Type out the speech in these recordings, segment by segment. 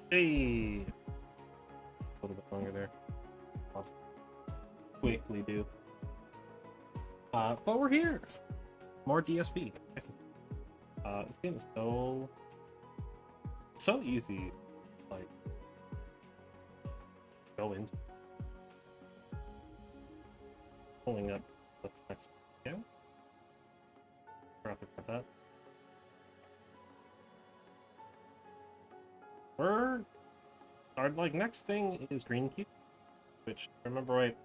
Hey! A little bit longer there. I'll quickly do. But we're here! More DSP. This game is so easy. Like, go into. Pulling up what's next. Yeah? Forgot to put that. Our next thing is green cube, which, if I remember right,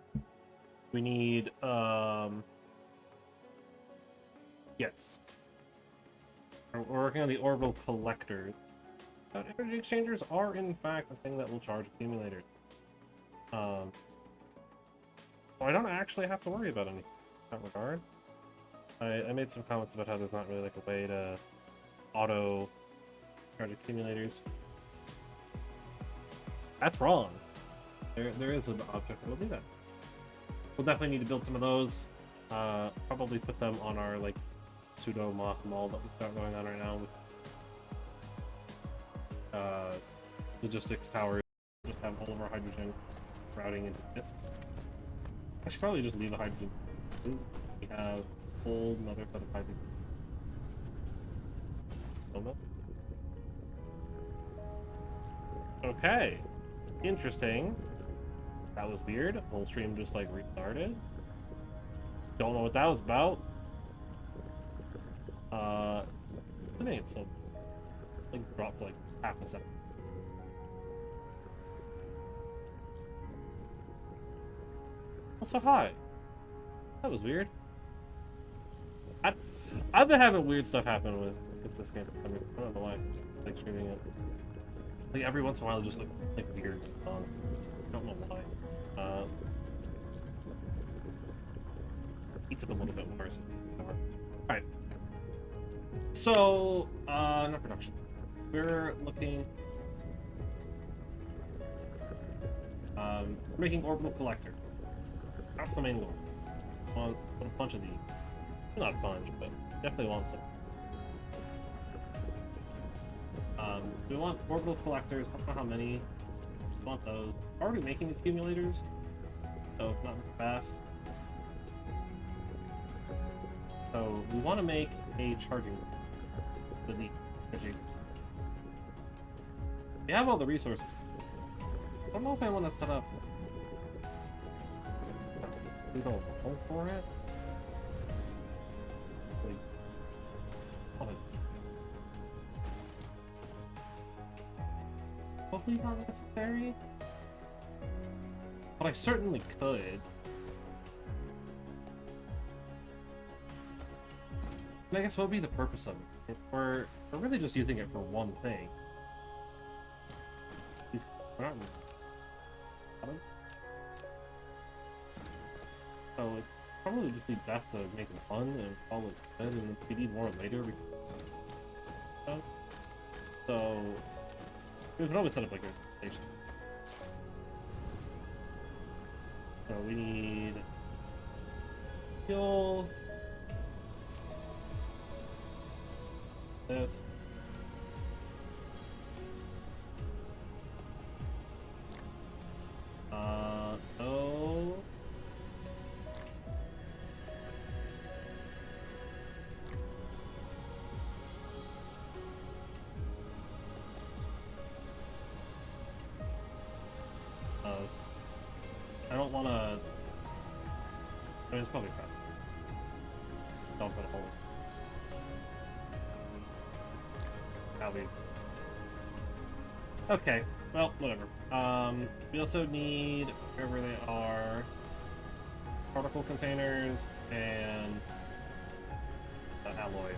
we need yes. We're working on the orbital collectors. Energy exchangers are in fact a thing that will charge accumulators. So I don't actually have to worry about anything in that regard. I made some comments about how there's not really like a way to auto charge accumulators. That's wrong. There is an object that will do that. We'll definitely need to build some of those. Probably put them on our like pseudo mock mall that we've got going on right now with logistics towers. Just have all of our hydrogen routing into this. I should probably just leave the hydrogen. We have a whole another set of hydrogen. Okay. Interesting. That was weird. The whole stream just like restarted. Don't know what that was about. I think it's like dropped like half a second. Also, hi. That was weird. I've been having weird stuff happen with this game. I mean, I don't know why. Like streaming it. Like every once in a while, it just like weird. I don't know why. Eats up a little bit worse. Alright. So, no production. We're looking. We're making orbital collector. That's the main goal. Want a bunch of these. Not a bunch, but definitely want some. We want orbital collectors. I don't know how many. We want those. We're already making accumulators, so not fast. So we want to make a charging. The energy. We have all the resources. I don't know if I want to set up. We don't roll for it. Like, hopefully not necessary. But I certainly could. And I guess what would be the purpose of it? If we're really just using it for one thing. We're not. So it'd probably just be best to make it fun and call it good, and if we need more later, we can. So we can always set up like a station. So we need fuel. This. Oh. I don't want to. I mean, it's probably crap. Don't put a hole. I'll leave. Okay, well, whatever. We also need, wherever they are, particle containers and alloy.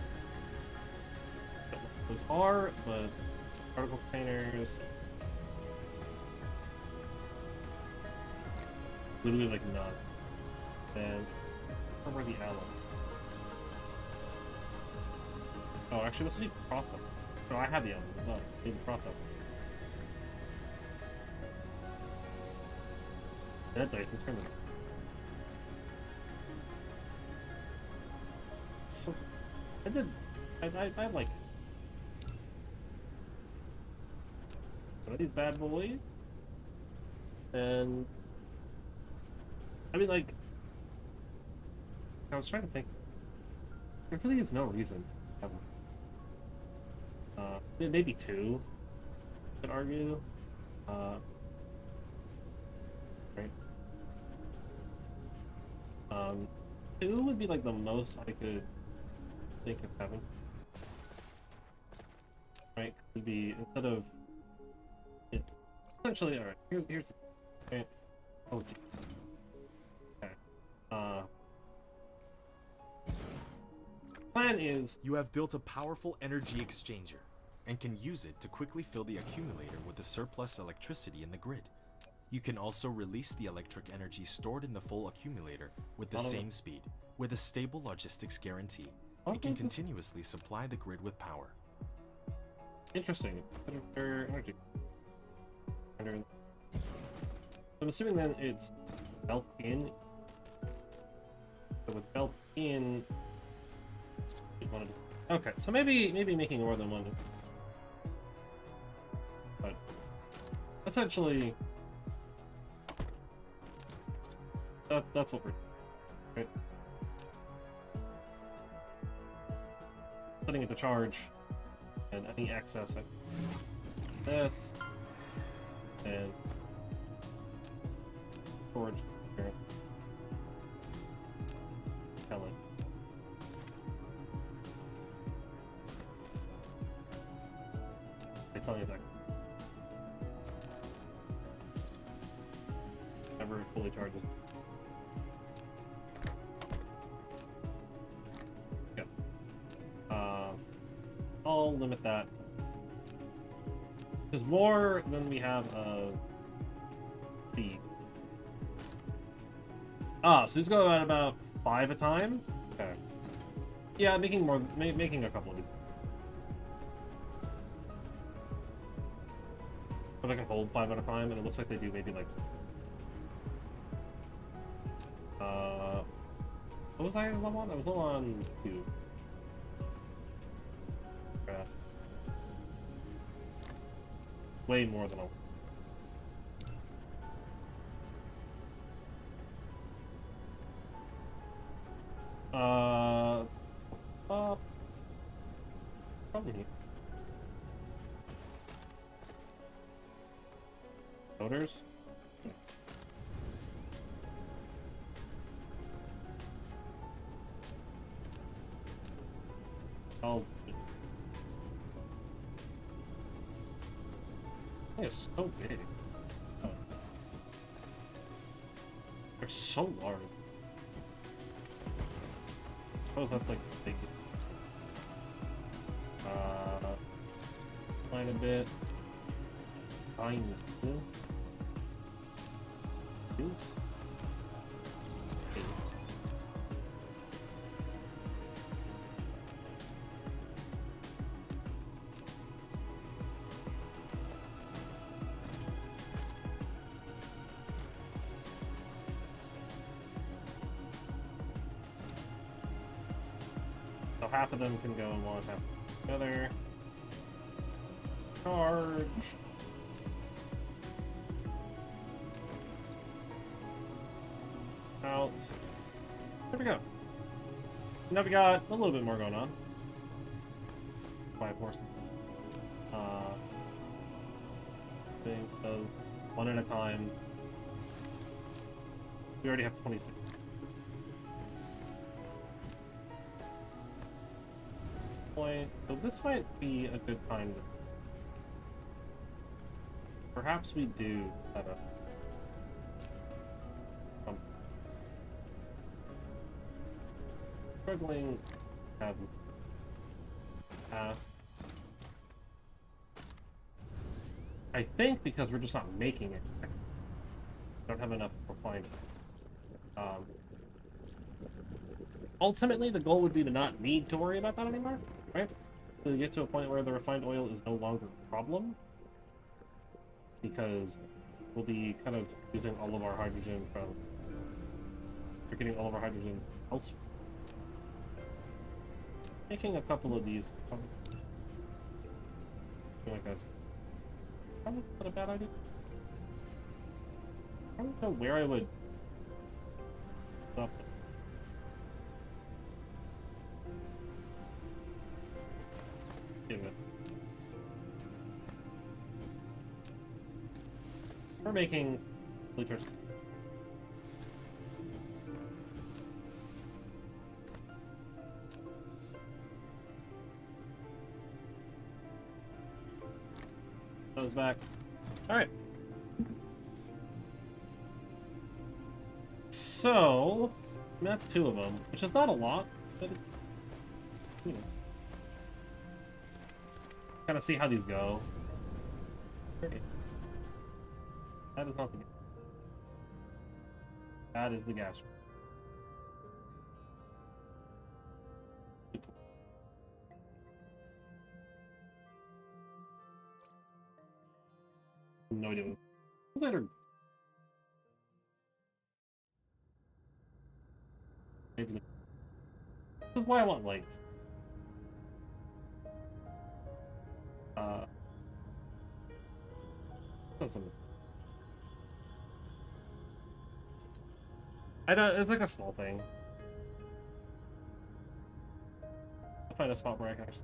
Don't know what those are, but particle containers. Literally like none. And where the alloy? Oh, actually, this will be process. No, I have the alloy. No, I need the process. That Dyson screen. So, I like. What of these bad boys. And I mean, like, I was trying to think. There really is no reason to have maybe two, I could argue. Right. Two would be like the most I could think of having. Right? Could be instead of essentially. All right. Here's. Okay. Oh, geez. Okay. Plan is You have built a powerful energy exchanger and can use it to quickly fill the accumulator with the surplus electricity in the grid. You can also release the electric energy stored in the full accumulator with the same speed. With a stable logistics guarantee, it can continuously supply the grid with power. Interesting. Energy. I'm assuming then it's built in. So with built in, okay. So maybe making more than one. But essentially, that's what we're doing, right? Putting it to charge, and any excess, like this, and storage here. Pellet. They tell you that never fully charges. Yep. I'll limit that. There's more than we have of the. So these go at about 5 a time? Okay. Yeah, making a couple of these. If I can hold 5 at a time, and it looks like they do maybe like... What was I level on? I was level on 2. Yeah. Way more than probably. Motors? It's so big. Oh. They're so large. Oh, that's like big. Line a bit. Tiny. Oops. So half of them can go in one, half the other. Charge. Out. There we go. Now we got a little bit more going on. 5 more. Think of one at a time. We already have 26. Point. So this might be a good time to... Perhaps we do set up something. Struggling to have past. I think because we're just not making it. Don't have enough refinement. Ultimately, the goal would be to not need to worry about that anymore, right? To get to a point where the refined oil is no longer a problem, because we'll be kind of using all of our hydrogen from... We're getting all of our hydrogen elsewhere. Making a couple of these... Like this. Probably not a bad idea. I don't know where I would stop. We're making bleachers. Those back. All right. So that's 2 of them, which is not a lot, but kind of see how these go. Okay. That is not the. That is the gas. No idea. Later. This is why I want lights. Listen. I know it's like a small thing. I'll find a spot where I can actually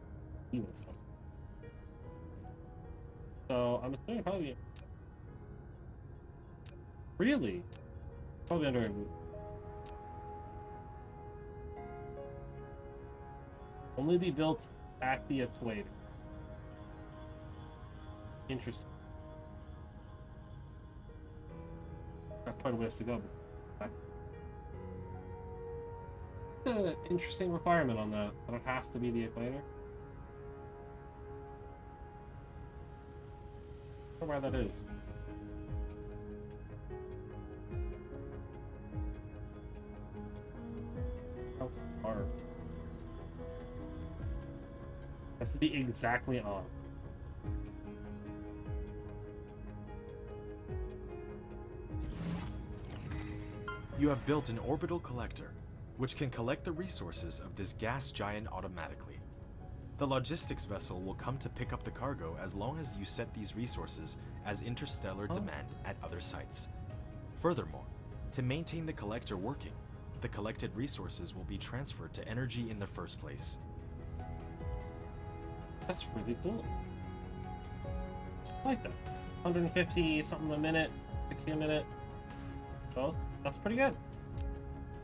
see this stuff. So I'm assuming probably. Really? Probably under a boot. Only be built at the equator. Interesting. Got quite a ways to go. An interesting requirement on that it has to be the equator. I don't know where that is. How far? Has to be exactly on. You have built an orbital collector, which can collect the resources of this gas giant automatically. The logistics vessel will come to pick up the cargo as long as you set these resources as interstellar demand at other sites. Furthermore, to maintain the collector working, the collected resources will be transferred to energy in the first place. That's really cool. I like that. 150 something a minute, 60 a minute. Well, that's pretty good.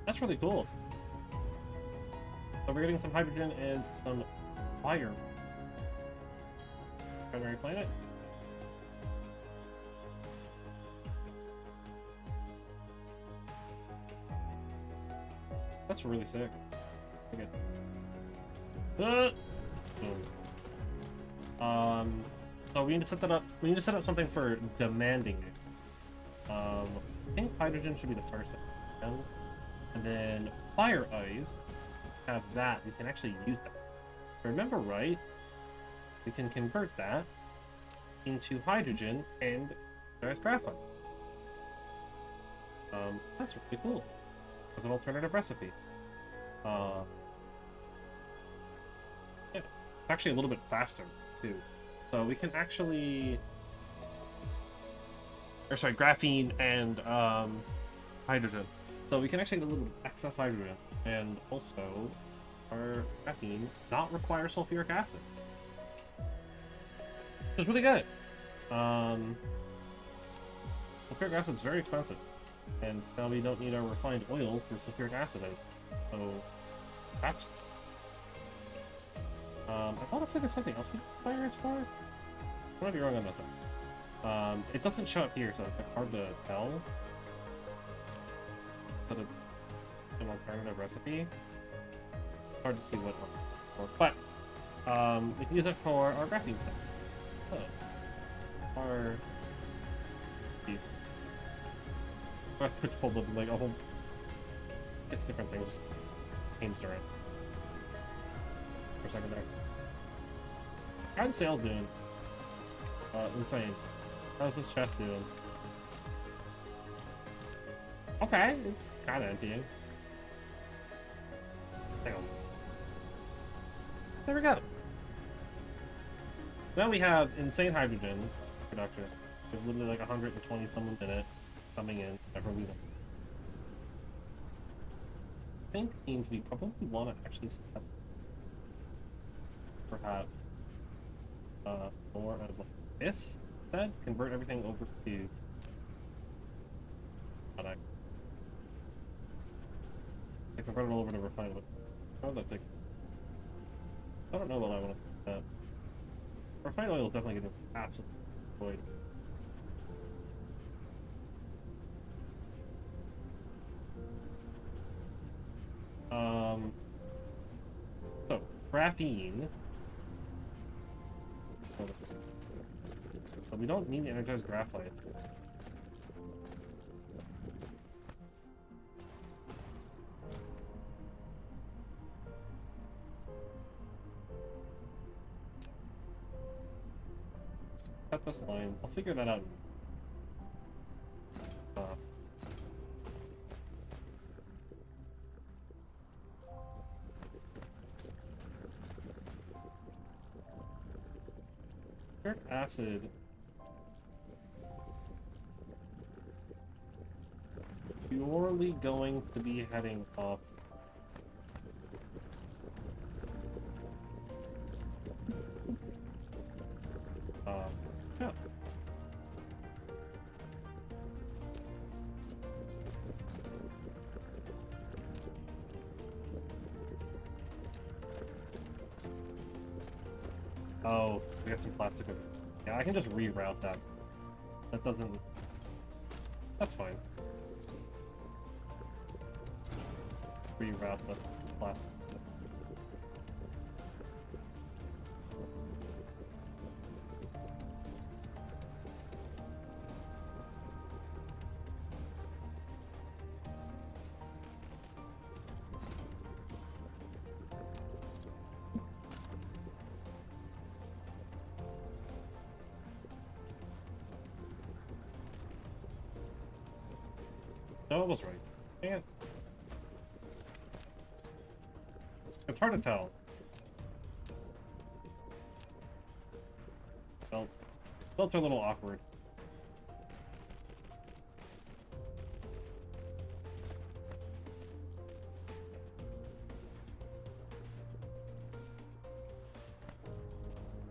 That's really cool. So we're getting some hydrogen and some fire. Primary planet. That's really sick. Okay. So we need to set that up. We need to set up something for demanding it. I think hydrogen should be the first thing. And then fire eyes. Have that. We can actually use that. If I remember right, we can convert that into hydrogen and there's graphite. That's really cool. As an alternative recipe. Yeah, it's actually a little bit faster too. So we can actually, or sorry, graphene and hydrogen. So we can actually get a little bit of excess hydrogen, and also our graphene not require sulfuric acid, which is really good. Sulfuric acid is very expensive, and now we don't need our refined oil for sulfuric acid. So that's. I want to say there's something else we can fire as for. I might be wrong on that though. It doesn't show up here, so it's like hard to tell. But it's an alternative recipe. Hard to see what one. But we can use it for our graphene stuff. Our these. I have to hold up like a whole. It's different things. Teams around. For a second there. How's sales doing? Insane. How's this chest doing? Okay, it's kind of emptying. Hang on. There we go. Now we have insane hydrogen, production. There's literally like 120 some a minute coming in every week. I think means we probably want to actually step perhaps more of like this instead. Convert everything over to product. I convert it all over to refinement. How would that take? I don't know what I want to do that. Refined oil is definitely getting absolutely destroyed. So graphene. But we don't need energized graphite. Cut this line. I'll figure that out. Uric acid. Purely going to be heading off. Yeah. Oh, we got some plastic. Yeah, I can just reroute that. That doesn't... That's fine. Reroute the plastic. No, I was right. Dang it. It's hard to tell. Belts are a little awkward.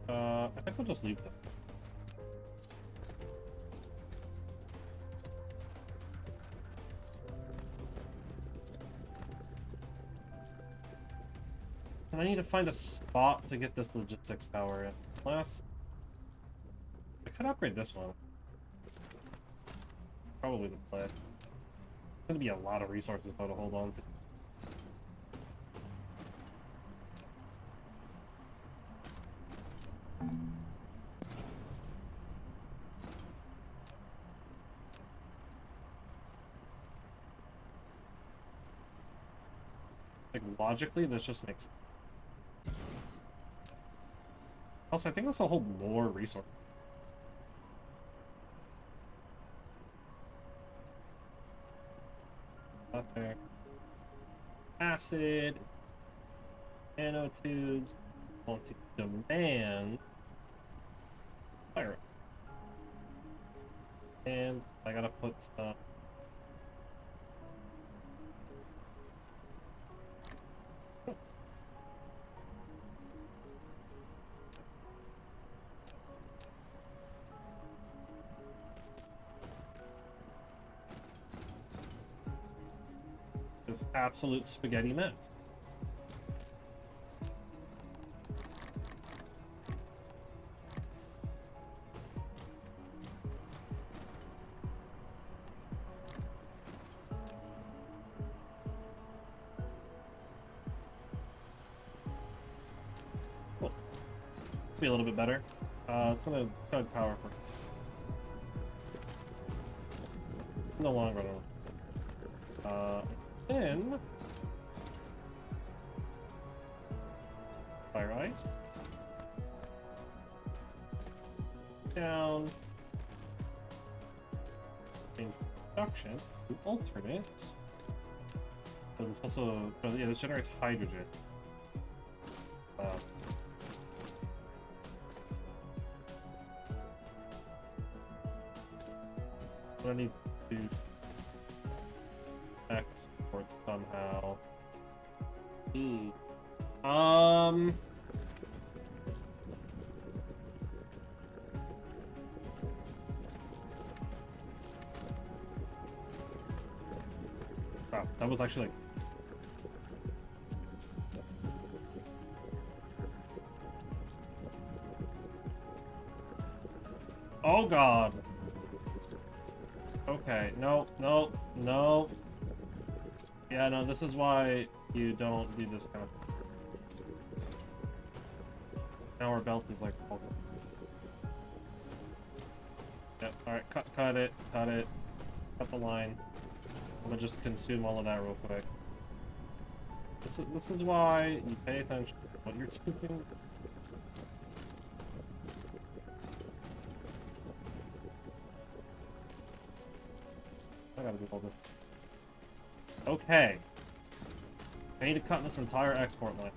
I think we'll just leave them. And I need to find a spot to get this logistics tower in. I could upgrade this one. Probably the play. It's gonna be a lot of resources though to hold on to. Like logically, this just makes. Also, I think this will hold more resources. Up there. Acid. Nanotubes. Want to demand. Fire. And I gotta put stuff. This absolute spaghetti mess. Cool. Be a little bit better. It's gonna chug power for no longer. Then fire ice down, change production to alternates. So this also, yeah, this generates hydrogen. I need to export somehow. Ooh. Wow, that was actually like... Oh god! Okay, no, no, no. Yeah, no, this is why you don't do this kind of... Now our belt is like... Yep, alright, cut it, cut it. Cut the line. I'm gonna just consume all of that real quick. This is why you pay attention to what you're doing. I gotta do all this. Okay. I need to cut this entire export line.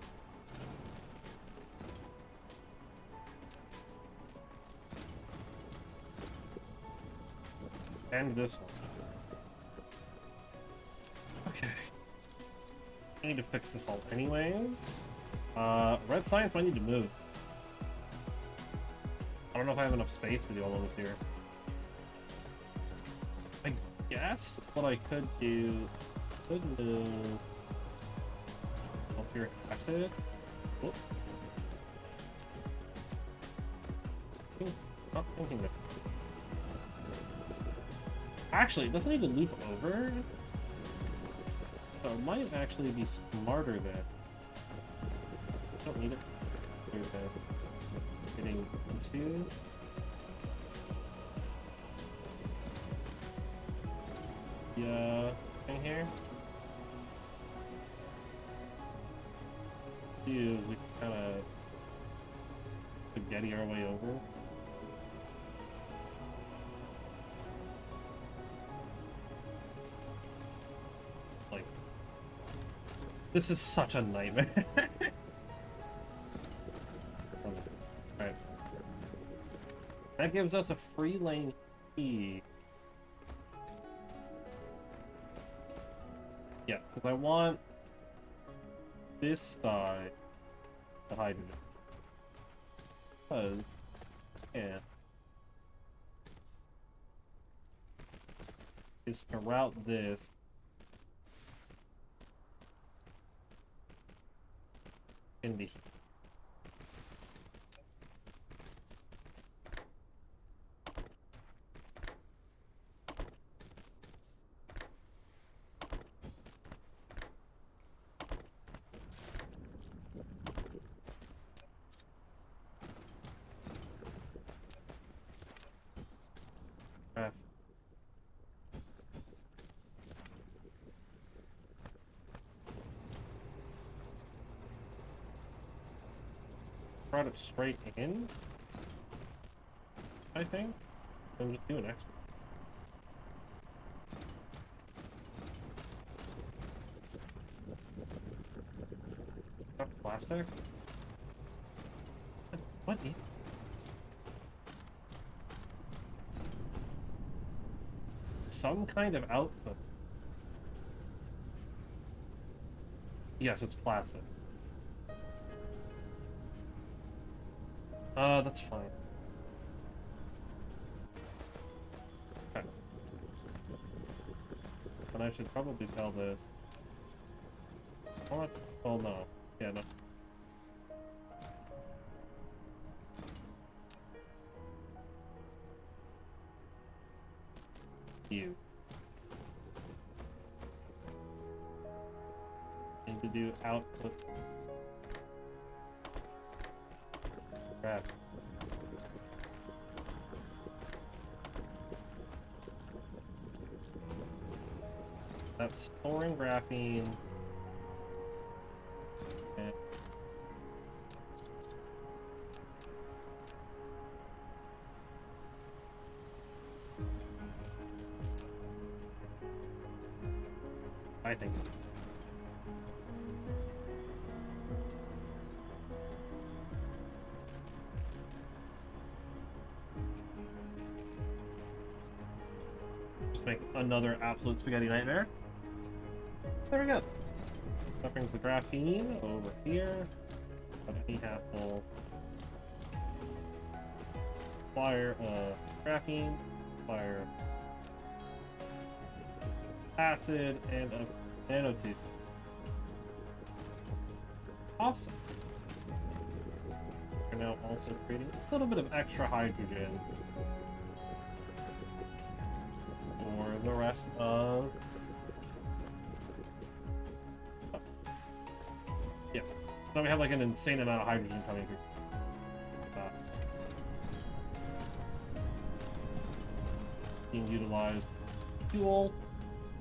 And this one. Okay. I need to fix this all anyways. Red Science might need to move. I don't know if I have enough space to do all of this here. I guess what I could do... could move... sulfuric acid. Whoop. Not thinking that. Actually, it doesn't need to loop over. So it might actually be smarter then. Don't need it. There's getting into. Yeah, thing here. We kind of spaghetti our way over. Like, this is such a nightmare. Alright. That gives us a free lane key. Yeah, because I want this side to hydrogen. Because, yeah. Is to route this in the brought it straight in, I think. I'm just doing export. Plastic? What is... some kind of output. Yes, it's plastic. That's fine. Okay. And I should probably tell this. What? Oh no. Yeah, no. You. Need to do output. Crap. That's storing graphene. And I think so. just make another absolute spaghetti nightmare. There we go. That brings the graphene over here. But any full supplier of graphene, supplier of acid, and of nanotube. Awesome. We're now also creating a little bit of extra hydrogen for the rest of. Yeah. Now we have like an insane amount of hydrogen coming through. Being utilized fuel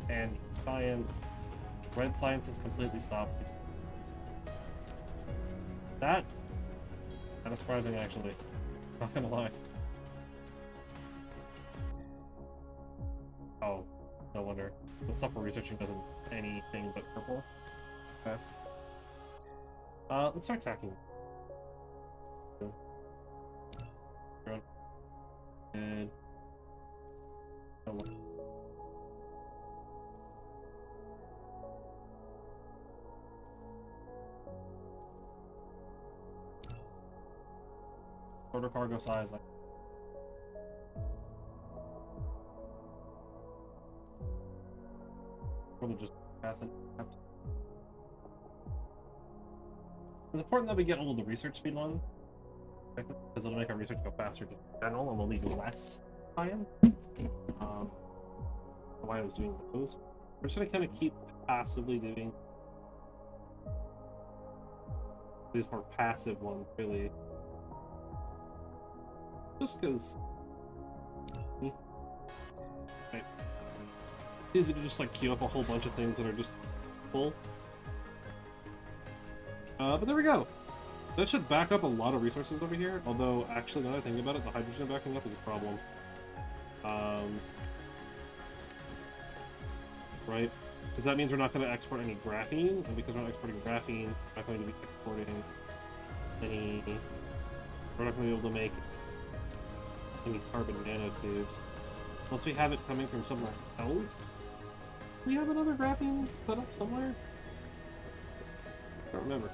and science. Red science is completely stopped. That kind of surprising, actually. Not gonna lie. Oh, no wonder. The stuff we're researching doesn't anything but purple. Okay. Let's start attacking. And shorter cargo size, like probably just pass it. It's important that we get all of the research speed ones, because it'll make our research go faster just in general, and we'll need less time. Why I was doing those. We're just gonna kind of keep passively doing these more passive ones, really. Just because right. It's easy to just like queue up a whole bunch of things that are just full. But there we go. That should back up a lot of resources over here. Although, actually, now that I think about it, the hydrogen backing up is a problem. Right? Because that means we're not going to export any graphene, and because we're not exporting graphene, we're not going to be exporting any. We're not going to be able to make any carbon nanotubes. Unless we have it coming from somewhere else. Do we have another graphene set up somewhere? I don't remember.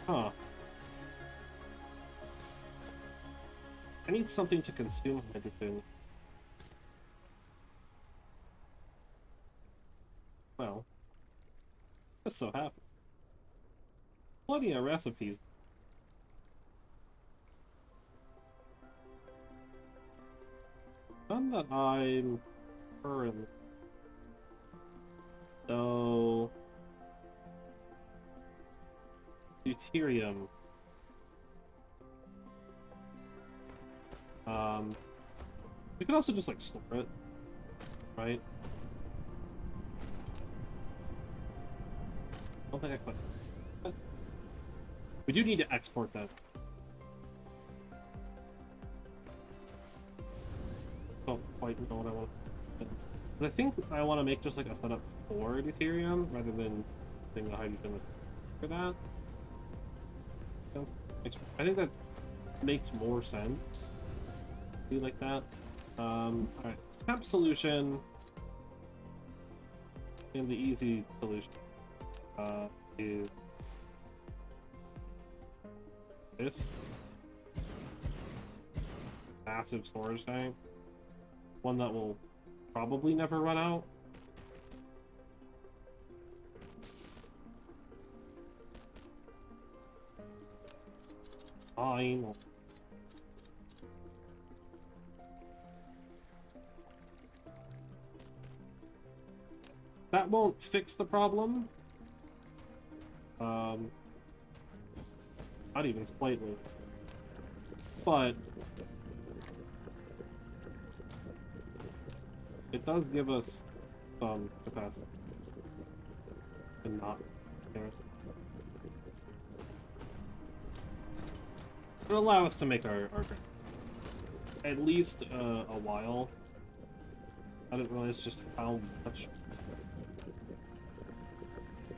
Huh. I need something to consume hydrogen. Well, just so happens. Plenty of recipes. None that I'm currently. So, deuterium. We could also just like store it, right? I don't think I could. We do need to export that. Don't quite know what I want. But I think I want to make just like a setup for deuterium rather than doing the hydrogen for that. I think that makes more sense. Do like that. Alright. Temp solution. And the easy solution is this massive storage tank. One that will probably never run out. Fine. That won't fix the problem. Not even slightly. But it does give us some capacity. And not it'll allow us to make our at least a while. I didn't realize just how much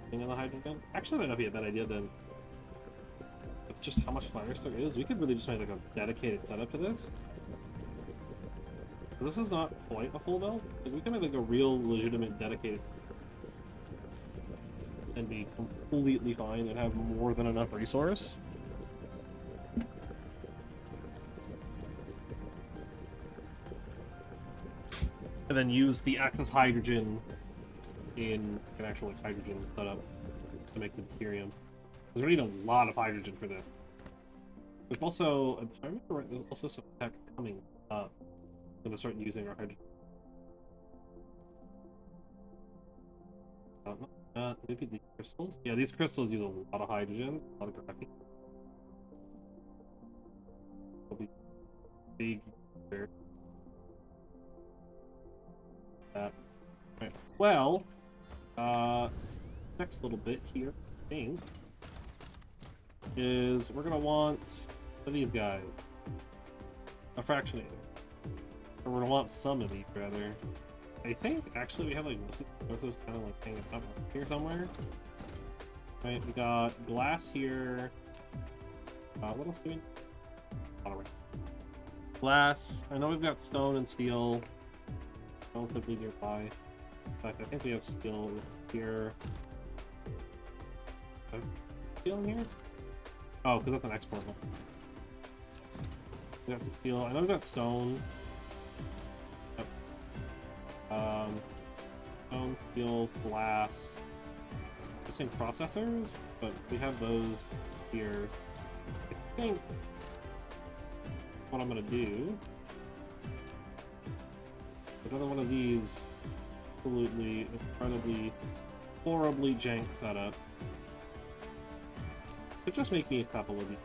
thing on the hydrogen. Actually, might not be a bad idea then. With just how much fire there is, we could really just make like a dedicated setup to this. This is not quite a full build. Like, we can have like a real, legitimate, dedicated and be completely fine and have more than enough resource. And then use the excess hydrogen in an actual like, hydrogen setup to make the deuterium. Because we need a lot of hydrogen for this. There's also, if I remember right, there's also some tech coming up. I'm gonna start using our hydrogen. Maybe these crystals? Yeah, these crystals use a lot of hydrogen, a lot of graphene. They'll be big here. That. Right. Well, next little bit here, thing, is we're gonna want one of these guys. A fractionator. Or we're gonna want some of these, rather. I think, actually, we have, like, most of those kind of, like, hanging up here somewhere. Right, we got glass here. What else do we need? Oh, right. Glass. I know we've got stone and steel relatively nearby. In fact, I think we have steel here. Steel in here? Oh, because that's an export one. We got some steel. I know we've got stone. Yep. Stone, steel, glass. Missing processors, but we have those here. I think what I'm gonna do. Another one of these absolutely, incredibly, horribly jank setup. Could just make me a couple of these.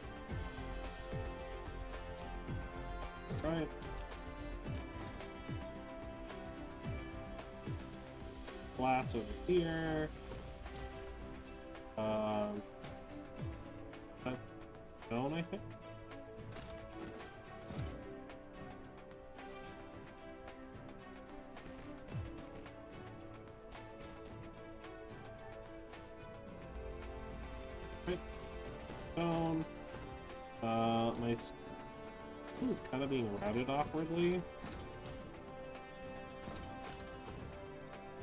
Right. Glass over here. Stone, I think. Stone. My stone is kind of being routed awkwardly.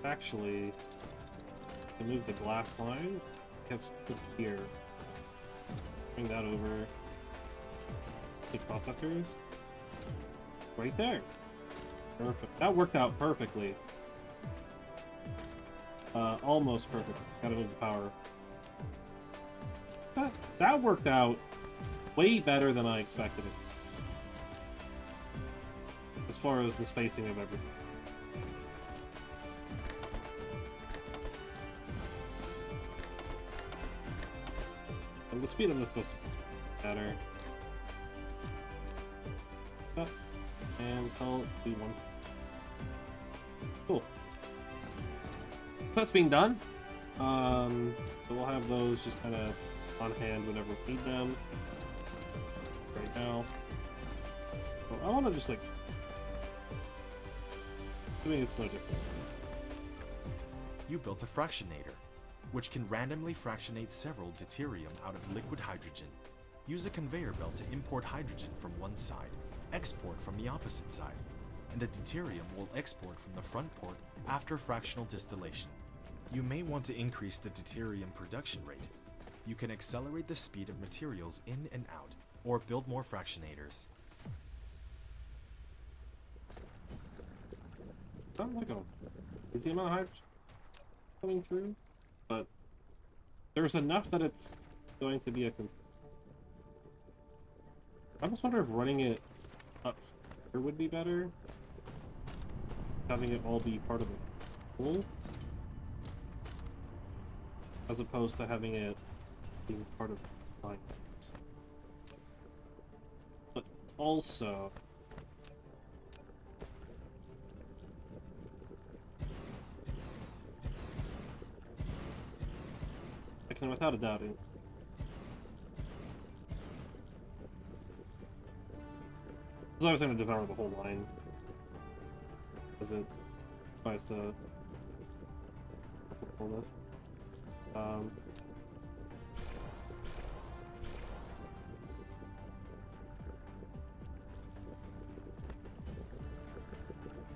Actually, to move the glass line, I have stuff here. Bring that over. The processors. Right there. Perfect. That worked out perfectly. Almost perfect. Gotta move the power. That worked out way better than I expected it. As far as the spacing of everything. And the speed of this does better. And I'll do one. Cool. That's being done. So we'll have those just kind of on hand whenever we need them. Right now. So I want to just like. I mean, it's no different. You built a fractionator, which can randomly fractionate several deuterium out of liquid hydrogen. Use a conveyor belt to import hydrogen from one side, export from the opposite side, and the deuterium will export from the front port after fractional distillation. You may want to increase the deuterium production rate. You can accelerate the speed of materials in and out, or build more fractionators. Not like a crazy amount of hydrogen coming through, but there's enough that it's going to be a concern. I just wonder if running it up here would be better. Having it all be part of the pool. As opposed to having it being part of the line. But also... I can without a doubt... So I was going to devour the whole line. As it tries to pull this.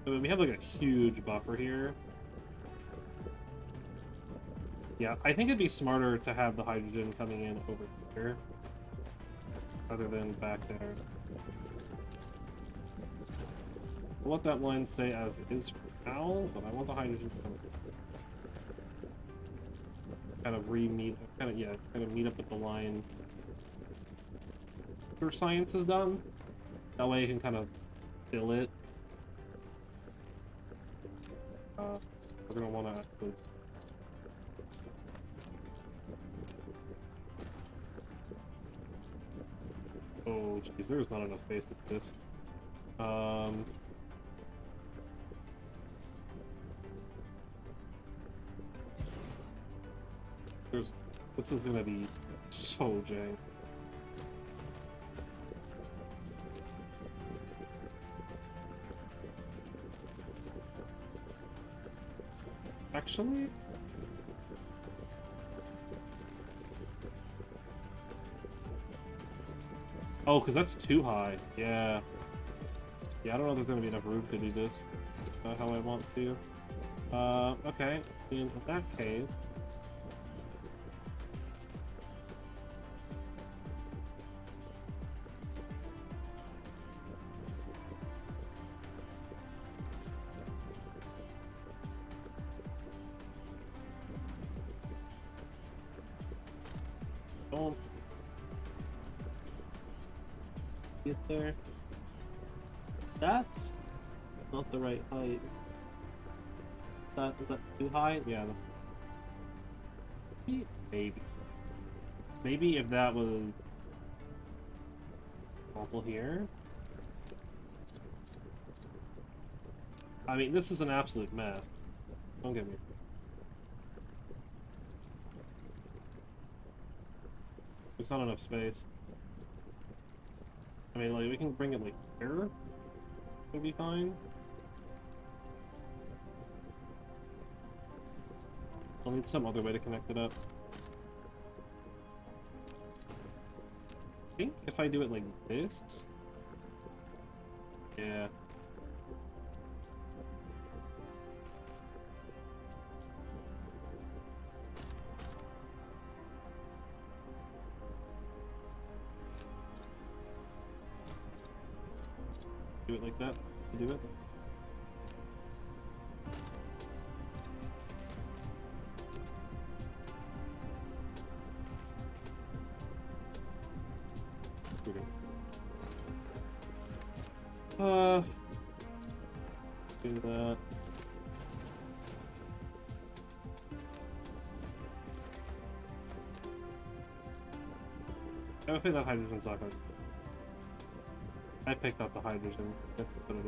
So we have like a huge buffer here. Yeah, I think it'd be smarter to have the hydrogen coming in over here rather than back there. We'll let that line stay as it is for now, but I want the hydrogen to come kind of meet up with the line after science is done. That way you can kind of fill it. We're gonna want to actually. Oh, jeez, there's not enough space to do this. This is gonna be so jank. Actually, oh, because that's too high. Yeah. Yeah, I don't know if there's gonna be enough room to do this how I want to. Okay. In that case. Don't get there. That's not the right height. Is that too high? Yeah. Maybe. Maybe if that was awful here. I mean, this is an absolute mess. Don't get me. There's not enough space. I mean, like, we can bring it, like, here. It'll be fine. I'll need some other way to connect it up. I think if I do it like this... Yeah. Do it like that. Do it. Do that. I think that hydrogen's not gonna. I picked up the hydrogen. Let's put it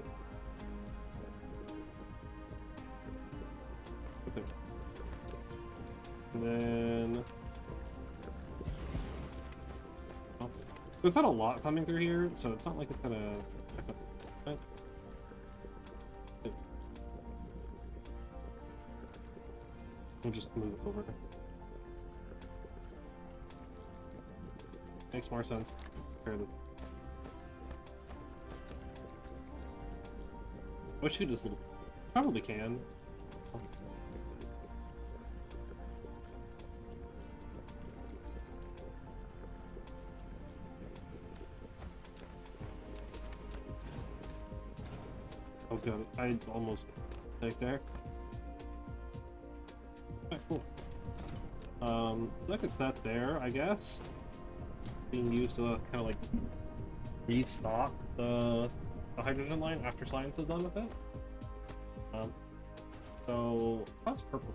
in. And then. Oh. There's not a lot coming through here, so it's not like it's gonna. We'll just move it over. Makes more sense. What should this little? Probably can. Oh god, I almost take there. Alright, cool. Look, it's that there, I guess. Being used to kind of like restock the hydrogen line after science is done with it. So how's purple?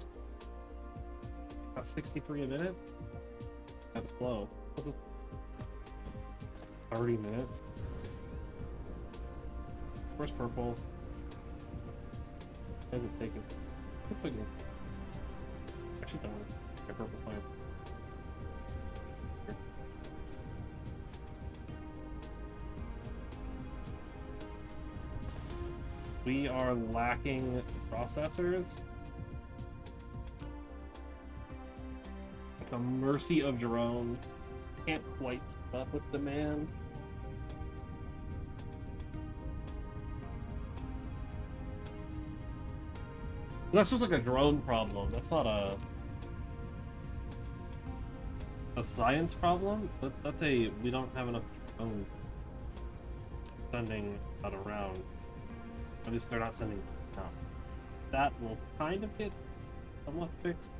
About 63 a minute. That's slow. What's this? 30 minutes. Where's purple? How's it taking? Looks like actually don't want my purple plant. Here. We are lacking processors. At the mercy of Jerome. Can't quite keep up with demand. That's just like a drone problem. That's not a science problem. That's a we don't have enough drones sending that around. At least they're not sending out. That will kind of get somewhat fixed.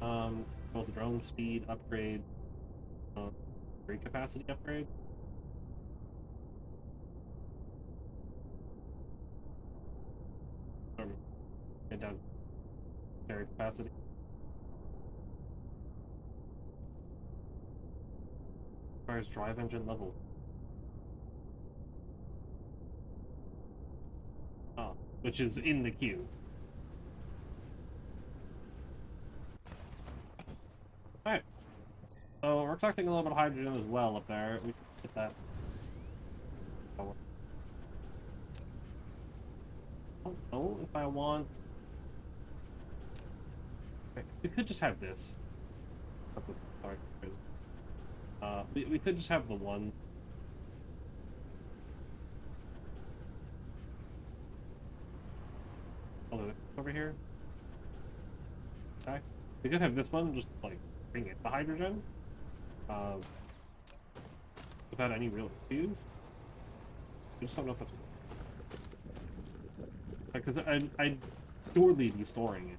Both drone speed upgrade, rate capacity upgrade. Get down carry capacity. As far as drive engine level. Oh, which is in the queues. Alright. So we're collecting a little bit of hydrogen as well up there. We can get that. I don't know if I want. Okay, we could just have this. Sorry. We could just have the one. Over here. Okay. We could have this one just like bring it the hydrogen. Without any real issues. I just don't know if that's because I surely be storing it.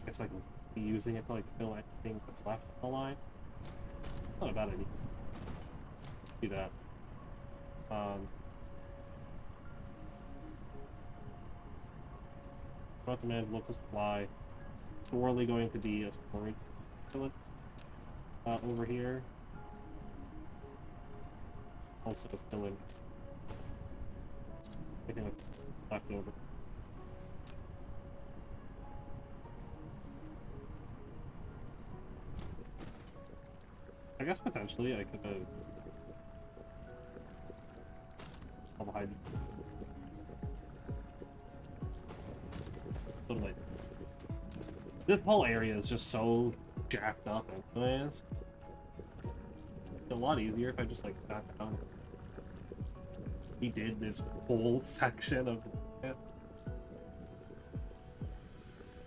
It's like be using it to like fill anything that's left on the line. Not a bad idea. Do that. Not demand local supply. Surely going to be a storage facility over here. Also fill in anything that's left over. I guess potentially I could have hide a little late. This whole area is just so jacked up anyways. It's a lot easier if I just like sat down. We did this whole section of it.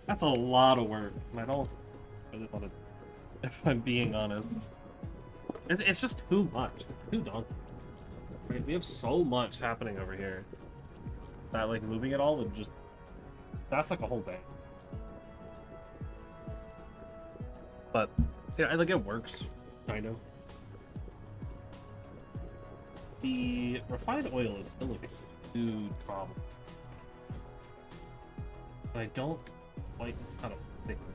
That's a lot of work, and I don't really want to, if I'm being honest. It's just too much. It's too daunting. Right? We have so much happening over here that like moving it all would just, that's like a whole day. But yeah, I think it works, kind of. The refined oil is still like a huge problem. And I don't like how to fix it.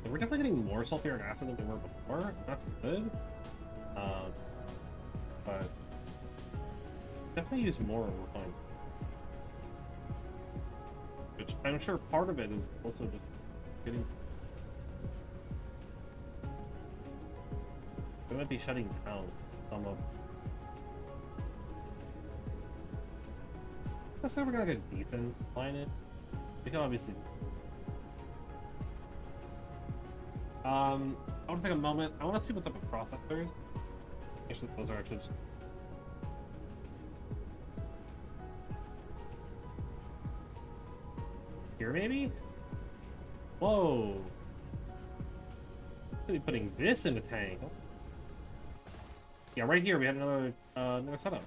We're definitely getting more sulfuric acid than we were before. That's good. But definitely use more refined. Which I'm sure part of it is also just getting. We might be shutting down some of. That's never gonna get decent line it. We can obviously. I want to take a moment. I want to see what's up with processors. Actually, those are actually just. Here, maybe? Whoa! Should be putting this in the tank. Yeah, right here we had another setup.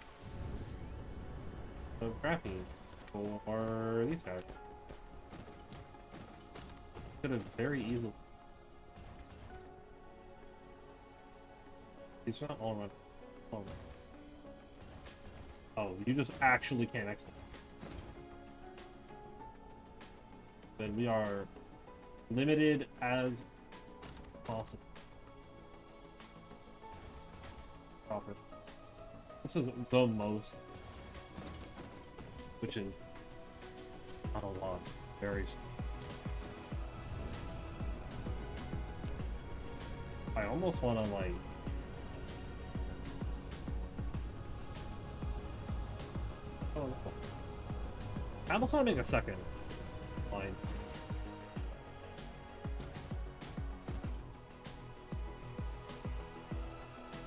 Of graphene for these guys. Could have very easily. These are not all run. Oh, you just actually can't exit. Then we are limited as possible. Profit. This is the most, which is not a lot. Very. I almost want to like. Oh, I almost want to make a second line.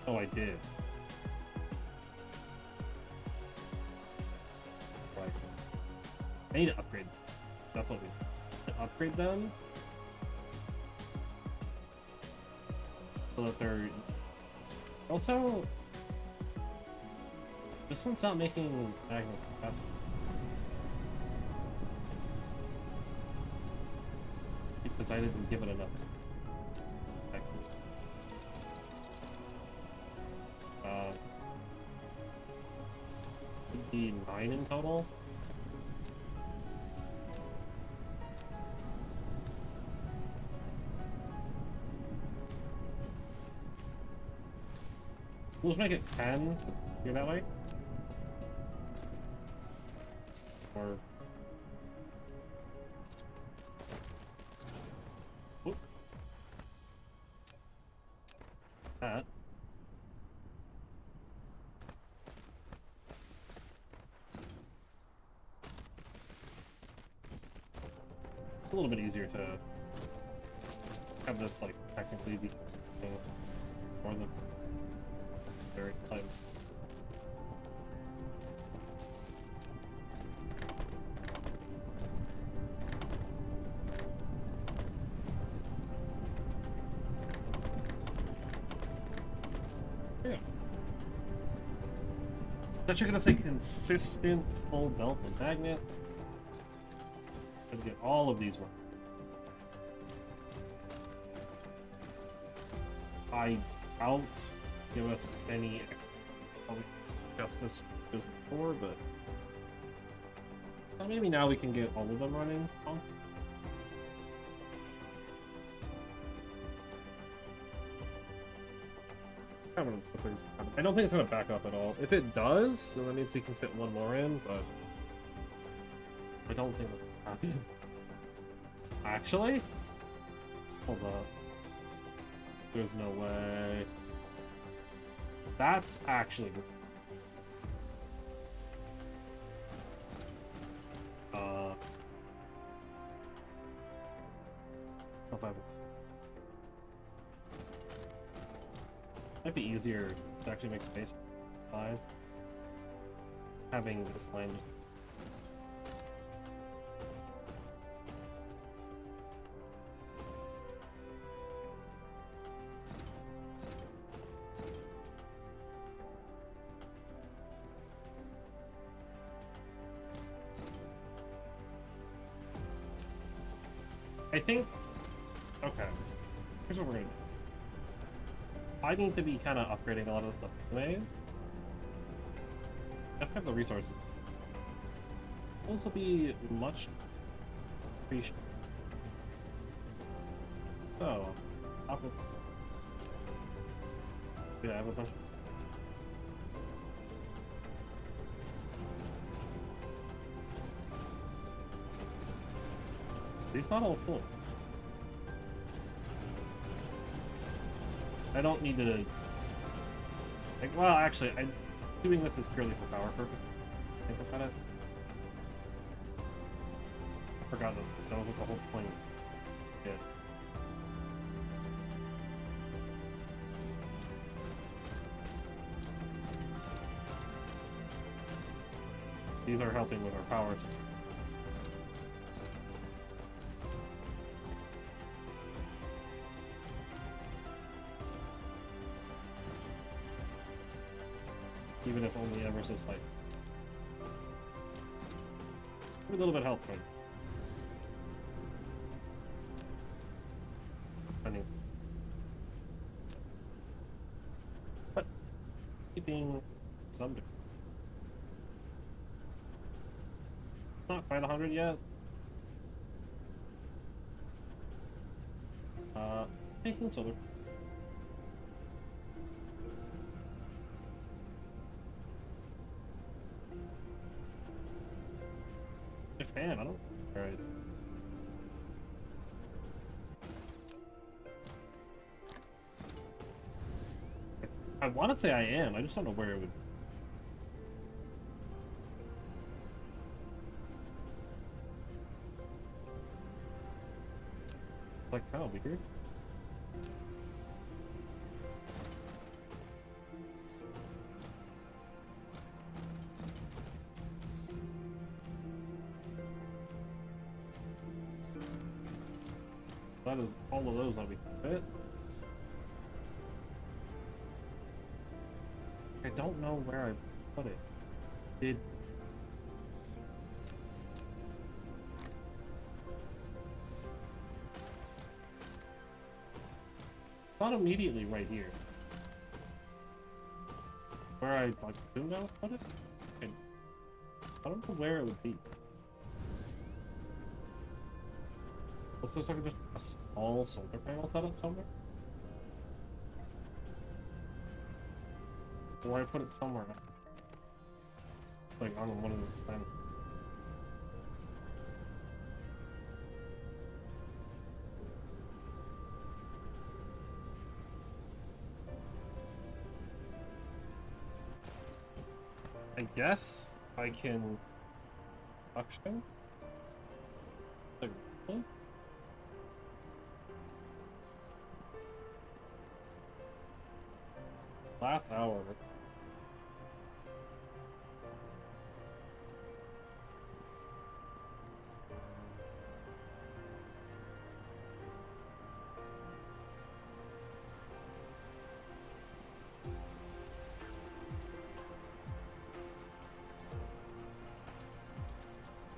Oh, I did. Right. I need to upgrade. That's what we need to upgrade them. So that they're... Also... This one's not making magnets fast. Because I didn't give it enough. Should be 9 in total. We'll just make it 10. You're that way? Or... Whoop. That. It's a little bit easier to have this, like, technically be more than very time. Yeah. That you're gonna say consistent full belt and magnet. Gonna get all of these working. I doubt give us any justice as before, but maybe now we can get all of them running. Huh? I don't think it's gonna back up at all. If it does, then that means we can fit one more in, but I don't think that's gonna happen. Actually? Hold up. There's no way. That's actually good. Might be easier to actually make space 5. Having this line. I think, okay, here's what we're gonna do. I need to be kind of upgrading a lot of the stuff anyways. I don't have the resources. Those will be much appreciated. So, yeah, I have a bunch of... These not all full. I don't need to... Like, well, actually, doing this is purely for power purpose. Think about it. I forgot that was what the whole point. Yeah. These are helping with our power supply. Even if only ever so slight. A little bit of help, right? Funny. But keeping some. Not quite 100 yet. Making solar. Fan, I don't. Alright. I want to say I am, I just don't know where it would. Like, how weird. That is all of those that we can fit. I don't know where I put it. Did not immediately right here. Where I like assumed I would put it? I don't know where it would be. This looks like just a small solar panel setup somewhere. Or I put it somewhere else. Like on one of the planets. I guess I can suction. Like, really? Last hour.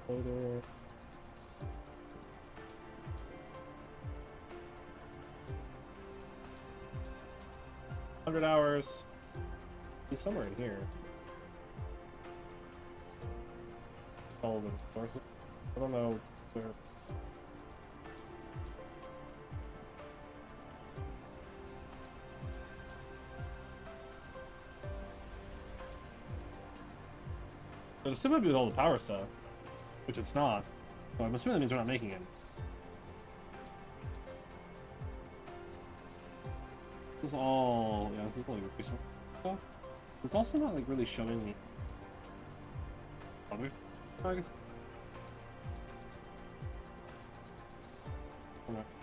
Photo. $100. He's somewhere in here. All of them, of course. I don't know where. But it's still be with all the power stuff, which it's not. So I'm assuming that means we're not making it. This is all, yeah, this is probably replacement stuff. It's also not like really showing me other targets.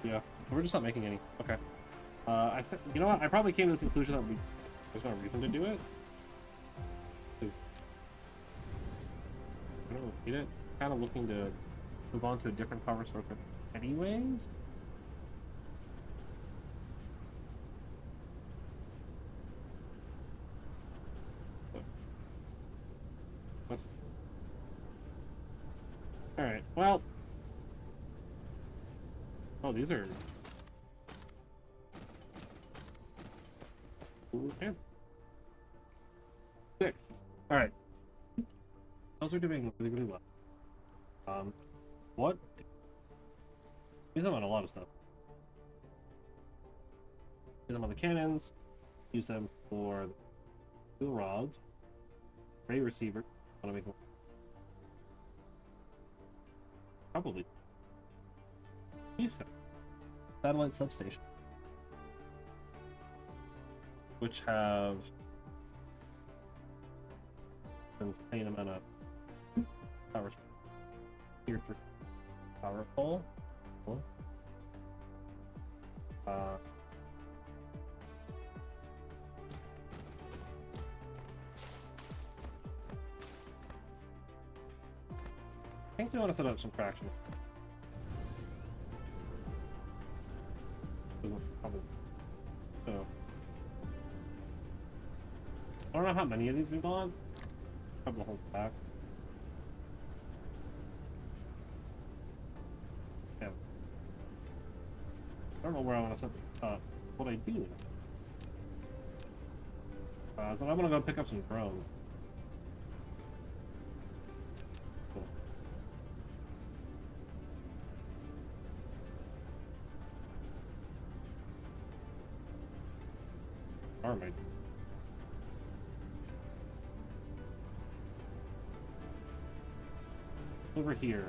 Yeah, we're just not making any. Okay. You know what? I probably came to the conclusion that there's no reason to do it. Because I don't need it. Kind of looking to move on to a different power source anyways. Alright, well. Oh, these are. Ooh, sick. Alright. Those are doing really, really well. What? Use them on a lot of stuff. Use them on the cannons. Use them for the fuel rods. Ray receiver. Want to make them. Probably. Satellite substation. Which have an insane amount of power. Tier 3 power pole. Cool. I think we want to set up some traction. Probably. So. I don't know how many of these we want. A couple holes back. Yeah. I don't know where I want to set the what I do. So I'm gonna go pick up some drones. Cool. Alright. Over here,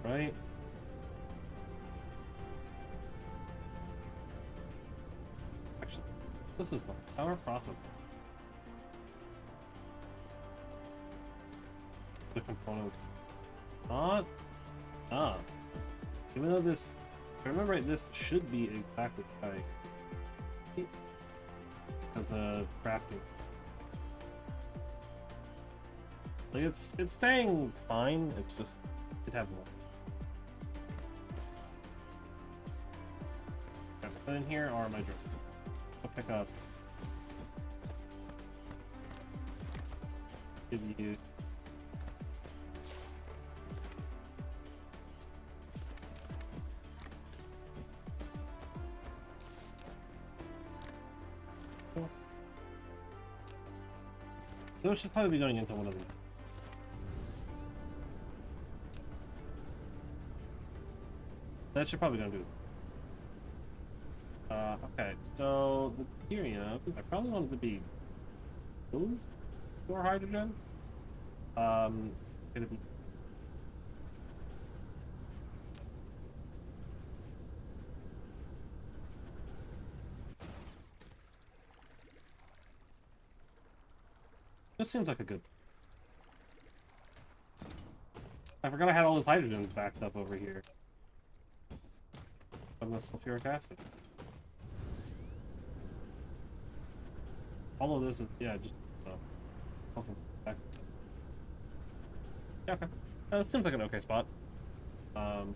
right? Actually, this is the power processor. The components. Not. Even though this, if I remember right, this should be exactly right. As a crafting. Like it's staying fine. It's just it have more. And then here are my drones. I'll pick up. Give you. Those should probably be going into one of these. That should probably go into. Okay, so the Ethereum, I probably wanted to be those or hydrogen. Gonna be. This seems like a good. I forgot I had all this hydrogen backed up over here. On the sulfuric acid. All of this is, yeah, just okay. Back. Yeah, okay. This seems like an okay spot. But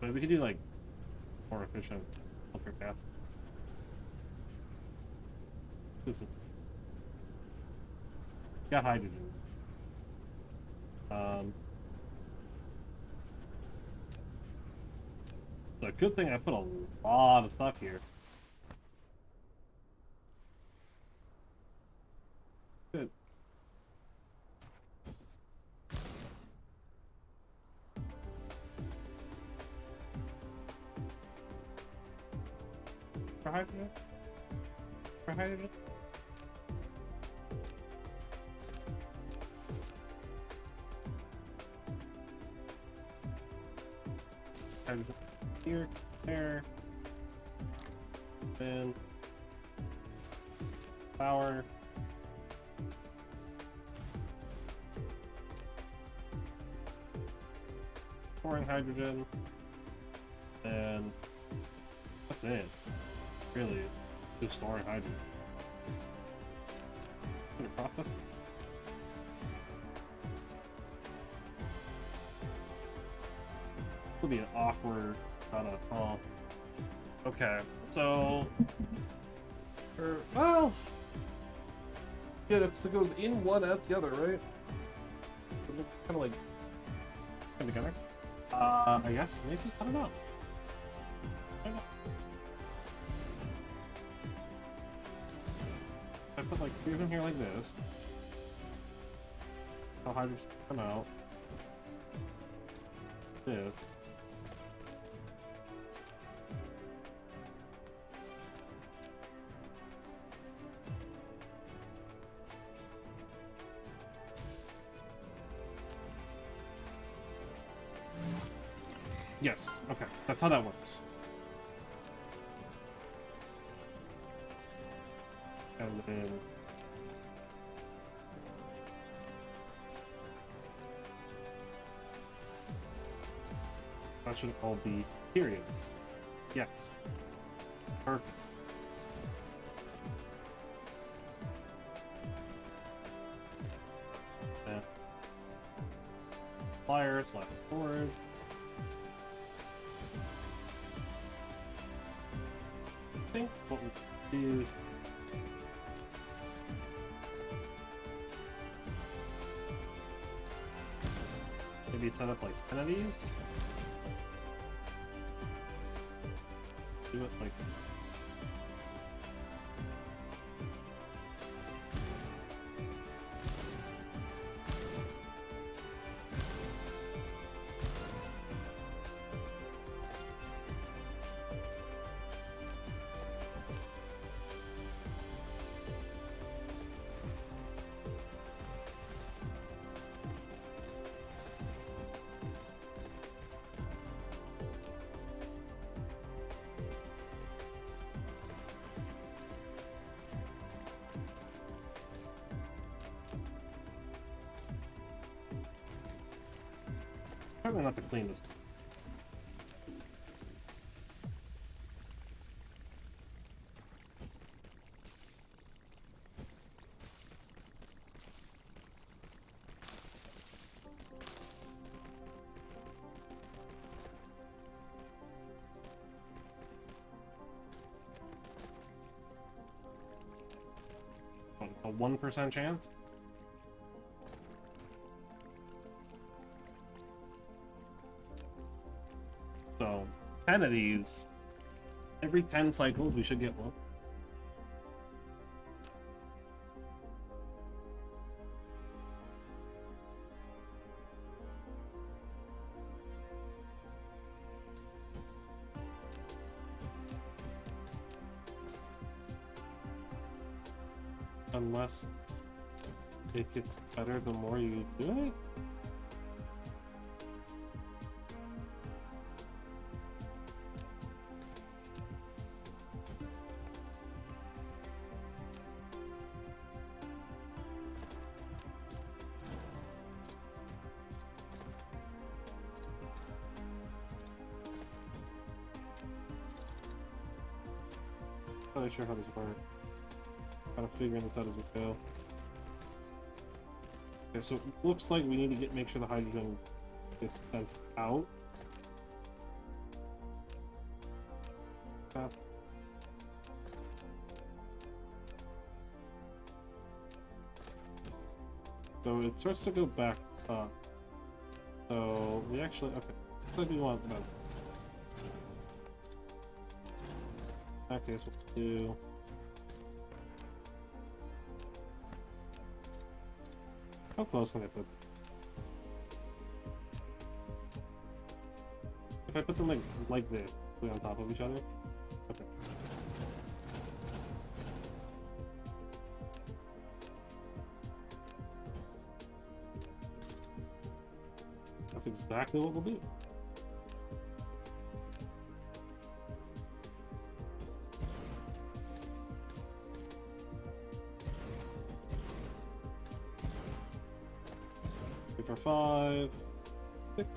we could do like more efficient sulfuric acid. This is got hydrogen. It's a good thing I put a lot of stuff here. Good. For hydrogen? For hydrogen? Hydrogen. Here, there, then power, pouring hydrogen, and that's it. Really, just storing hydrogen. Gonna process it. It'll be an awkward. Oh. Okay, so well, yeah, it goes in one out the other, right? Kind of like come together. I guess maybe I don't know. I put like 3 of them here like this. How hydrogen come out. This. Yes, okay, that's how that works. And then that should all be period. Yes. Perfect. And pliers, left storage. I think what we do maybe set up like 10 of these. Do it like probably not to clean this. a 1% chance. So 10 of these, every 10 cycles we should get one. Unless it gets better the more you do it. Not really sure how this works. Kind of figuring this out as we go. Okay, so it looks like we need to make sure the hydrogen gets sent out. Fast. So it starts to go back up. So we actually, okay, looks like we want that. In that case, we'll do. How close can I put them? If I put them like this, on top of each other? Okay. That's exactly what we'll do. For 5, 6.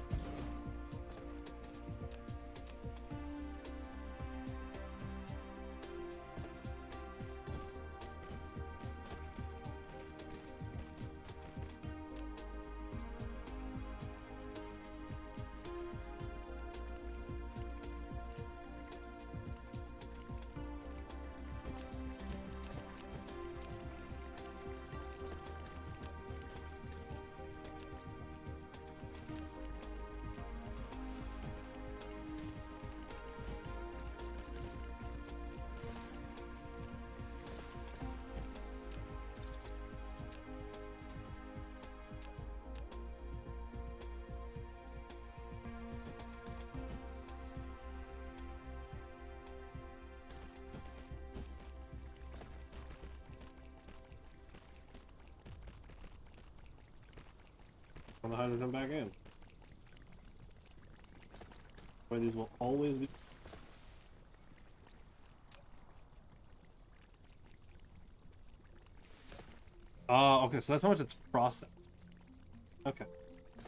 On the hydrogen back in. Where these will always be. Okay, so that's how much it's processed. Okay.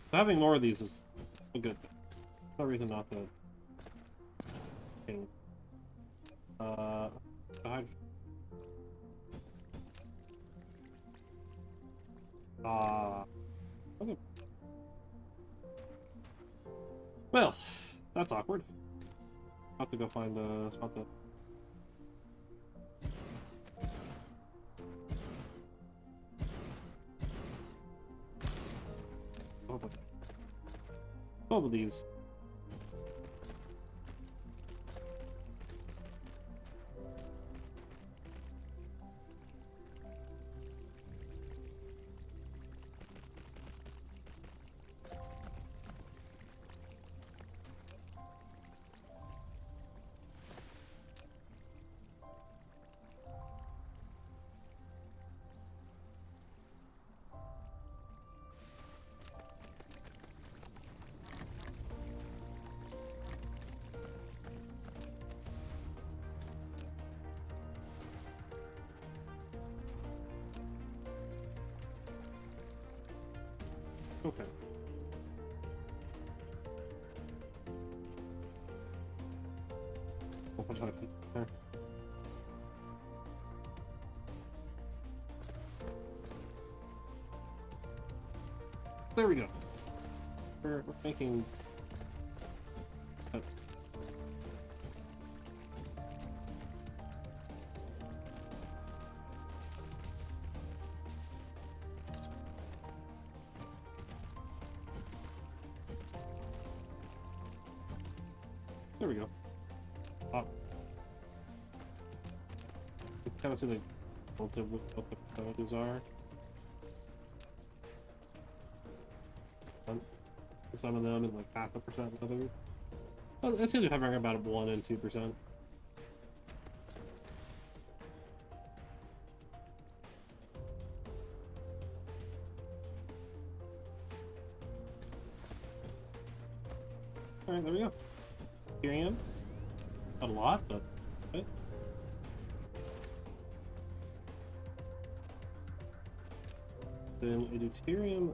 So having more of these is a good thing. No reason not to. Okay. The hydrogen. Okay. Well, that's awkward. I'll have to go find a spot to. Hold on. 12 of these. Okay. I'll try to put it there. There we go. We're making. There we go. Oh. You kind of see like relative with what the percentages are. Some of them is like 0.5% and others. Well, it seems to be hovering about 1 and 2%. Alright, there we go. Deuterium. Not a lot, but okay. Then a deuterium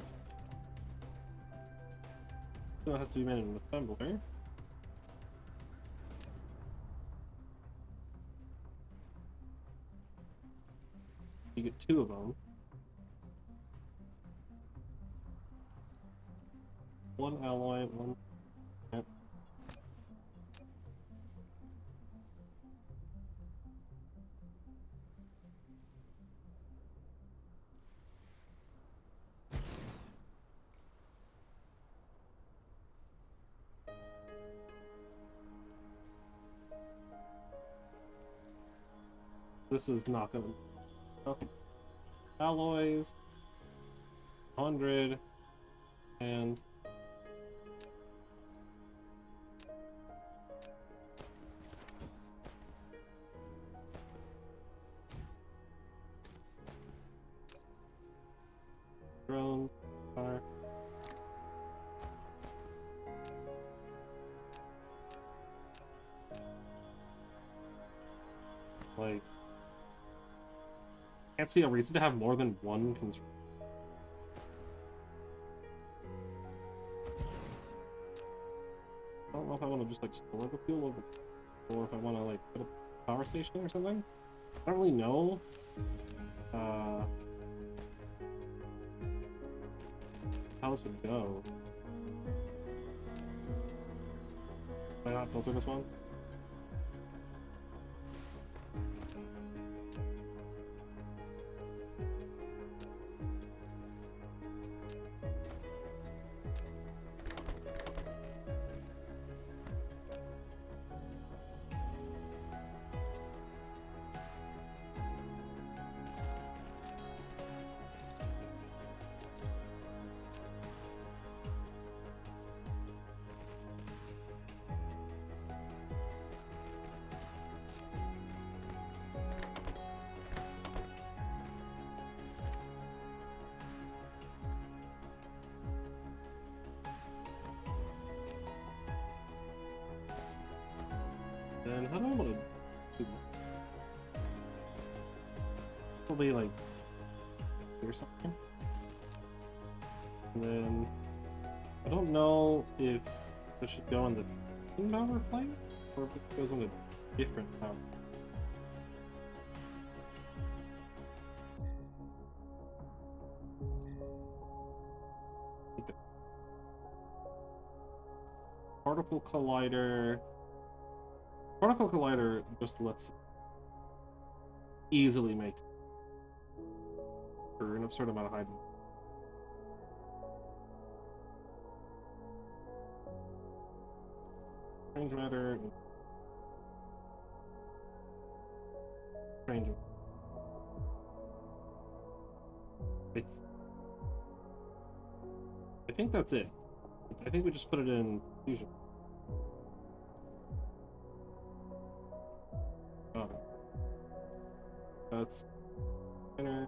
still has to be made in an assembler. You get 2 of them. 1 alloy, 1. Yep. This is not gonna. Okay. Alloys. 100. And. Drones are. Like. Can't see a reason to have more than one construction. I don't know if I want to just like store the fuel or if I want to like put a power station or something. I don't really know. How this would go. Can I not filter this one? Then how do I want to do that? Probably like or something. And then I don't know if it should go on the power plate or if it goes on a different power. Particle collider. Particle collider just lets you easily make for an absurd amount of hydrogen. Strange matter. Strange. I think that's it. I think we just put it in fusion. Oh. That's inner.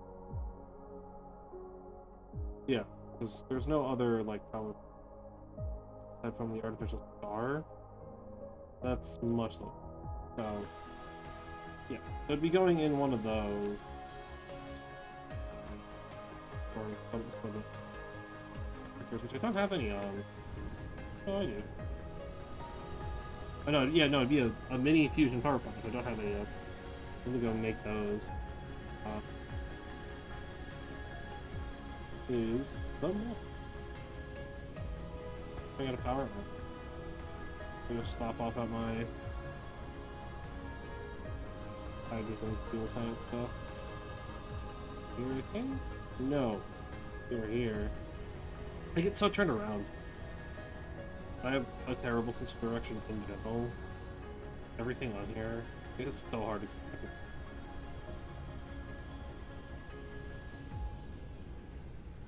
Yeah, because there's no other like power aside from the artificial star. That's much like so. Yeah, so it'd be going in one of those. Or which I don't have any on. Oh, I do. Oh no, yeah, no, it'd be a mini fusion power plant. I don't have any. I'm gonna go make those. Is I got a power plant. I'm gonna stop off at my hydrogen fuel tank stuff. Anything? No. You're here. I get so turned around. I have a terrible sense of direction in general. everything on here. It is so hard to keep track of.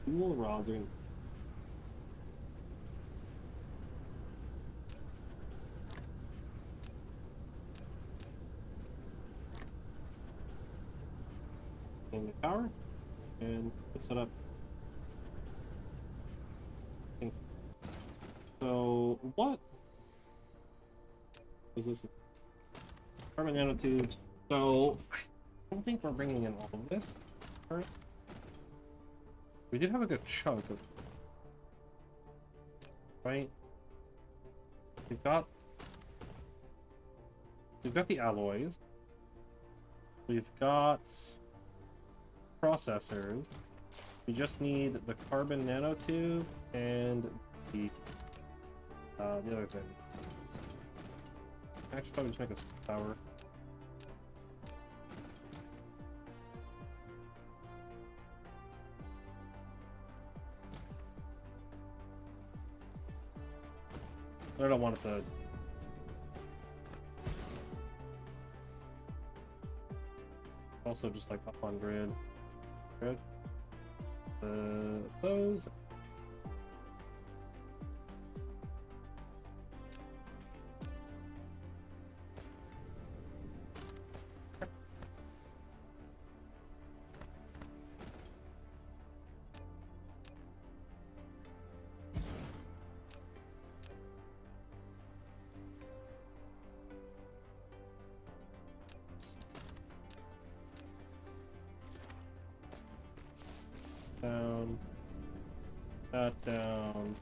Dual rods are in the power and set up. So what is this? Carbon nanotubes. So I don't think we're bringing in all of this. Right? We did have a good chunk of, right? We've got the alloys. We've got processors. We just need the carbon nanotube and the other thing. Actually, probably just make us power. I don't want it to. Also, just like up on grid. Grid. Those. Down. That down.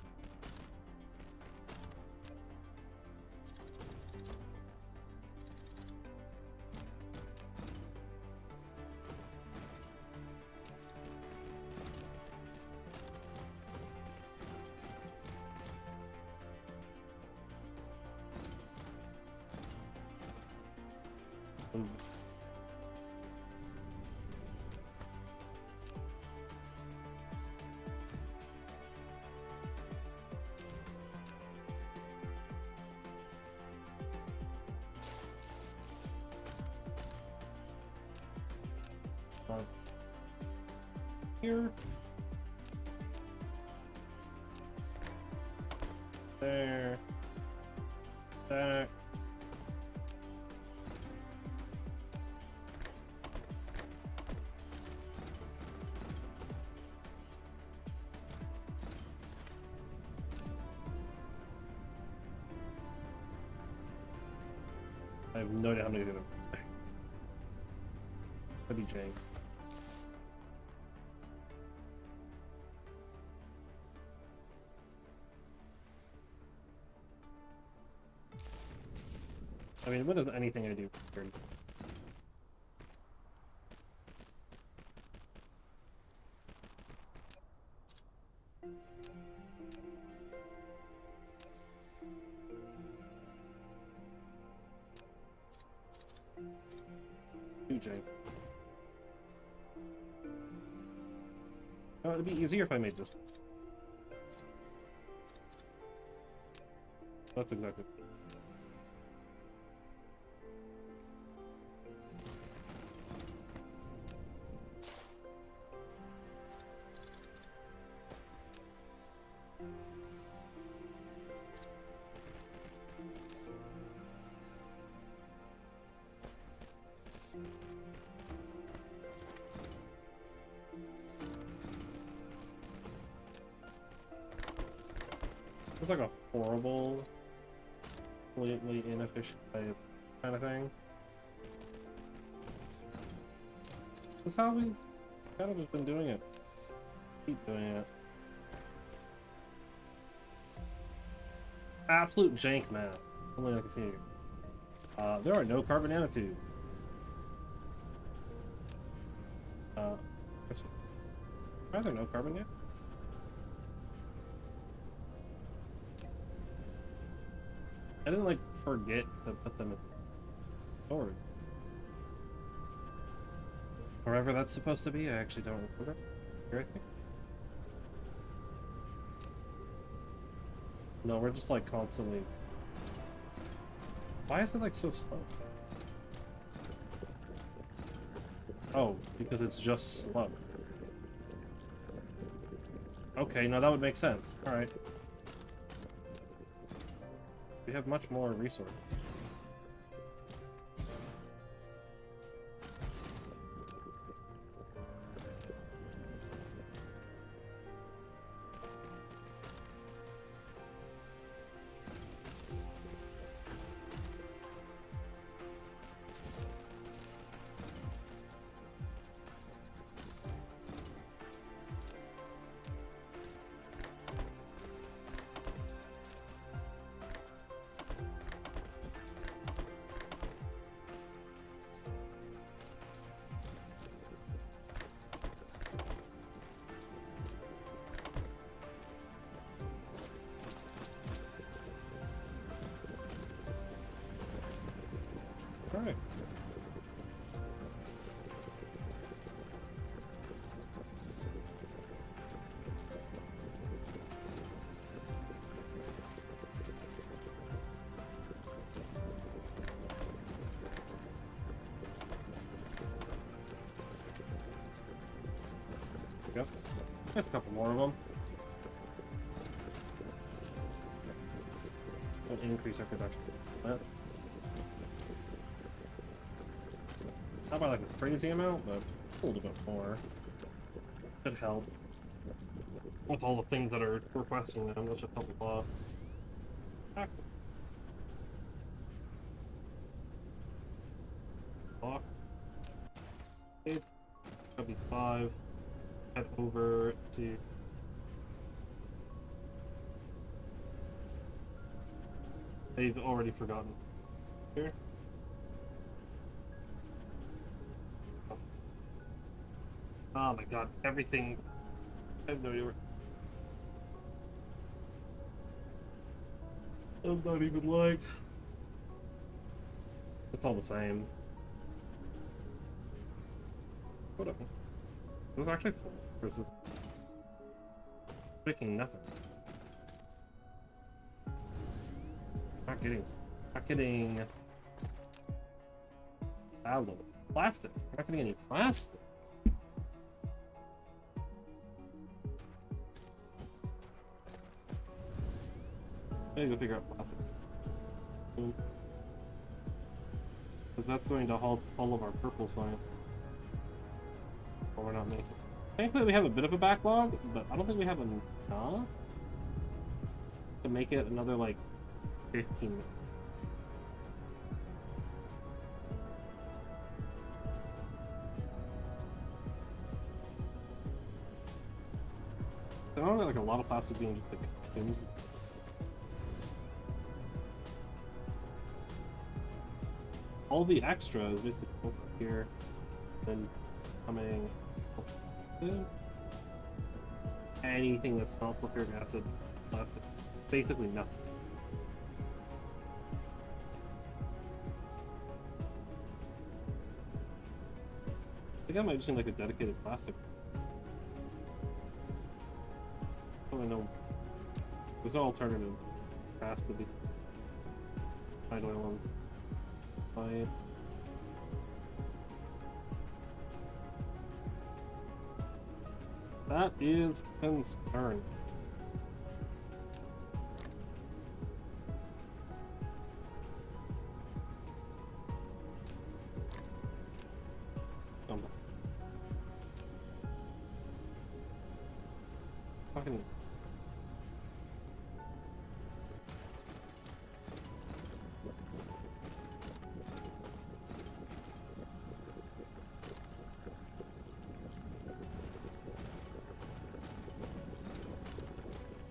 Here. There. There. I have no idea how many of them. Could be jank. I mean, what does anything I do for turn? jank. Oh, it'd be easier if I made this. That's exactly. It's like a horrible, completely inefficient type kind of thing. That's how we kind of have been doing it. Keep doing it. Absolute jank math. Only I can see. There are no carbon nanotubes. Are there no carbon nanotubes? I didn't like forget to put them in storage. Wherever that's supposed to be, I actually don't remember. Here, I think. No, we're just like constantly. Why is it like so slow? Oh, because it's just slow. Okay, now that would make sense. Alright. We have much more resources. Alright. There we go. That's a couple more of them. We'll increase our production. Not by like a crazy amount, but a little bit more. Could help. With all the things that are requesting them, that should help a lot. Back. Block. 8. That'll be 5. Head over to... They've already forgotten. Here. Oh my god, everything. I have no idea where. I'm not even like. It's all the same. Whatever. It was actually full. Or is it picking nothing? Not getting alloy. Plastic. I'm not getting any plastic. I need to figure out plastic. Because that's going to halt all of our purple science. Or we're not making. Thankfully we have a bit of a backlog, but I don't think we have enough to make it another like 15 minutes. I don't know, like a lot of plastic being just like consumed. All the extras basically over here, then coming. Anything that's not sulfuric acid, plastic, basically nothing. I think I might just need like a dedicated plastic. I don't know. There's no alternative. It has to be. I don't know. That is concern. Fucking.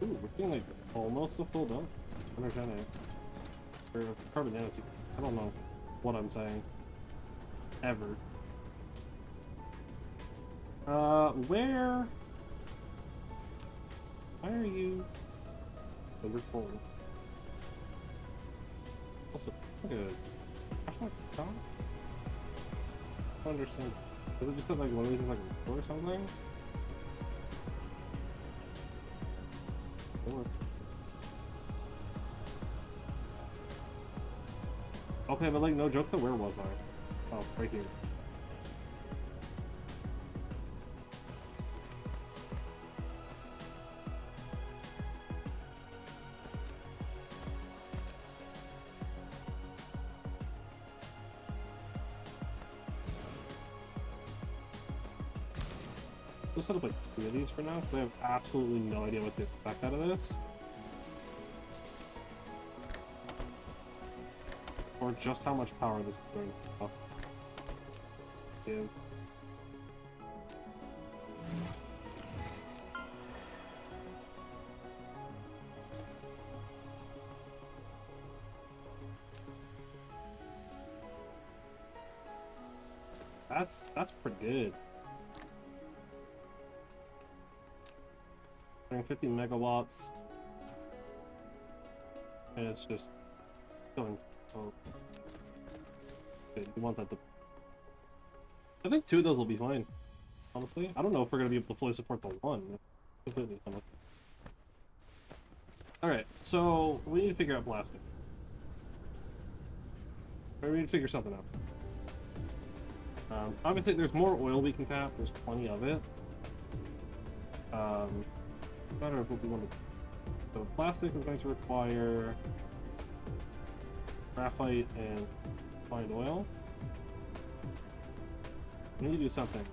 Ooh, we're getting like almost a full dump. Energetic. Or carbon nanotube. I don't know what I'm saying. Ever. Where? Why are you under full? Also, good. I don't understand. Does it just have like one of these like a or something? Or Okay, but like, no joke though, where was I? Oh, right here. I'll set up like 2 of these for now, because I have absolutely no idea what to expect out of this. Or just how much power this is going to give. That's pretty good. 50 megawatts. And it's just going so good. You want that to... I think 2 of those will be fine. Honestly. I don't know if we're gonna be able to fully support the 1. Completely fine. Alright, so we need to figure out plastic. Or we need to figure something out. Obviously, there's more oil we can tap. There's plenty of it. Matter of what we want to. So plastic is going to require graphite and refined oil. We need to do something.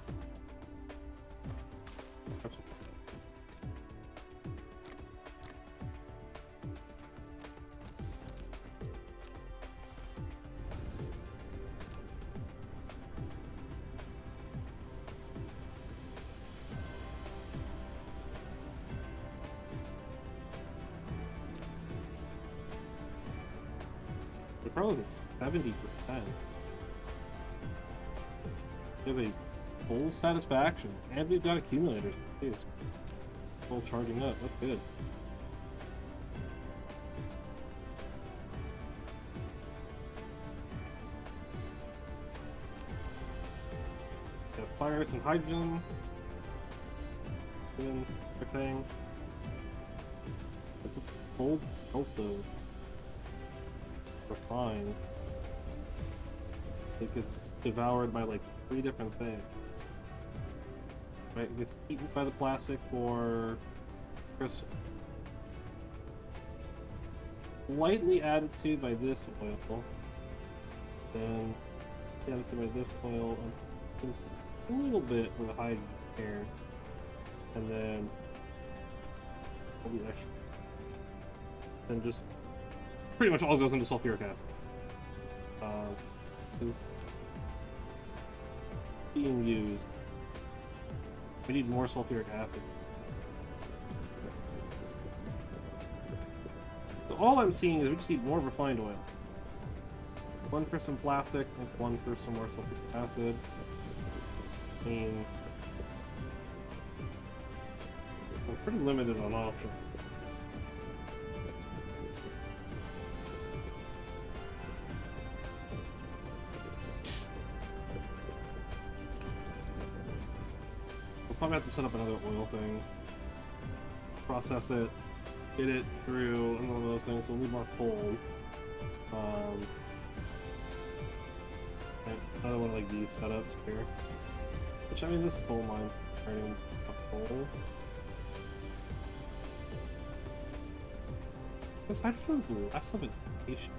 Probably 70%. We have a full satisfaction, and we've got accumulators. It's full charging up. That's good. Got fire, some hydrogen, and everything. Full both those. Fine. It gets devoured by like 3 different things. Right? It gets eaten by the plastic or crystal. Lightly added to by this oil. Then added to by this oil and just a little bit with a hydrogen here. And then all the extra. Then just pretty much all goes into sulfuric acid. Is being used. We need more sulfuric acid. So all I'm seeing is we just need more refined oil. 1 for some plastic and 1 for some more sulfuric acid. I mean, we're pretty limited on options. Probably have to set up another oil thing, process it, get it through, and one of those things. So we'll need more coal. And another one of like these setups here. Which I mean, this coal mine turning a coal. This hydrogen is less of a issue.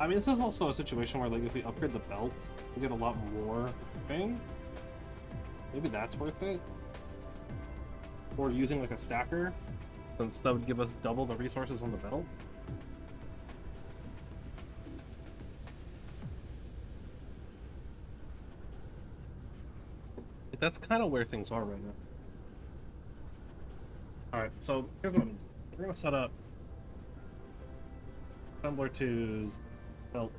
I mean, this is also a situation where, like, if we upgrade the belts, we get a lot more thing. Maybe that's worth it. Or using, like, a stacker, since that would give us double the resources on the belt. That's kind of where things are right now. Alright, so here's what we're going to set up assembler twos. Belt.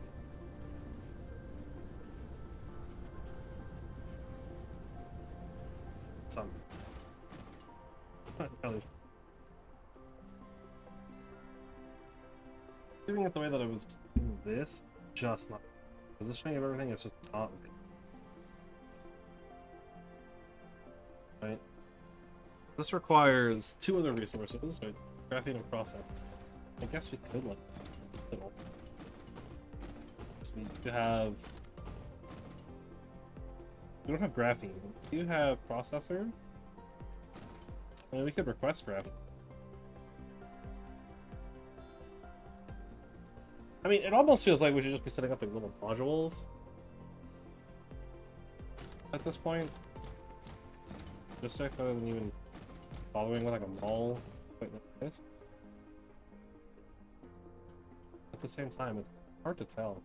Some. Doing it the way that I was doing this, just not. Positioning of everything is just not good. Right? This requires 2 other resources, right? Graphene and process. I guess we could like little. We do have. We don't have graphene. We do have processor. I mean, we could request graphene. I mean, it almost feels like we should just be setting up like little modules at this point. Just rather than even following with like a mall like this. At the same time, it's hard to tell.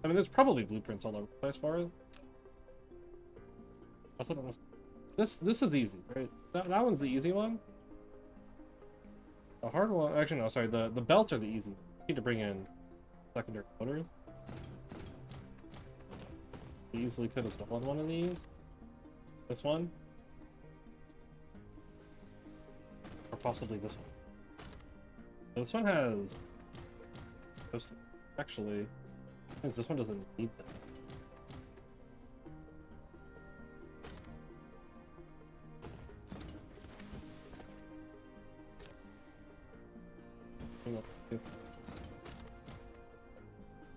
I mean, there's probably blueprints all over the place for it. That's what it was. This is easy, right? That one's the easy one. The hard one, actually no, sorry. The belts are the easy. You need to bring in secondary motors. We easily could have stolen one of these. This one. Or possibly this one. This one has... Actually, this one doesn't need that.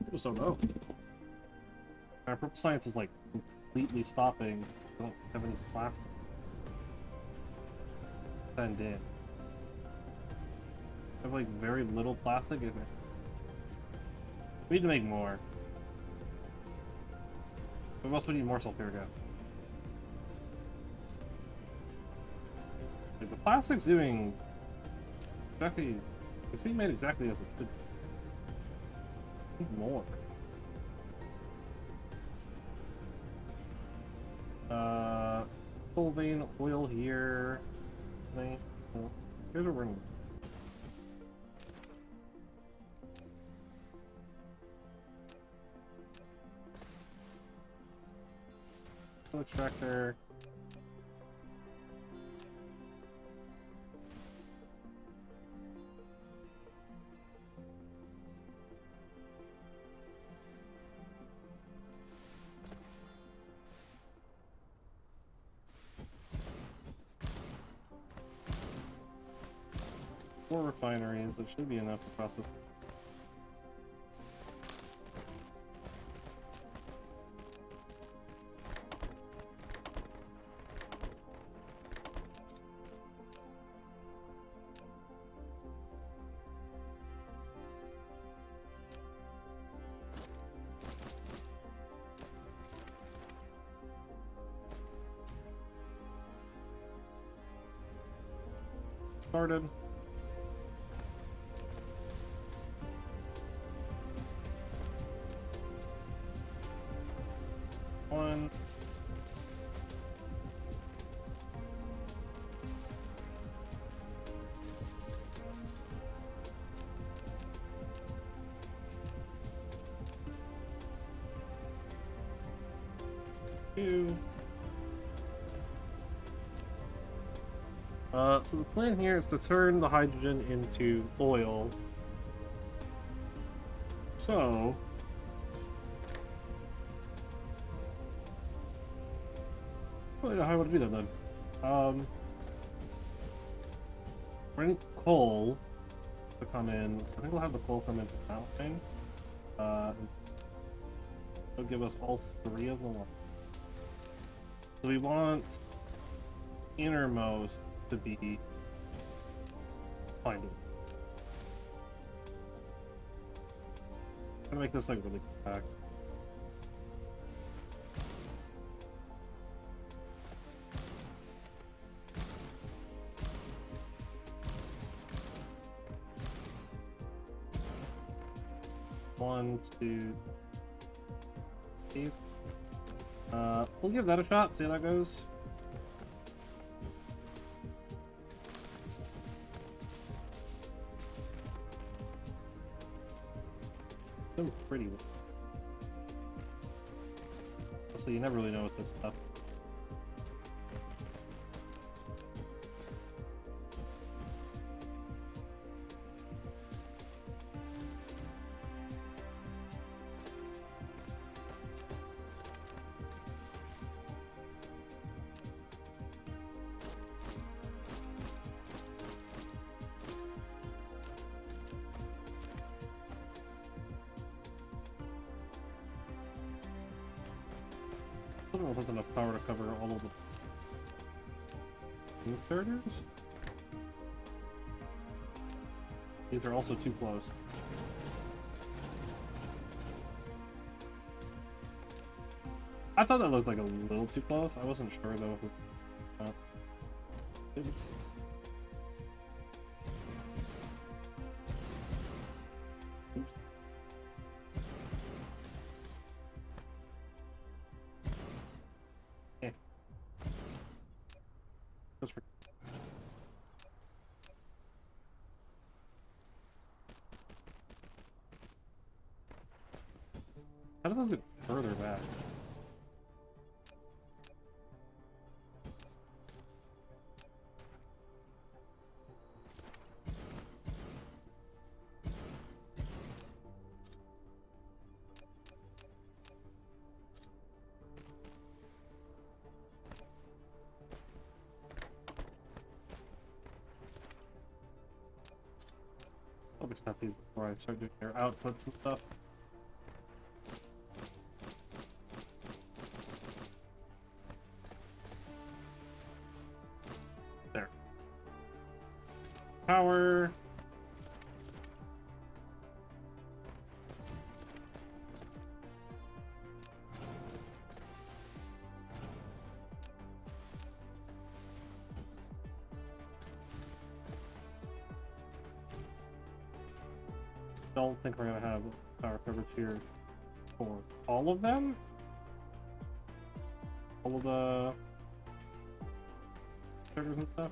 I just don't know. Our purple science is like completely stopping. We don't have any plastic. Send in. I have like very little plastic in it. We need to make more. We also need more sulfuric acid. Like, the plastic's doing exactly. It's being made exactly as it should. Need more. Full vein oil here. Here's what we're gonna. Extractor. Four refineries, that should be enough to process. Started. One. Two. So the plan here is to turn the hydrogen into oil. So... I don't know how I want to do that then. We're gonna need coal to come in. So I think we'll have the coal come into that thing. It'll give us all three of the ones. So we want innermost to be finding. I'm gonna make this like really compact. One, two, three. We'll give that a shot, see how that goes. So pretty. So you never really know with this stuff. don't know if it's enough power to cover all of the inserters. These are also too close. I thought that looked like a little too close. I wasn't sure though. Yeah. Just for how do those get further back? I'll just stop these before I start doing their outputs and stuff. There. Power. Don't think we're gonna have power coverage here for all of them. All of the triggers and stuff.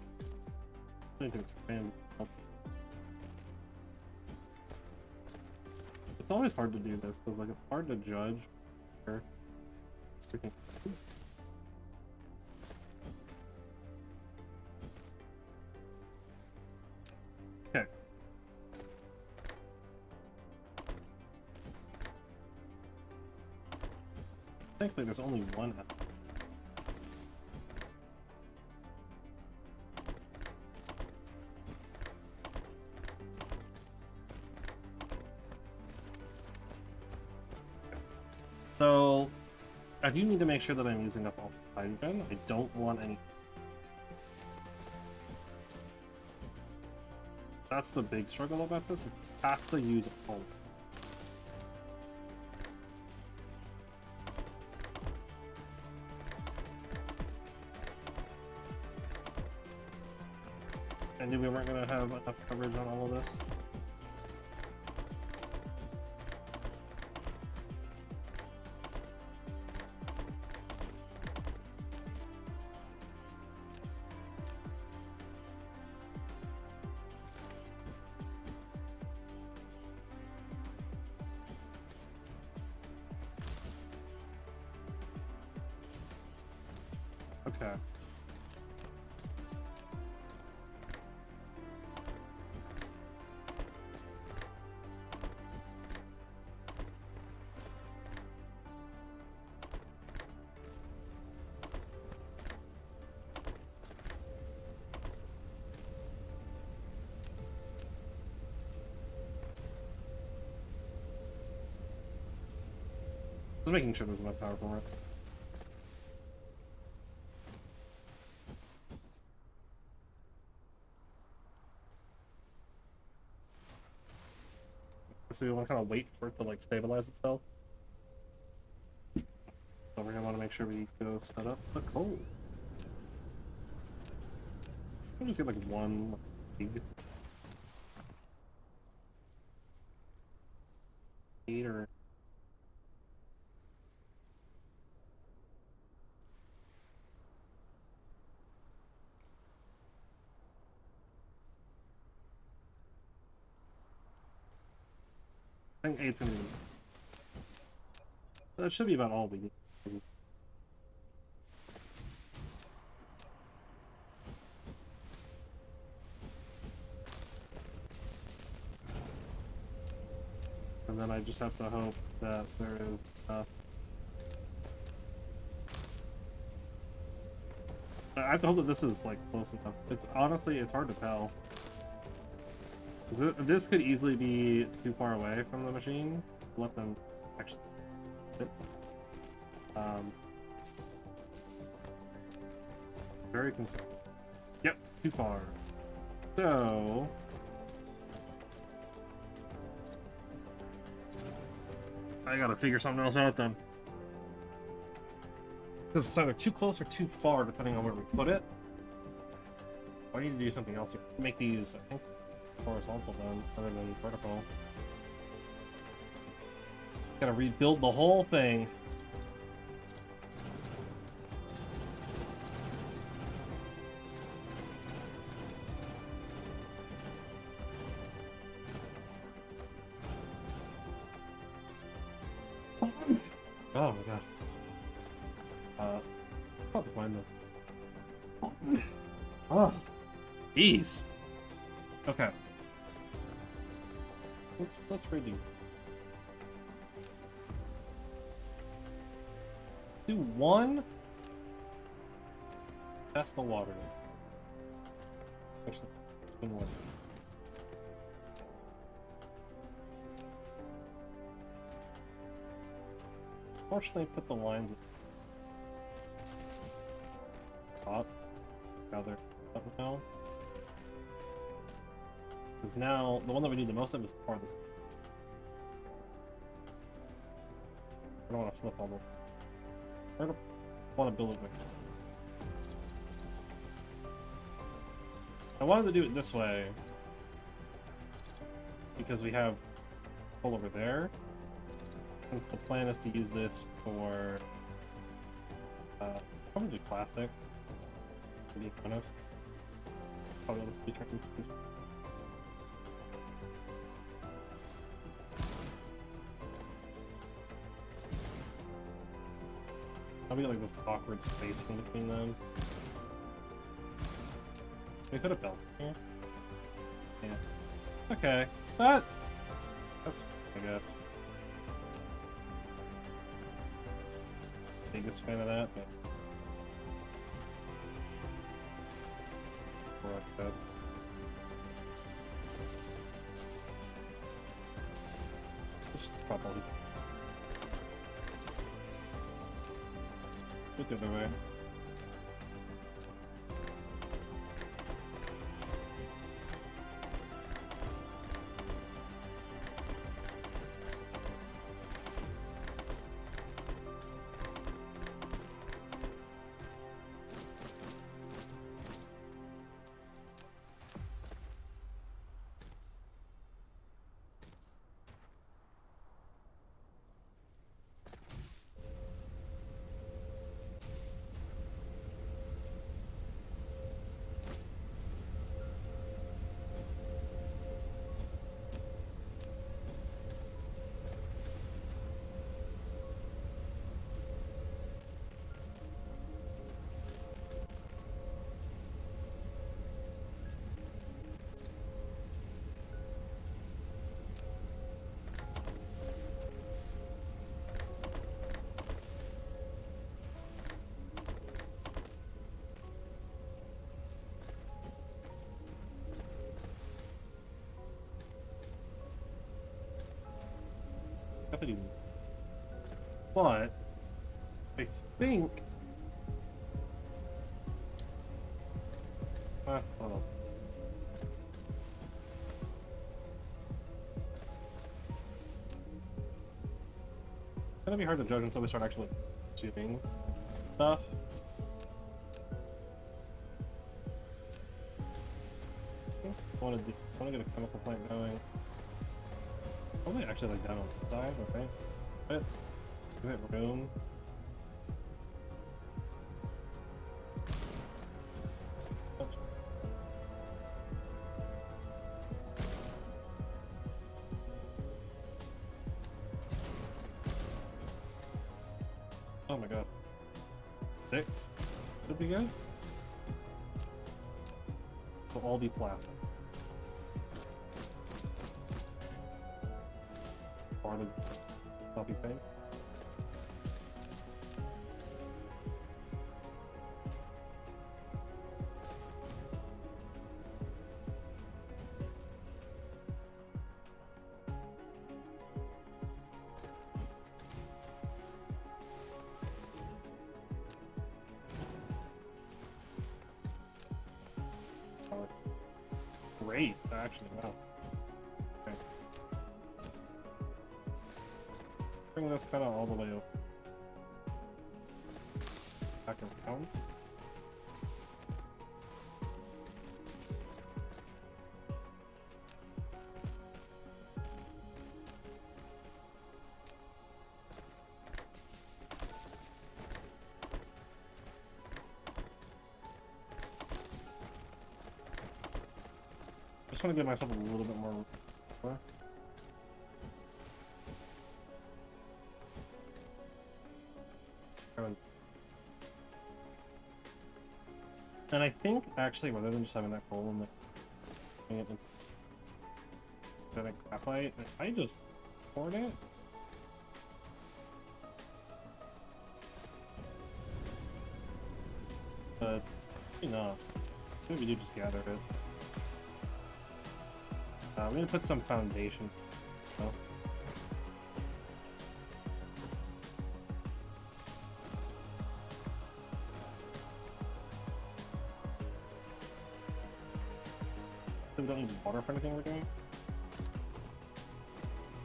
I need to expand. It's always hard to do this because like it's hard to judge where everything is. Okay. Thankfully, there's only one. So, I do need to make sure that I'm using up all the hydrogen. I don't want any. That's the big struggle about this, is I have to use all. I knew we weren't going to have enough coverage on all of this. Okay. Just making sure there's enough power for it. So we want to kind of wait for it to like stabilize itself. So we're gonna want to make sure we go set up the coal. We'll just get like one big 8 or I think 8's gonna be. That should be about all we need. And then I just have to hope that there is I have to hope that this is like close enough. It's honestly, it's hard to tell. This could easily be too far away from the machine. Let them actually fit. very concerned. Yep, too far. So... I gotta figure something else out then. Because it's either too close or too far, depending on where we put it. I need to do something else here. Make these, I think, horizontal then, rather than vertical. Gotta rebuild the whole thing. Oh my god. Probably fine though. Oh, jeez. Okay. Let's redo. Do one. Test the water. Actually, one more. Fortunately, put the lines top. Rather up now. Because now the one that we need the most of is the farthest. I don't want to flip all the. I don't want to build it. I wanted to do it this way because we have pull over there. Since the plan is to use this for probably plastic, to be honest. Probably let's be trying to use. Probably like this awkward space in between them. We could have built here. Yeah. Okay. That's I guess. Biggest fan of that, but that. Just probably look the other way. But I think hold on. It's gonna be hard to judge until we start actually shooting stuff. I want to get a chemical plant going. Probably actually like down on the side, okay. But give it room. Oh my god. 6 should be good. They'll all be plastic. Part of copy paint. great, actually. Wow. Okay. Bring this kind of all the way up. Back around. Just want to give myself a little bit more. And I think actually, rather than just having that hole in the graphite, I just poured it. But enough. Maybe you just gather it. I'm gonna put some foundation. Oh. So we don't need water for anything we're doing.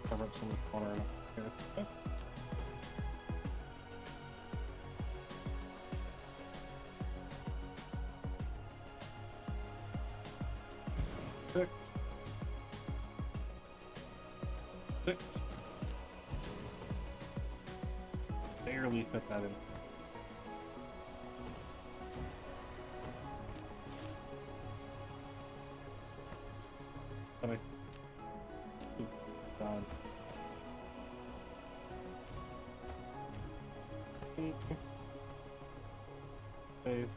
Cover up some water here. Okay. Six. Barely fit that in. But I... Ooh, God. Space.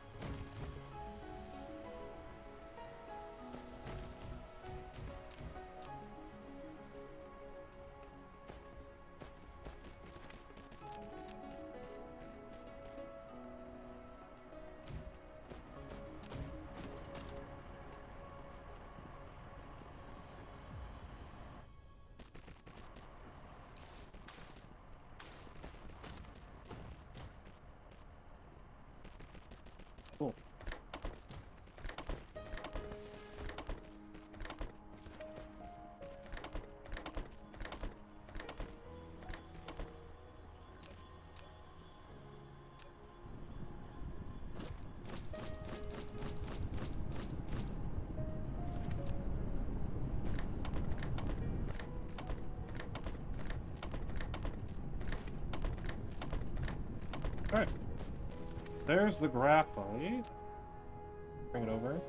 Cool. All right. There's the graphite. Bring it over.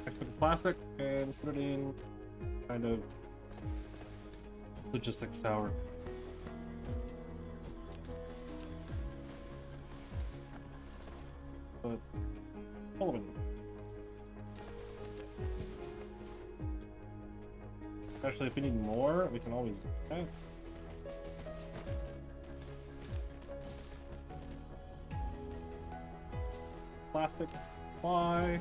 I put the plastic and put it in kind of logistics tower. But all of it. Especially if we need more, we can always do that. Plastic, why?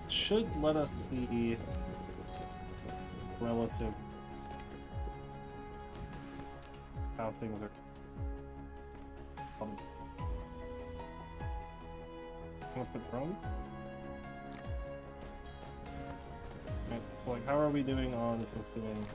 Should let us see relative how things are. I'm gonna put drone. Okay, so like, how are we doing on consuming?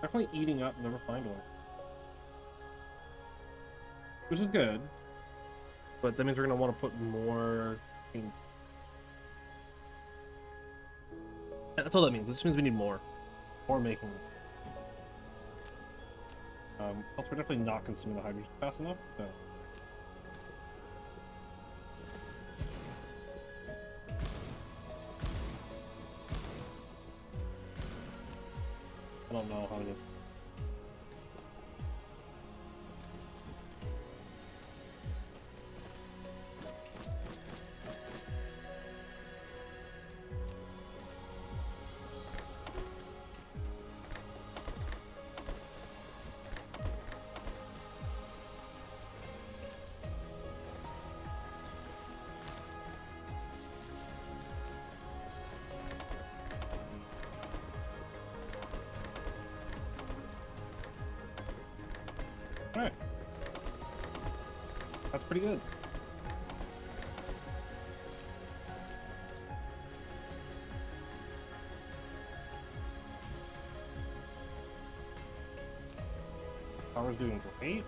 Definitely eating up, never find one. Which is good. But that means we're going to want to put more in. That's all that means. It just means we need more. More making. Also, we're definitely not consuming the hydrogen fast enough. So. I don't know how to. Alright. That's pretty good. Power's doing great.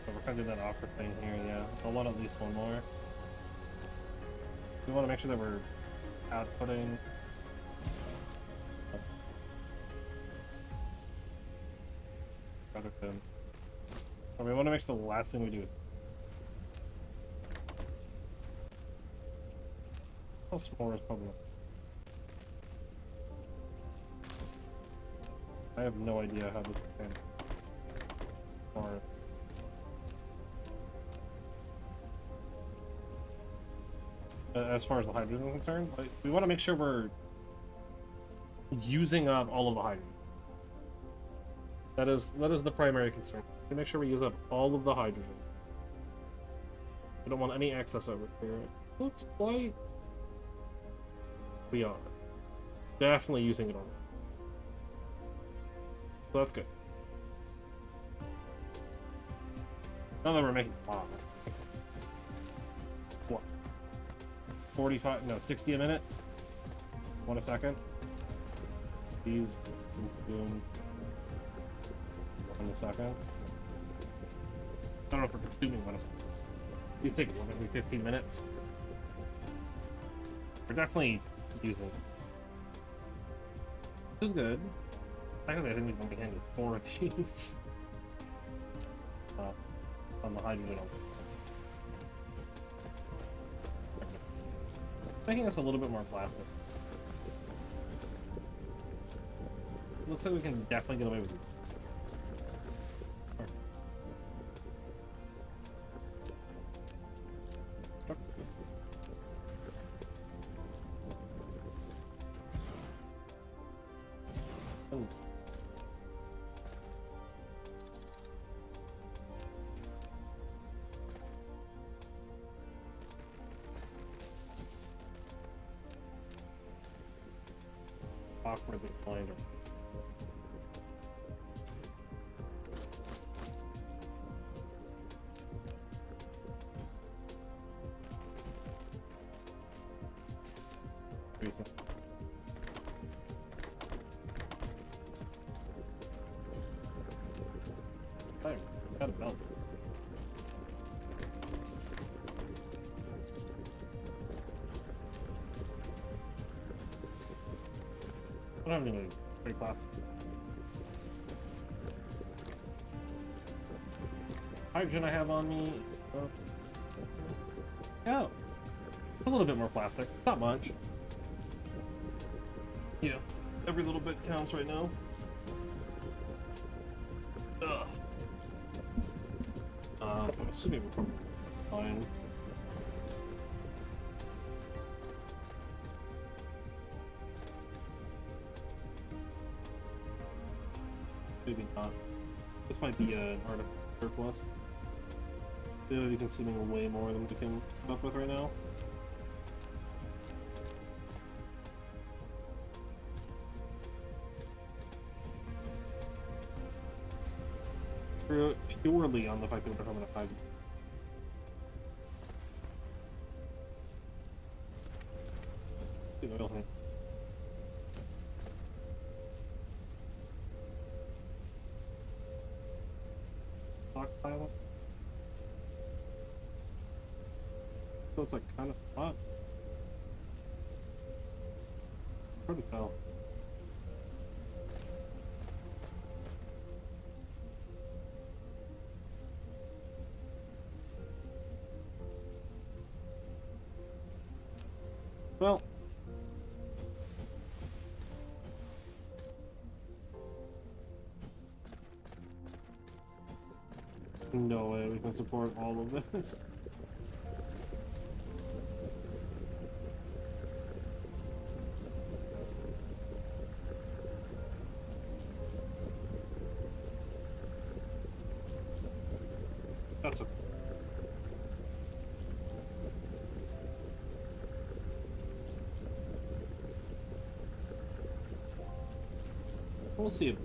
So we're kind of doing that awkward thing here, yeah. I want at least one more. We want to make sure that we're outputting. Product in. Or we want to make sure the last thing we do is. Plus more is probably. I have no idea how this can. Or. As far as the hydrogen is concerned, like, we want to make sure we're using up all of the hydrogen. That is the primary concern. We make sure we use up all of the hydrogen. We don't want any excess over here. Looks like we are definitely using it all. So that's good. Now that we're making a lot. What? 45? No, 60 a minute. 1 a second. These boom. 1 a second. I don't know if we're consuming 1 a second. These take maybe 15 minutes. We're definitely using it. Which is good. Actually, I think we've only handled 4 of these. On the hydrogen. Making us a little bit more plastic. Looks like we can definitely get away with it. Oh. Awkwardly blind. Reason. I got a belt. I don't have any pretty plastic. Hydrogen I have on me. Oh, a little bit more plastic. Not much. Yeah, every little bit counts right now. Ugh. I'm assuming we're probably fine. Maybe not. This might be an art of surplus. It'll be consuming way more than we can keep up with right now. Purely on the fact that we're coming at 5. Oil here. Stockpile. So it's like kind of hot. Hard to tell. No way we can support all of this. That's okay. We'll see.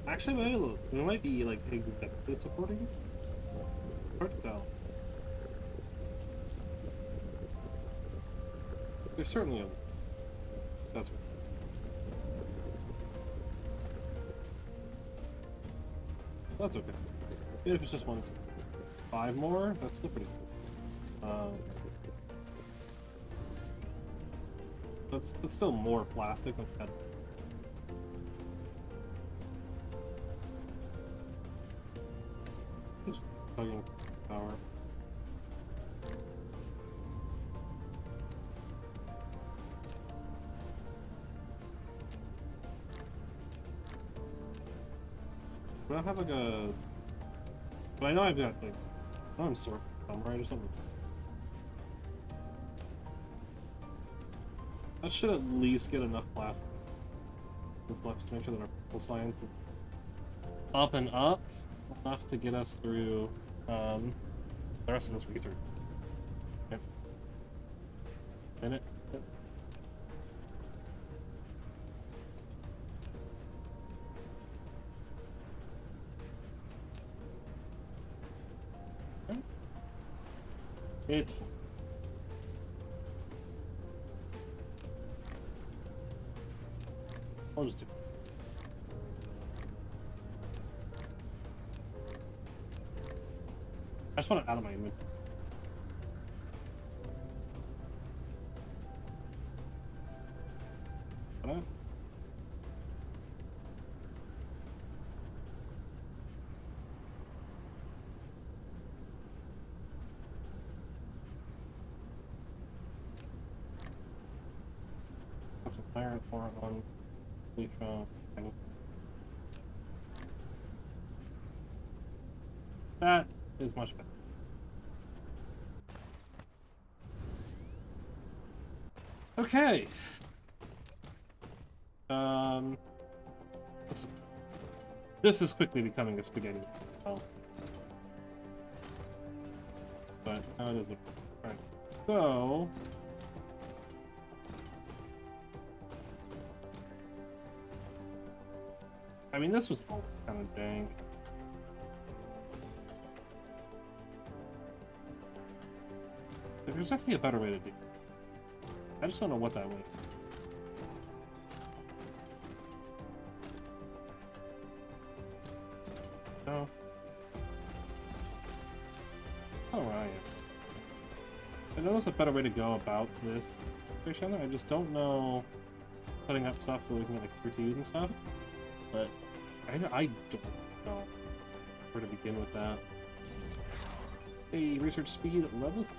Actually, we might be like exactly supporting it. Hard to tell. There's certainly a. That's. That's okay. Even if it's just 5 more, that's still pretty good. That's still more plastic than that. Just plugging power. Do I have like a? But I know I've got like. I know I'm sort somewhere. I just don't. That should at least get enough plastic reflex to make sure that our purple science is up and up enough to get us through the rest of this research. Okay. Minute. Okay. It's fine. I'll just do it. I just want it out of my inventory. That's a fire for on leaf thing. That is much better. Okay. This is quickly becoming a spaghetti. Oh. But now it is what. Alright. So. I mean, this was all kind of dang. There's definitely a better way to do it. I just don't know what that way is. No. Alright. I know there's a better way to go about this situation. I just don't know putting up stuff so we can get expertise and stuff. But I don't know where to begin with that. Hey, research speed at level 3.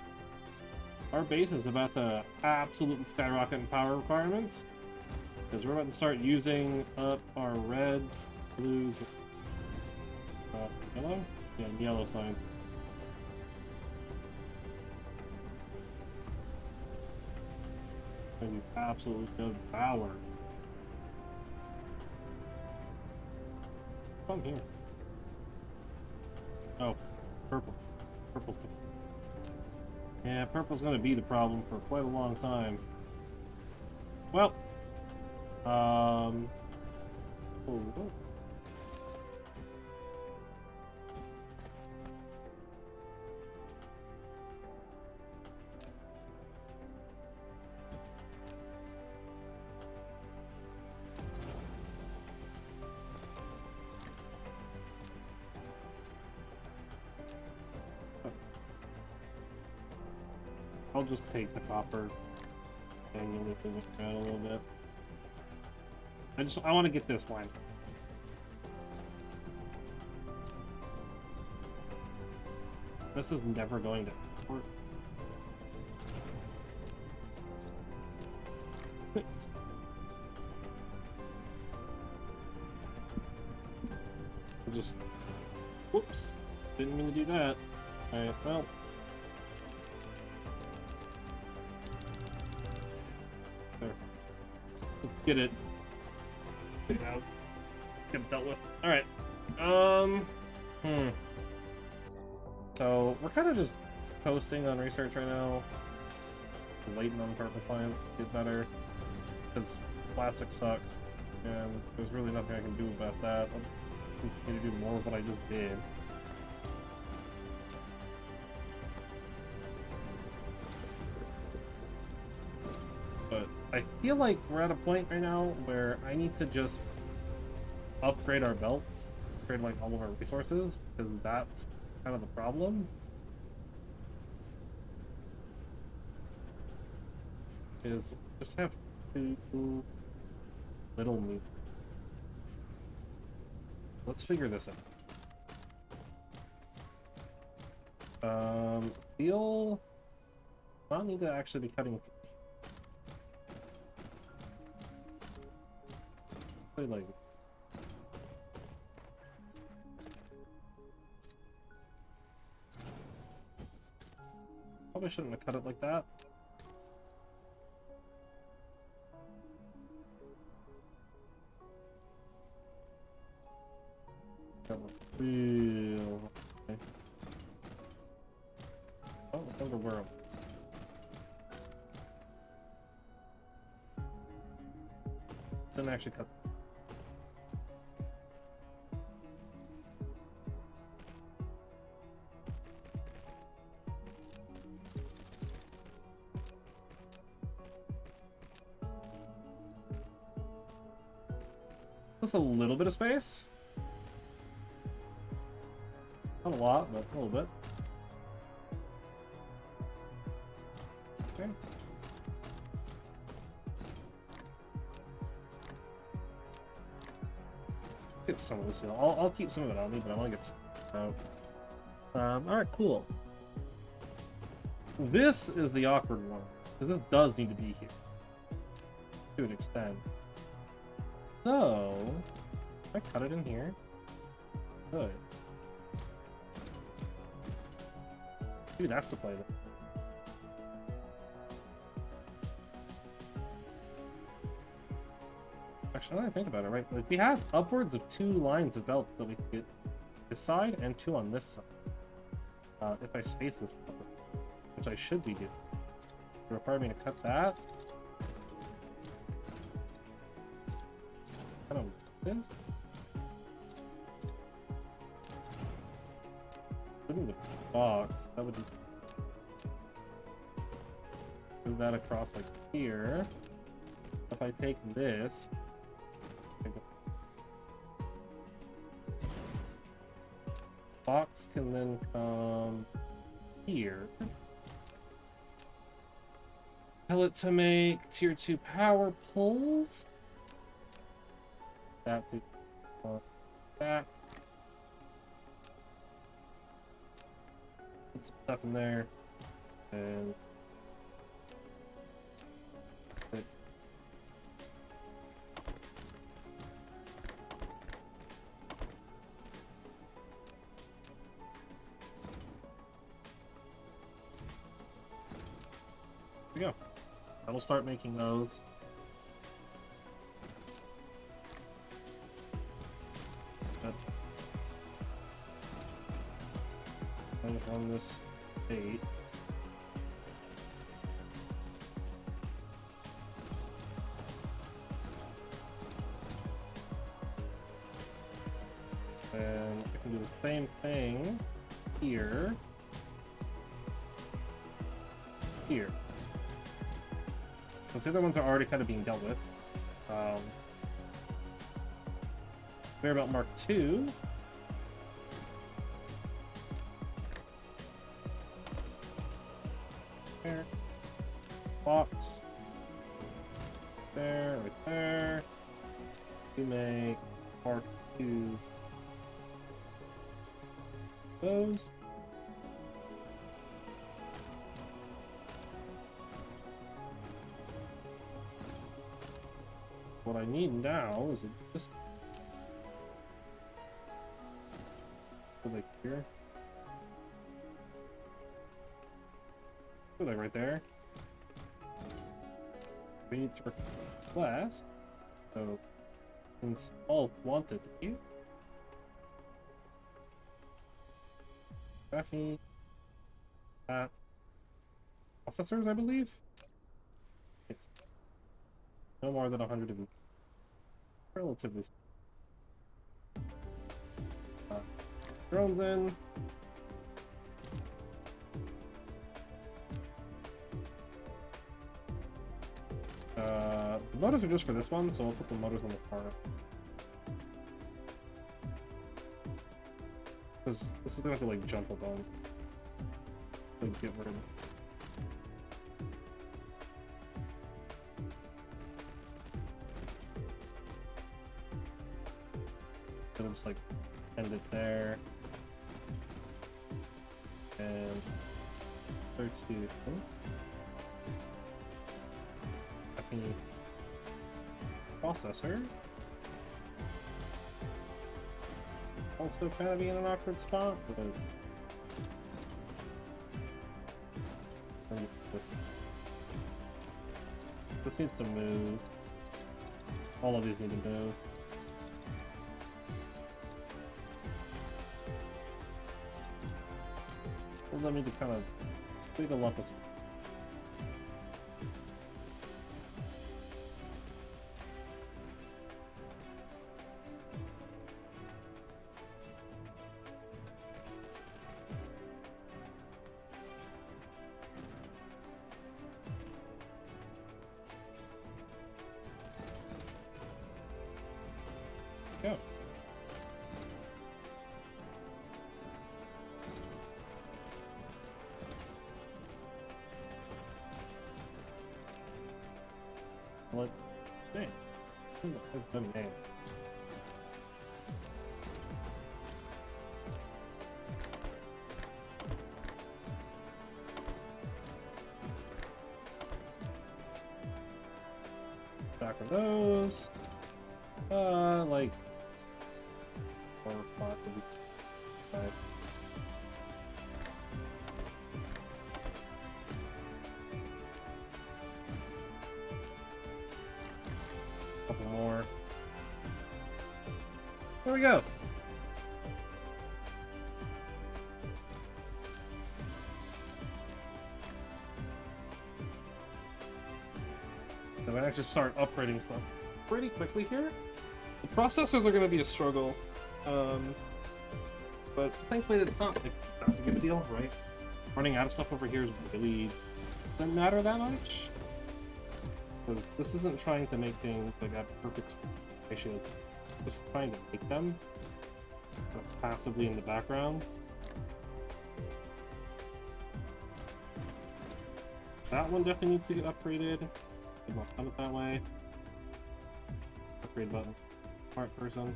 Our base is about to absolutely skyrocket in power requirements. Because we're about to start using up our reds, blues, yellow? Yeah, yellow sign. And absolutely devour. Come here. Oh, purple. Purple's the... Yeah, purple's gonna be the problem for quite a long time. Well, oh, oh. I'll just take the copper and move it around a little bit. I want to get this line. This is never going to work. just... Whoops. Didn't mean to do that. Alright, well... There. Let's get it. Get it out. Get it dealt with. Alright. So, we're kind of just coasting on research right now. Waiting on purple science to get better. Because plastic sucks. And there's really nothing I can do about that. I'm going to do more of what I just did. But I feel like we're at a point right now where I need to just upgrade our belts, upgrade like all of our resources, because that's kind of the problem. Is just have two little meat. Let's figure this out. Steel. I don't need to actually be cutting. Like. Probably shouldn't have cut it like that. Real. Okay. Oh, let's go to world. Didn't actually cut. Just a little bit of space. Not a lot, but a little bit. Okay. Get some of this. I'll keep some of it on me, but I want to get some out. Alright, cool. This is the awkward one, because this does need to be here to an extent. So, if I cut it in here, good. Maybe that's the play then. Actually, now that I think about it, right? Like, we have upwards of 2 lines of belts that we can get this side and 2 on this side. If I space this properly, which I should be doing. It would require me to cut that. Kind of this. Putting the box, that would move that across like here. If I take this, box can then come here. Tell it to make tier 2 power poles. That to that. Put some stuff in there, and there we go. That'll start making those. On this 8. And I can do the same thing here. Here. Since the other ones are already kind of being dealt with. Conveyor belt Mark II. There. Box. There, right there. We make Mark II. Those. What I need now is just like here. Like right there. We need to request. So install quantity. Graphene. That. Processors, I believe. It's no more than 100 of them. Relatively. Drones in. The motors are just for this one, so we'll put the motors on the car. Because this is gonna have to like jump up on. Like get rid of. Gonna just like end it there. And 32. Processor. Also kind of be in an awkward spot, but this needs to move. All of these need to move. Well, let me to kind of take a lump of. Go. What? Hey, what's the name? Back of those. Like 4 or 5. Couple more. There we go. So I'm gonna just start upgrading stuff pretty quickly here. The processors are going to be a struggle, but thankfully it's not like that's a big deal, right? Running out of stuff over here is really doesn't matter that much, because this isn't trying to make things like at perfect ratio. Just trying to make them kind of passively in the background. That one definitely needs to get upgraded. I've not done it that way. Upgrade button. Smart person.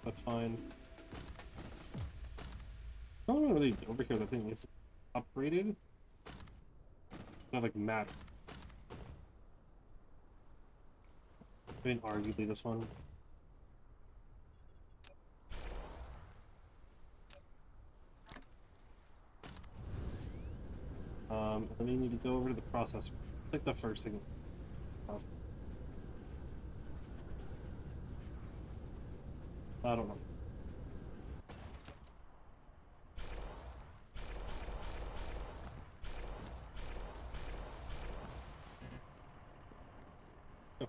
That's fine. No one really over here that thing is upgraded. Not like matte. I mean, arguably this one. And then you need to go over to the processor. Click the first thing. I don't know. Oh. I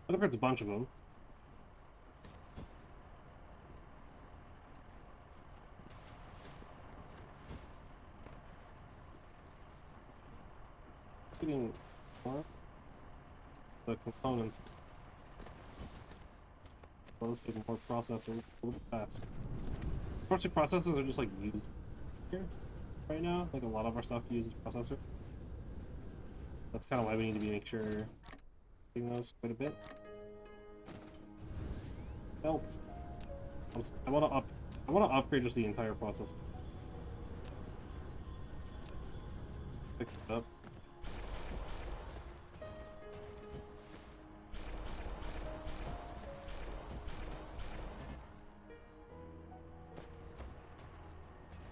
think there's a bunch of them. Getting more the components. Those getting more processors a little faster. Unfortunately, processors are just like used here right now. Like a lot of our stuff uses processor. That's kind of why we need to be make sure getting those quite a bit. Belts. I want to upgrade just the entire processor. Fix it up.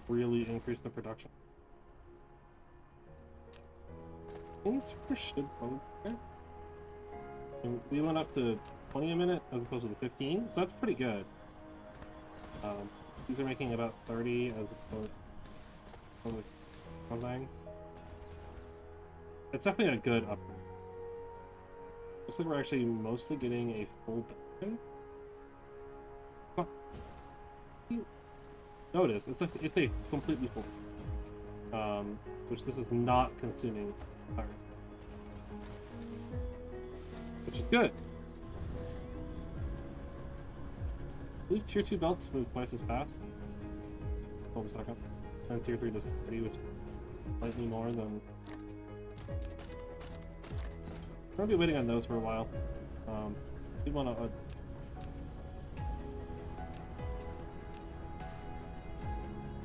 really increase the production. Super should probably be there. And we went up to 20 a minute as opposed to the 15, so that's pretty good. These are making about 30 as opposed to something. It's definitely a good upgrade. Looks like we're actually mostly getting a full benefit. Huh. Notice it's a completely full, which this is not consuming fire, which is good. I believe tier 2 belts move twice as fast. Hold a second. And tier 3 does 30, which is slightly more than. I'm gonna be waiting on those for a while. You want to.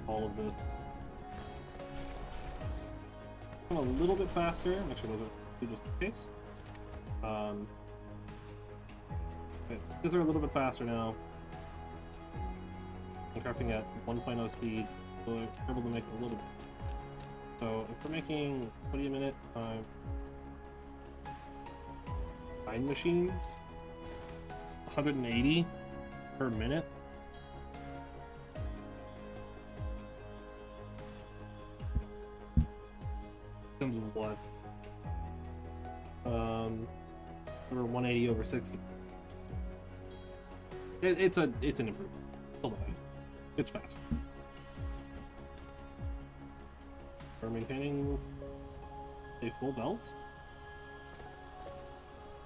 All of this. Come a little bit faster. Actually, those are just the case. Okay, these are a little bit faster now. I'm crafting at 1.0 speed, so we're able to make a little bit. So if we're making 20 a minute time. 9 machines, 180 per minute. Comes with what? Over 180 over 60. It's an improvement. Still bad. It's fast. We're maintaining a full belt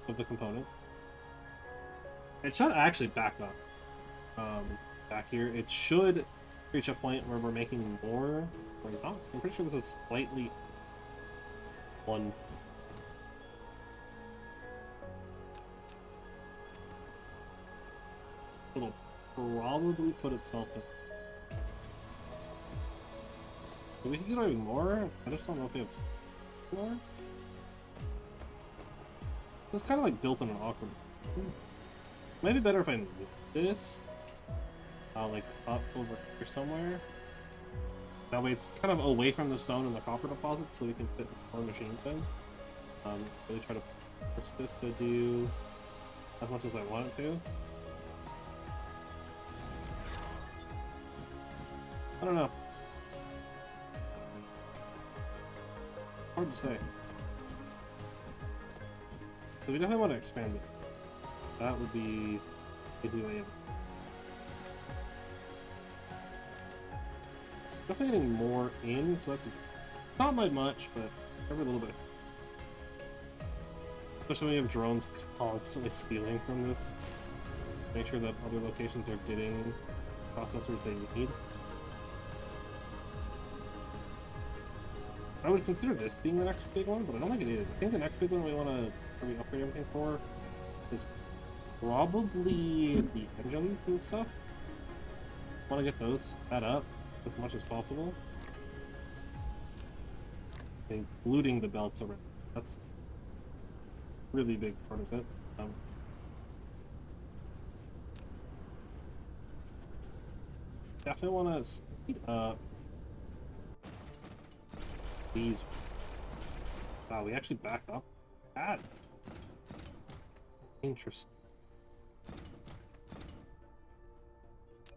of the components. It should actually back up. Back here, it should reach a point where we're making more. Or not. I'm pretty sure this is slightly one. It'll probably put itself in. But we can get even more. I just don't know if we have more. It's kind of like built in an awkward. Might be better if I move this, like up over here somewhere. That way it's kind of away from the stone and the copper deposit, so we can fit more machines in. Really try to push this to do as much as I want it to. I don't know. Hard to say. So we definitely want to expand it. That would be easy way in. Definitely getting more in, so that's not by much, but every little bit. Especially when you have drones constantly stealing from this. Make sure that other locations are getting processors they need. I would consider this being the next big one, but I don't think it is. I think the next big one we want to really upgrade everything for is probably the engines and stuff. Want to get those set up as much as possible, including the belts around. That's a really big part of it. Definitely want to speed up these. Wow, we actually backed up. That's interesting.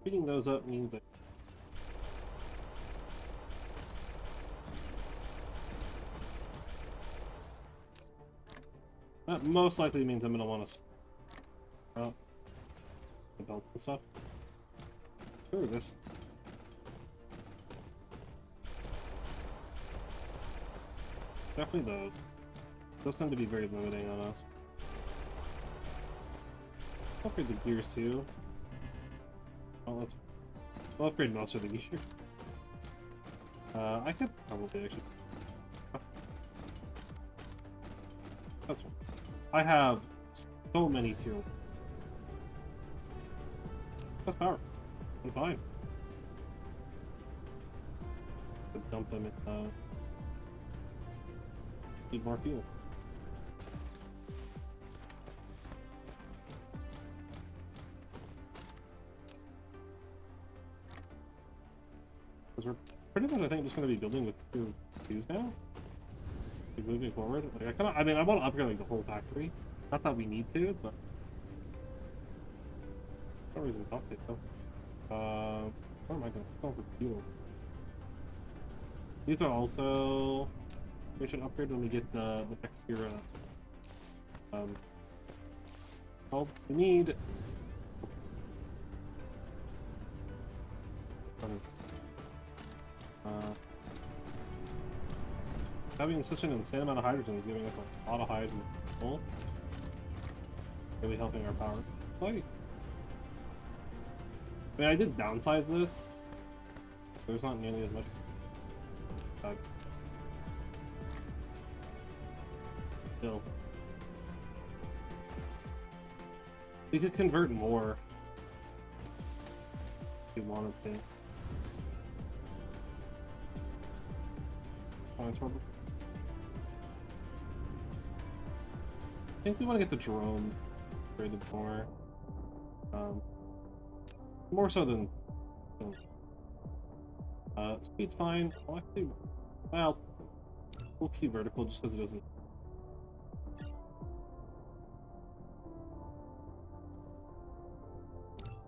Speeding those up means that that most likely means I'm gonna want to the belt and stuff. Sure, this. Definitely those tend to be very limiting on us. Upgrade the gears too. Oh, we'll upgrade most of the gear. I could probably actually. That's fine. I have so many tier 1. That's power. I'm fine. Dump them in. Need more fuel. Because we're pretty much, I think, just going to be building with 2 Tues now. Like, moving forward. Like, I mean, I want to upgrade, like, the whole factory. Not that we need to, but... no reason not to, though. Where am I going to go for fuel? These are also... we should upgrade when we get the next era. Well, we need... having such an insane amount of hydrogen is giving us a lot of hydrogen. Really helping our power. Like, I mean, I did downsize this. There's not nearly as much. Still. We could convert more if we wanted to. I think we want to get the drone rated more. More so than... speed's fine. Well, actually, well, we'll keep vertical just because it doesn't...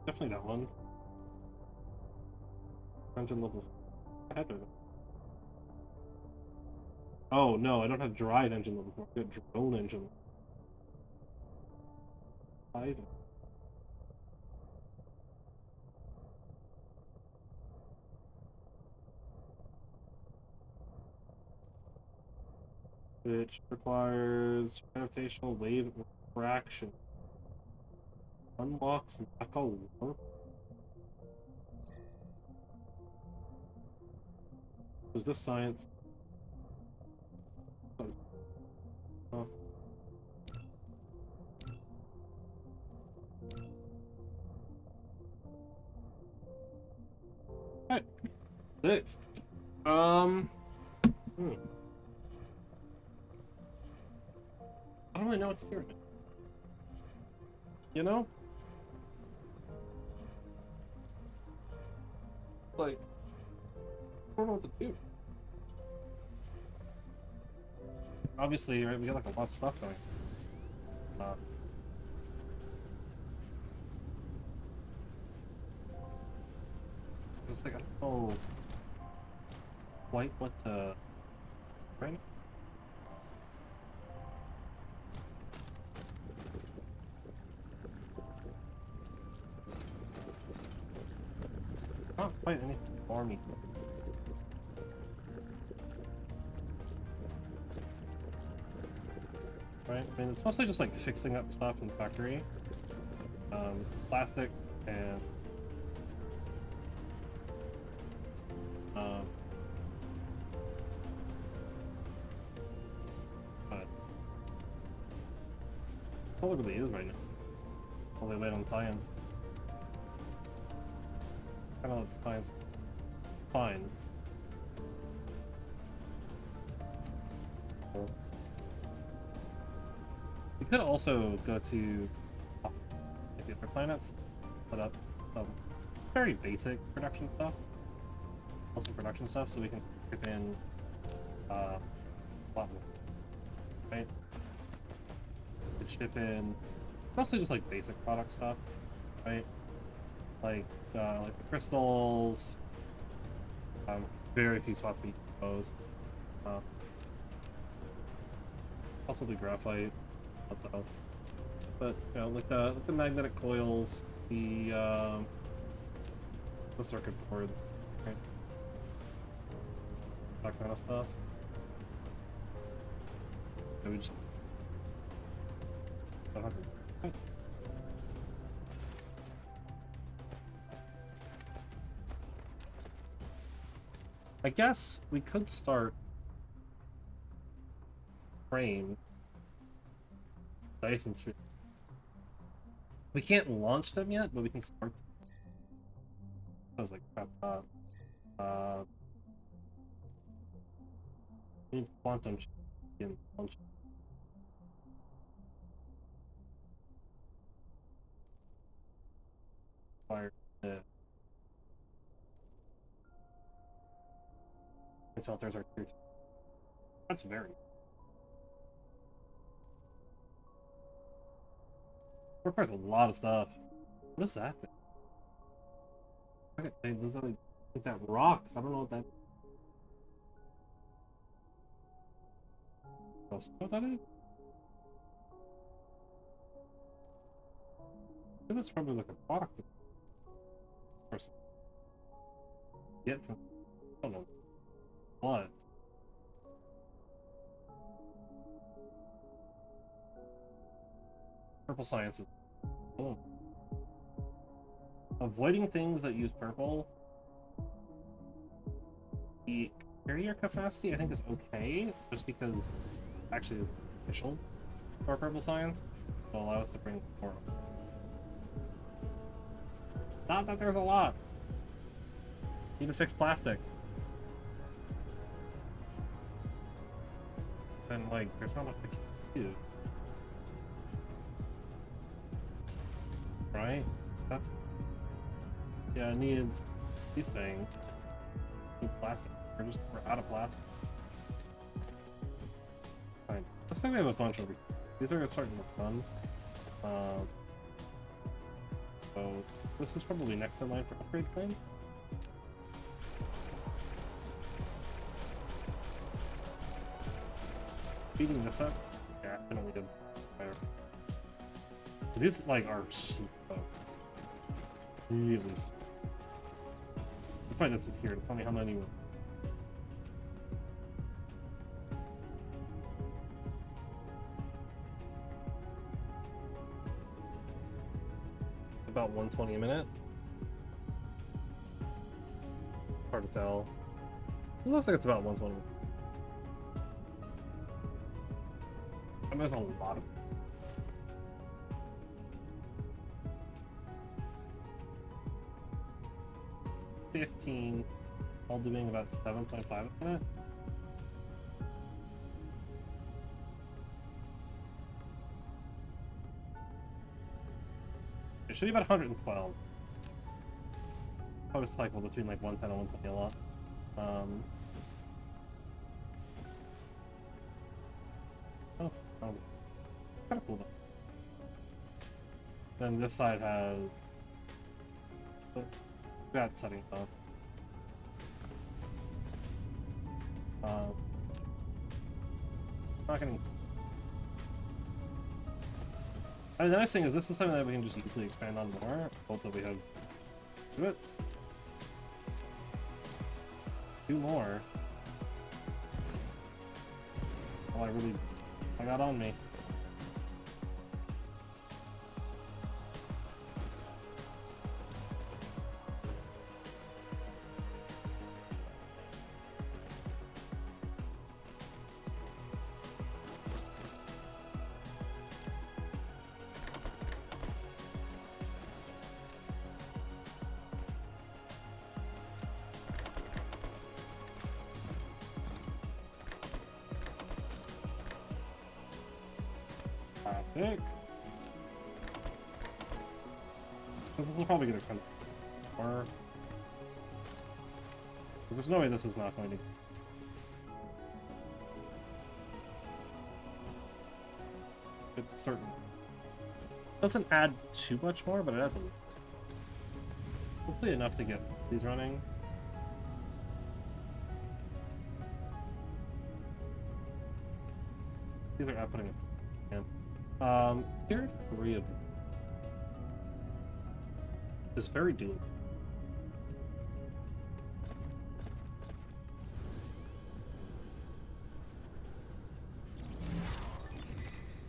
definitely that one. Engine level... I had to... oh, no, I don't have drive engine level 4. I got drone engine. 5. Which requires gravitational wave refraction. Unlocks mecha warp. Was this science? Oh. Alright. Sick. I don't really know what to do right now. You know? Like, I don't know what to do. Obviously, right, we got like a lot of stuff going. It's like, I don't know quite what to... right now? Not quite anything for me. Right? I mean, it's mostly just like fixing up stuff in the factory. Plastic and what it really is right now. While they wait on science. Kind of let science fine. We could also go to the other planets, put up some very basic production stuff, also production stuff, so we can ship in a lot more. Right? We could ship in mostly just like basic product stuff, right? Like the crystals. Very few spots we use those. Also the graphite. What the hell? But you know, like the magnetic coils, the circuit boards, right? That kind of stuff. And we just don't have to. I guess we could start frame Dyson. We can't launch them yet, but we can start. I was like, crap. We need quantum in launch. Fire. Tues-Thurs are tier 2. That's very. Requires a lot of stuff. What is that thing? Okay, there's like that rock. I don't know what that. What that is? I think that's probably like a product. Of course. Get from. I don't know what. Purple sciences. Oh. Avoiding things that use purple. The carrier capacity I think is okay, just because it actually is official for purple science. It'll allow us to bring more. Not that there's a lot. Need a 6 plastic. And like, there's not much to do. Right? That's. Yeah, it needs these things. Need plastic. We're out of plastic. Fine. Looks like we have a bunch over here. These are starting to look fun. So this is probably next in line for upgrade thing. Speeding this up. Yeah, definitely did better. These like are slow. Really slow. Let's find this is here to tell me how many. About 120 a minute. Hard to tell. It looks like it's about 120. I mean, there's a lot of. $15, all doing about 7.5 a minute. It should be about 112. I would cycle between like 110 and 120 a lot. That's kind of cool though. Then this side has that setting on. Not getting. The nice thing is this is something that we can just easily expand on more. Both that we have. Do it. Do more. Oh, I got on me. Plastic. This will probably get expensive. Or there's no way this is not going to. It's certain. Doesn't add too much more, but it adds a hopefully enough to get these running. These are outputting it. Tier 3 of them is very doable.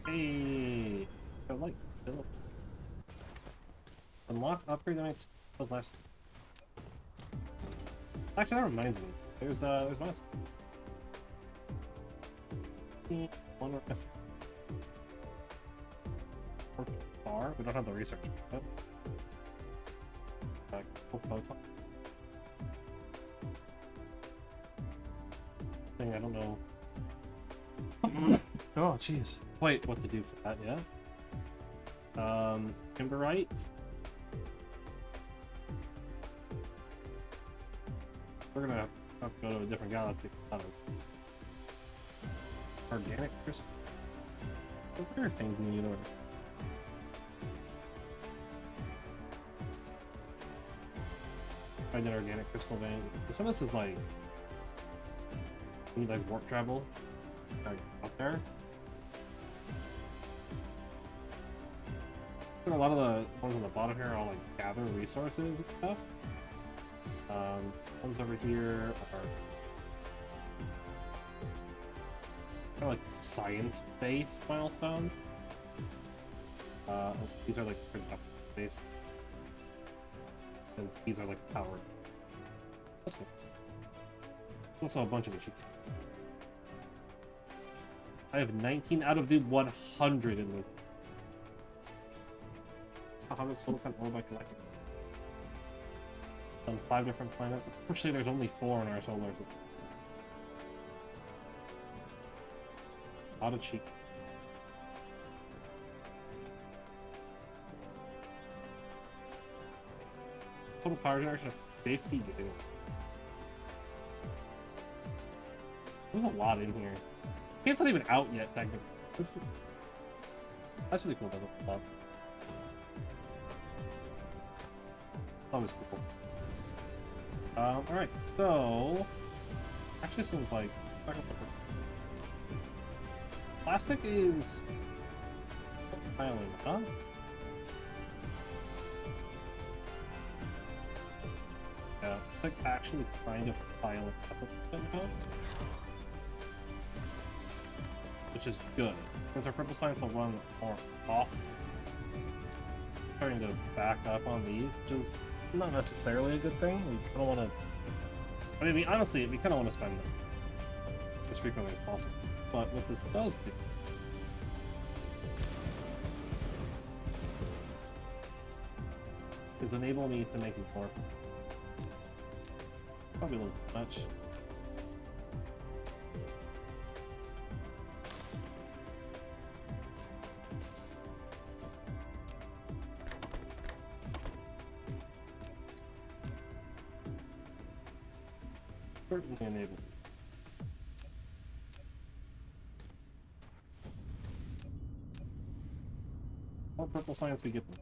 Hey, I like Philip. Unlock upgrade that makes those last. Actually, that reminds me. There's my one rest. Bar. We don't have the research yet. Cool photon. Thing I don't know. Oh, jeez. Wait, what to do for that? Yeah. Kimberite. We're gonna have to go to a different galaxy. Organic crystal. What are things in the universe? Find an organic crystal vein. Some of this is like you need like warp travel, like up there. A lot of the ones on the bottom here are all like gather resources and stuff. Ones over here are kind of like science-based milestones. These are like production-based, and these are like power. That's cool. Also a bunch of issues. I have 19 out of the 100 in the 100 silicon ore by collecting. On 5 different planets. Unfortunately, there's only 4 in our solar system. Not a cheat. Total power generation of 50 gigawatts. There's a lot in here. Game's not even out yet, technically. That's really cool, though. That was cool. Alright, so... Actually seems like... Plastic is... Island, huh? Yeah, it's like actually kind of piling up a bit now. Which is good. Because our purple science will run more off. Starting to back up on these, which is not necessarily a good thing. We kind of want to... I mean, honestly, we kind of want to spend them as frequently as possible. But what this does do is enable me to make more. Probably a little too much. Certainly enable. More purple science we get them.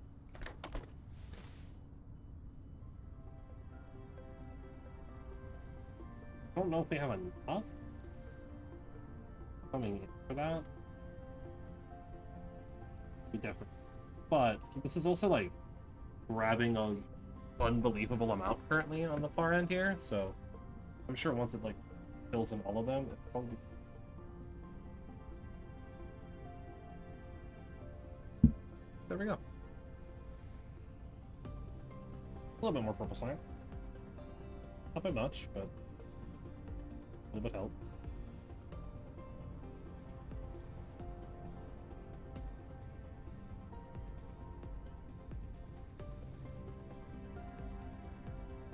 I don't know if we have enough coming in for that. We definitely. But this is also like grabbing an unbelievable amount currently on the far end here, so I'm sure once it like fills in all of them, it'll probably. There we go. A little bit more purple science. Not by much, but a little bit help.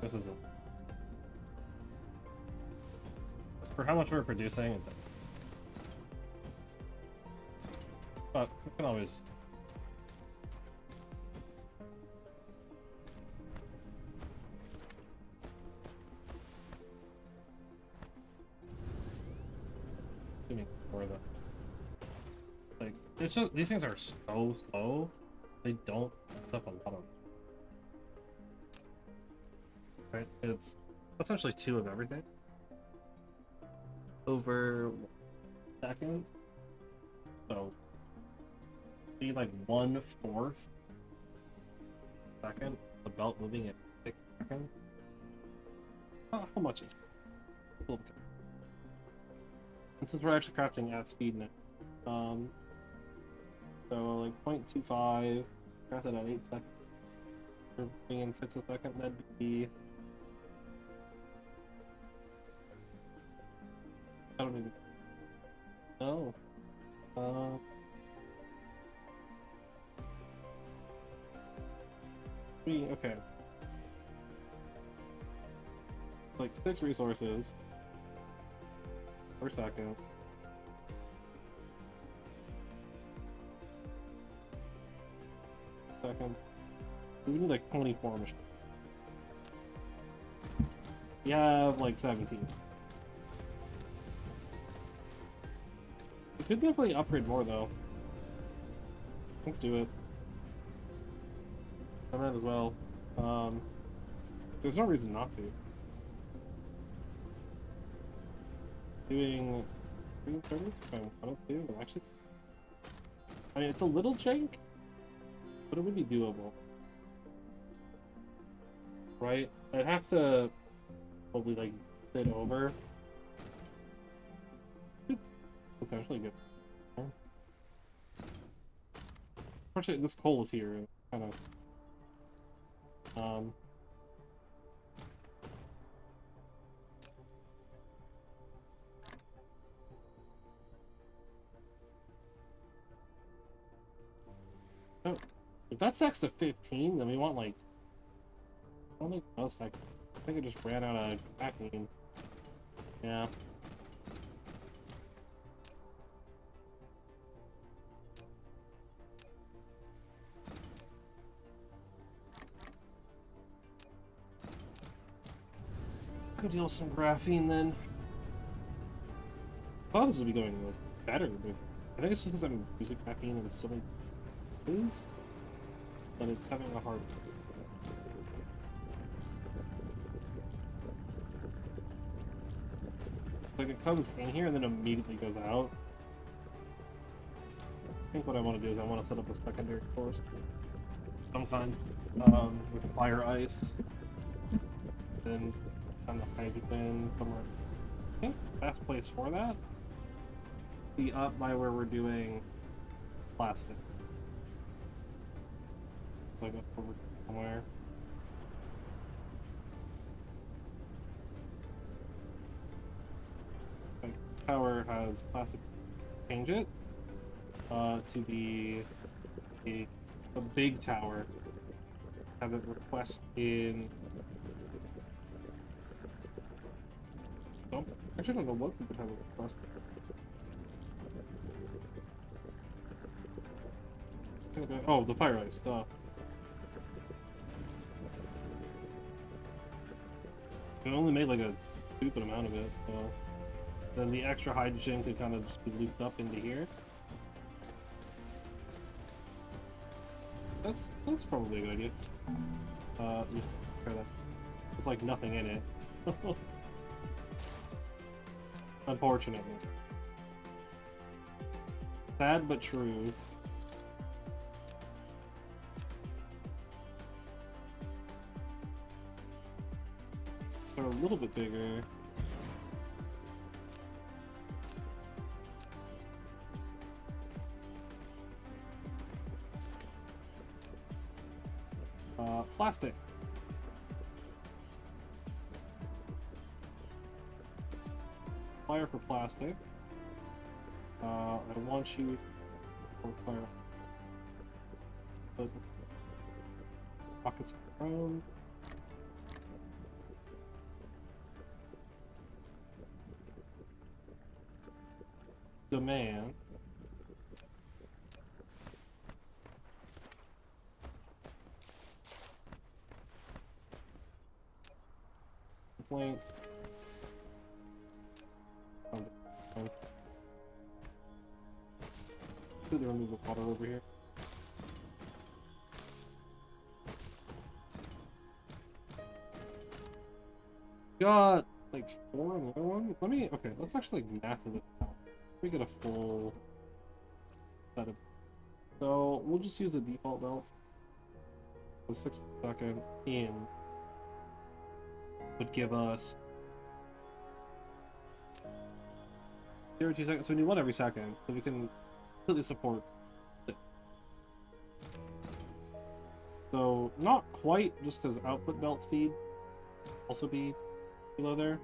This is it. For how much we're producing, but we can always. For the like, it's just these things are so slow. They don't up a lot of. Right, it's essentially 2 of everything over seconds. So be like 1/4 second. The belt moving at 6 seconds. How much is it? A little bit. And since we're actually crafting at speed now, so like 0.25, craft it at 8 seconds. We're being in 6 a second, that'd be. I don't even know. Okay. Like 6 resources per second. We need like 24 machines. We have like 17. We could definitely upgrade more though. Let's do it. I might as well. There's no reason not to. Doing 330? Actually, I mean, it's a little jank, but it would be doable. Right? I'd have to probably like sit over. Potentially good. Unfortunately, this coal is here. Kind of. Oh, if that stacks to 15, then we want like. I don't think most. I think I just ran out of caffeine. Yeah. Could deal with some graphene then. I thought this would be going like, better with. I think it's just because I'm using caffeine and so many things, but it's having a hard. Like it comes in here and then immediately goes out. I think what I want to do is I want to set up a secondary course of some kind, with fire ice. Then on the hydrogen somewhere. I think the best place for that be up by where we're doing plastic. Like up over somewhere. Like tower has plastic. Change it to the big tower. Have it request in. Actually, I don't know what we could have a request there. Oh, the fire ice stuff. We only made like a stupid amount of it, so then the extra hydrogen could kind of just be looped up into here. That's probably a good idea. Try that. There's like nothing in it. Unfortunately. Sad but true. They're a little bit bigger. Plastic. Fire for plastic. I want you for fire. Pockets of chrome. Demand. Complaint. Completely remove the water over here. Got like 4 in the other one. Let me. Okay, let's actually math it out. We get a full set of. So we'll just use a default belt. So 6 per second in would give us 0.2 seconds. So we need 1 every second, so we can completely support it. So not quite, just because output belt speed also be below there.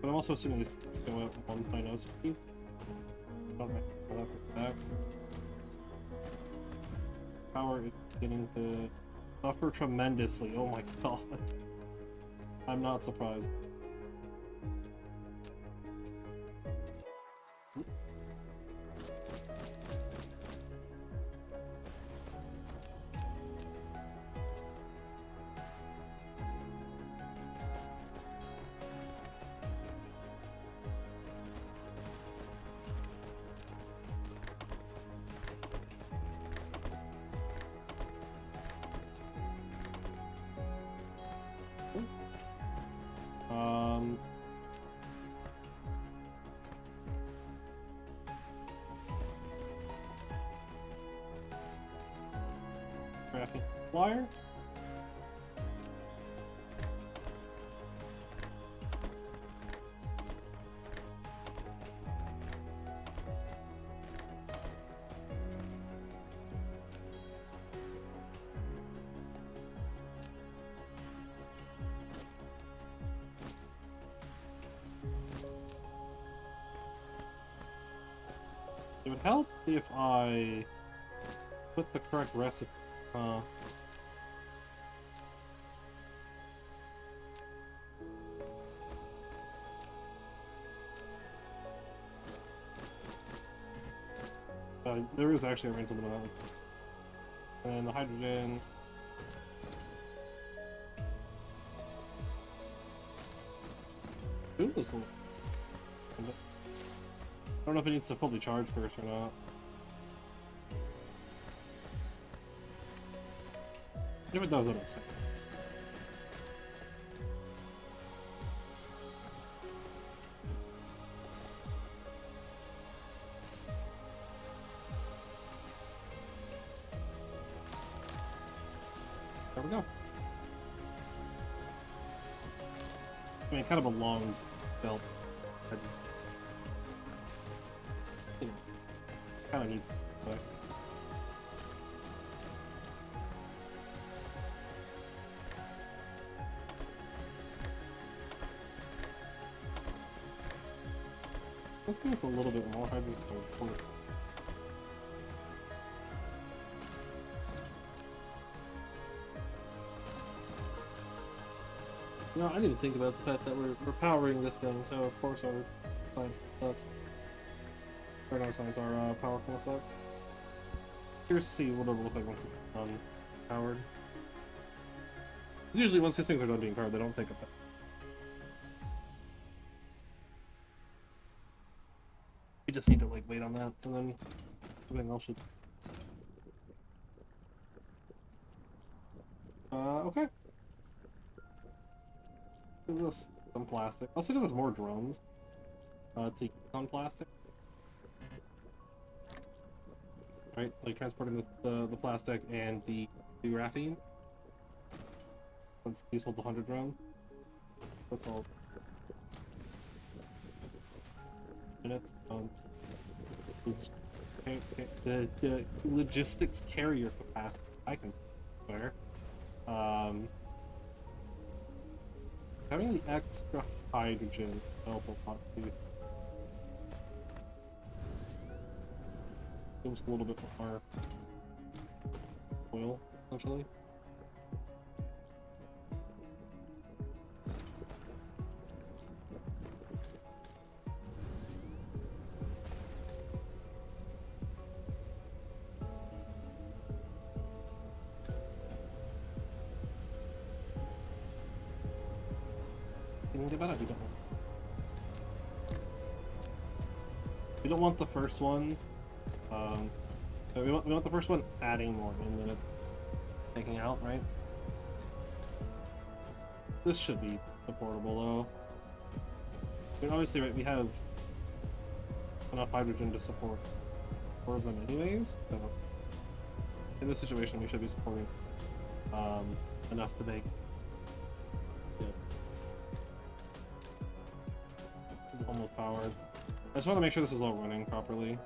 But I'm also assuming this go at 1.0 speed. Okay, that. Power is beginning to suffer tremendously. Oh my god. I'm not surprised. graphene wire. It would help if I put the correct recipe. There is actually a rental limit on it. And the hydrogen. Ooh, this little. I don't know if it needs to fully charge first or not. If it does, it'll say. There we go. I mean, kind of a long belt. You know, kind of needs. So. Let's give us a little bit more hydrogen. No, I didn't think about the fact that we're powering this thing, so of course our science sucks. Or not science, our power kind of sucks. Curious to see what it'll look like once it's powered. Because usually once these things are done being powered, they don't take up that. You just need to like wait on that, and then everything else should. Okay. Give us some plastic. Also give us more drones. To use on plastic. Right, like transporting the plastic and the graphene. Once these hold 100 drones. That's all. Minutes. The logistics carrier capacity. I can swear. Having the extra hydrogen help a lot too. Gives a little bit more oil, essentially. We don't want the first one. So we want the first one adding more, and then it's taking out, right? This should be supportable though. I mean, obviously, right? We have enough hydrogen to support 4 of them, anyways. So in this situation, we should be supporting enough to make. This is almost powered. I just want to make sure this is all running properly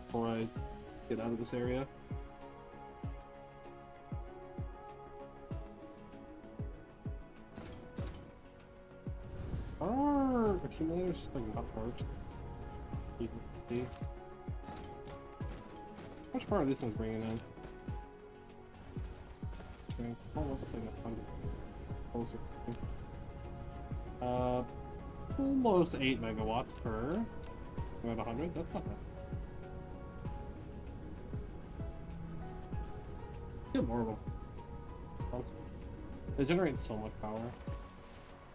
before I get out of this area. Are accumulators just like not charged? You can see. How much power are these things bringing in? Okay, well, let's say closer. Almost 8 megawatts per. About 100. That's not bad. Get more of them. They generate so much power.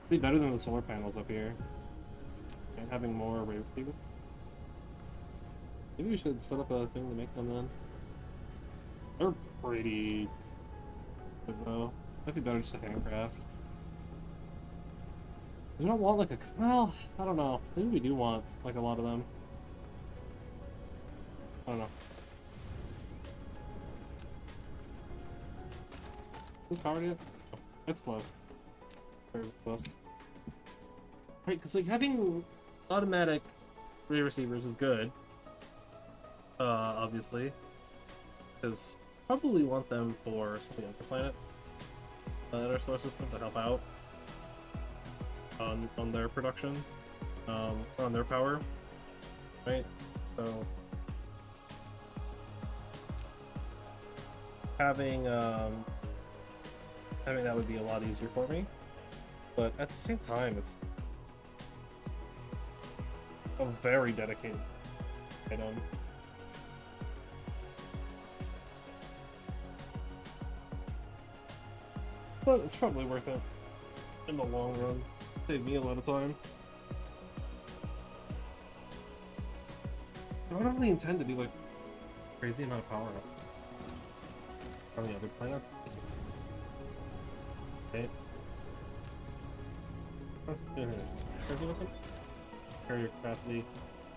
Be better than the solar panels up here. And having more array people. Maybe we should set up a thing to make them then. They're pretty good though. Might be better just to handcraft. We don't want like a, well, I don't know. Maybe we do want like a lot of them. I don't know. Who's powered yet? Oh, it's close. Very close. Right, because like having automatic ray receivers is good. Obviously, because probably want them for some of the other planets in our solar system to help out on their production, on their power, right? So having having that would be a lot easier for me, but at the same time, it's a very dedicated item. But it's probably worth it in the long run. Save me a lot of time. I don't really intend to do like crazy amount of power up on the other planets. Okay. Crazy with them? Carrier capacity.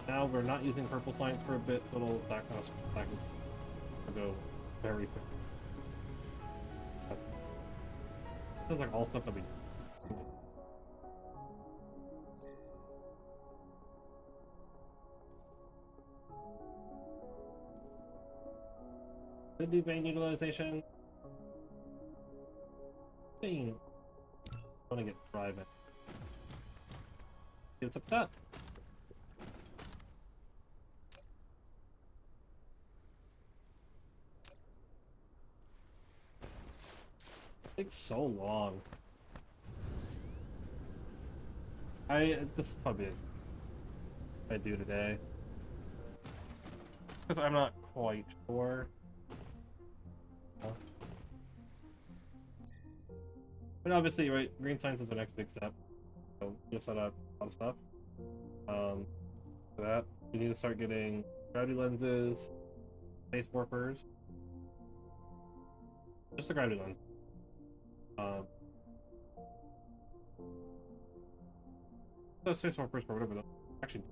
Now we're not using purple science for a bit, so that kind of go very quick. Feels like all stuff that we. Could do vein utilization. Vein. I want to get driving. It's up that. Takes so long. This is probably what I do today. Because I'm not quite sure. But obviously, right, green science is the next big step. So you'll set up a lot of stuff. For that, you need to start getting gravity lenses, space warpers. Just the gravity lens. Those space warpers or whatever. Actually,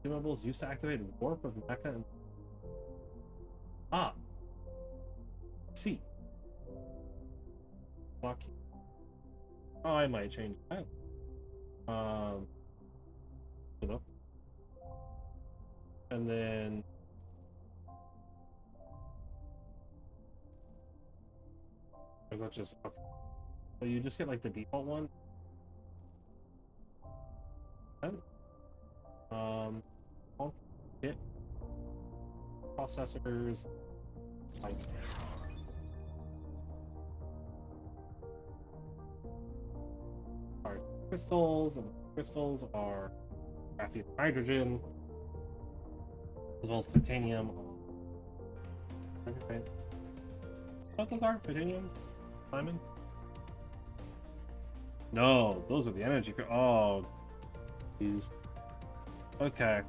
consumables used to activate warp of mecha and C. Lock. Oh, I might change that. You know. And then or is that just okay. So you just get like the default one. Hit processors like are crystals, and crystals are graphene hydrogen, as well as titanium. Okay. What those are? Titanium? Diamond? No, those are the energy. Oh, geez. Okay.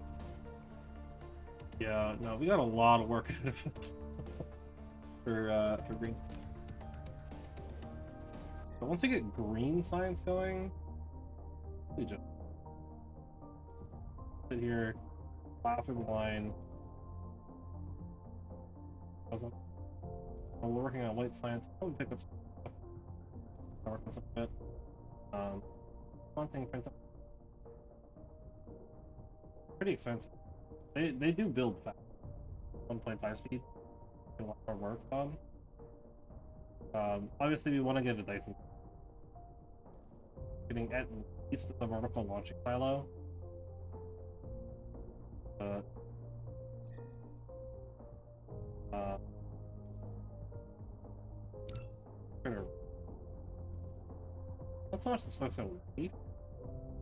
Yeah, no, we got a lot of work ahead of us for green. But once we get green science going, we just sit here, laugh in the line. We're working on white science. Probably pick up some stuff. Work on some bit. One thing, print up. Pretty expensive. They do build fast. 1.5 speed. A lot more work on. Obviously, we want to get a Dyson. Getting at least the vertical launching silo. Let's launch the stuff so late.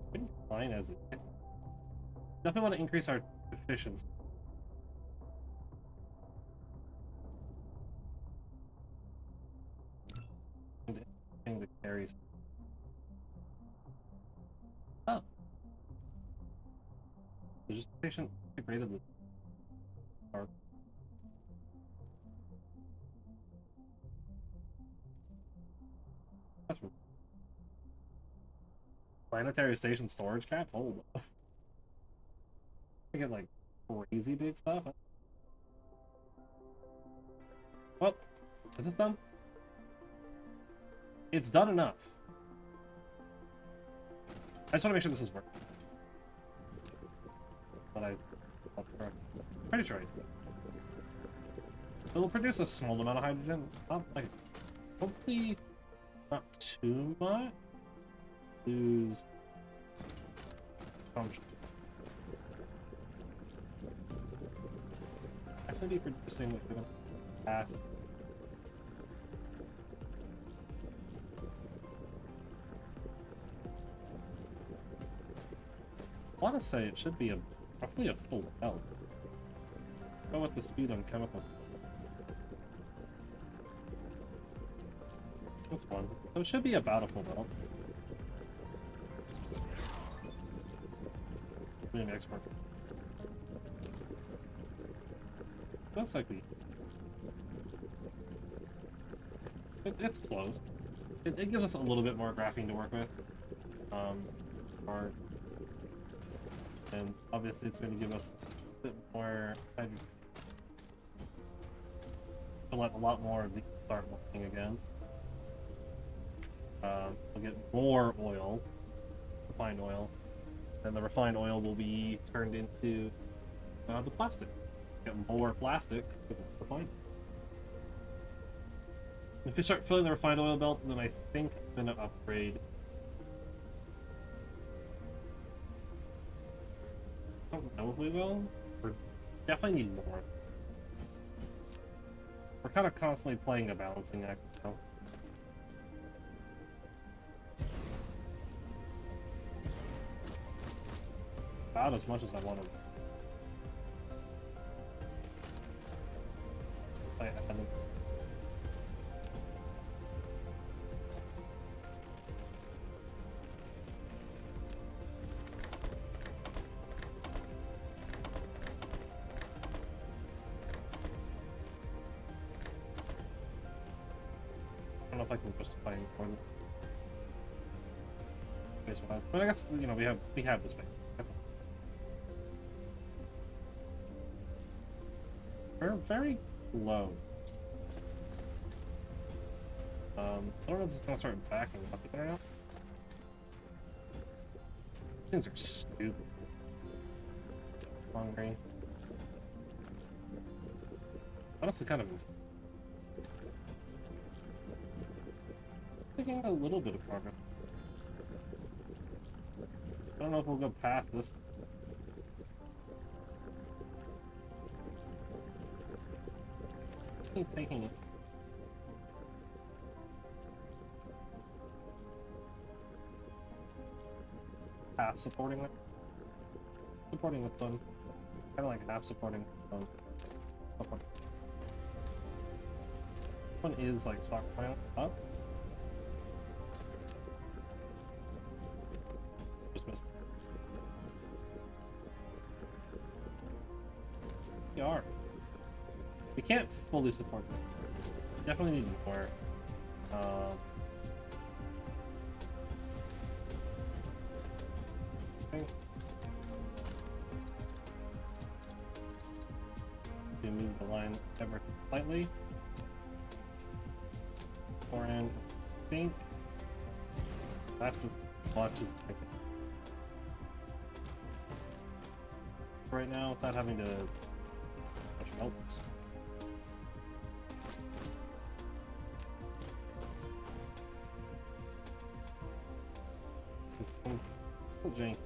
Pretty fine as it is. Definitely want to increase our efficiency. And the carries. Oh. There's just patient integrated with our that's planetary station storage cap. Hold up. I get like crazy big stuff. Well, is this done? It's done enough. I just want to make sure this is working. But I'm pretty sure I do. It'll produce a small amount of hydrogen. Not like, hopefully not too much. Lose function. Definitely producing like half. I want to say it should be roughly a full belt. Go with the speed on chemical. That's one. So it should be about a full belt. Doing export. Looks like it's close. It gives us a little bit more graphene to work with. And obviously it's going to give us a bit more hydrogen. To let a lot more of these start working again. We'll get more oil, refined oil, and the refined oil will be turned into the plastic. Get more plastic with refined. If you start filling the refined oil belt, then I think I'm going to upgrade. I don't know if we will. We definitely need more. We're kind of constantly playing a balancing act. So. About as much as I want to. I don't know if I can justify more than space-wise, but I guess you know we have the space. We're very low. I don't know if it's gonna start backing up there now. Things are stupid. Hungry. Honestly, kind of insane. Making a little bit of progress. I don't know if we'll go past this. Keep taking it. Half supporting it. Supporting this one. Kind of like half supporting this one. This one is like stockpile up. Just missed it. We are. We can't fully support them. Definitely need more. Okay. We move the line ever slightly. Pour in, I think. That's as much as I can. Right now, without having to much else. Janky.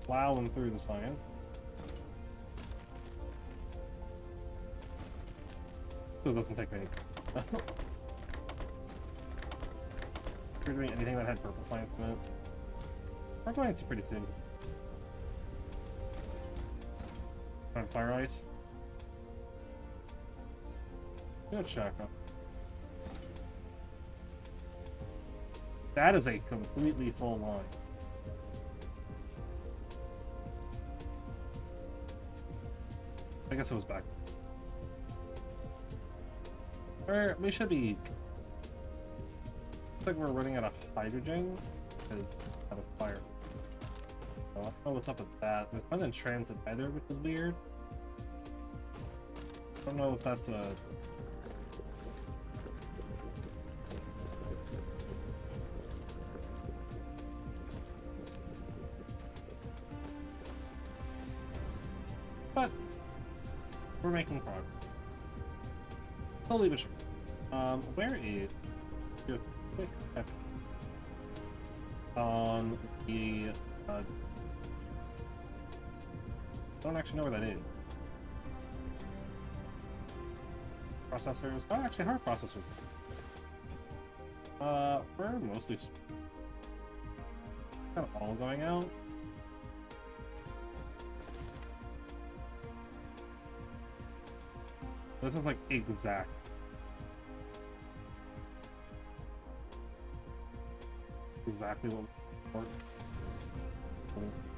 Plowing through the cyan. Still doesn't take many. If you're doing anything that had purple science in it, we're going to pretty soon. On fire ice. Good chakra. That is a completely full line. I guess it was back. We should be. Looks like we're running out of hydrogen because out of fire. So I don't know what's up with that. There's none in transit either, which is weird. I don't know if that's a... But we're making progress. Slowly but surely. Where is... Do a quick check on the... I don't actually know where that is. Processors. Oh, actually, hard processors. We're mostly kind of all going out. This is like exact. Exactly what we work.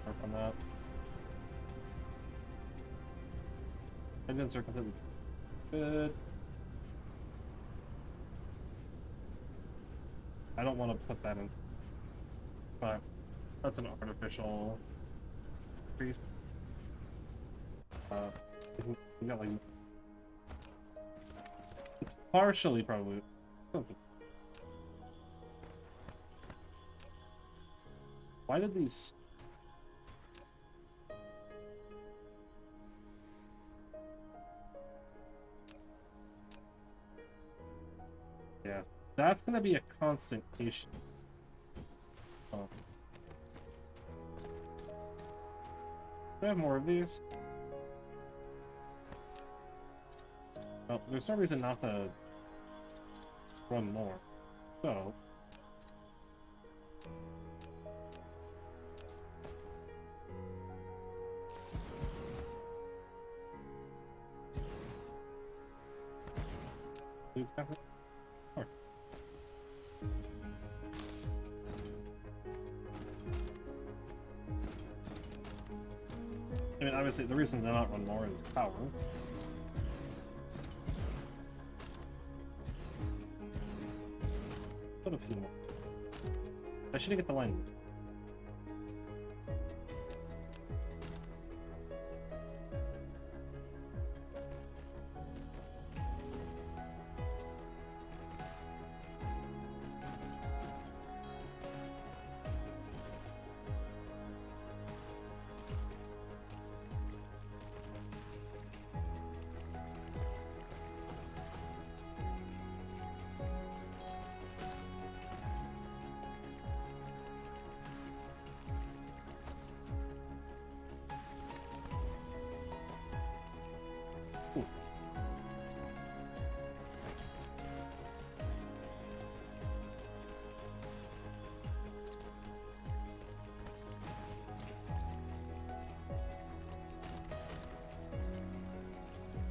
Work on that. Engines are completely good. I don't want to put that in, but that's an artificial increase. We got like partially probably. Why did these? Yeah, that's gonna be a constant issue. Oh. Do I have more of these? Oh, there's no reason not to run more. So. Do exactly. Sure. I mean, obviously, the reason to not run more is power. Put a few more. I should get the line.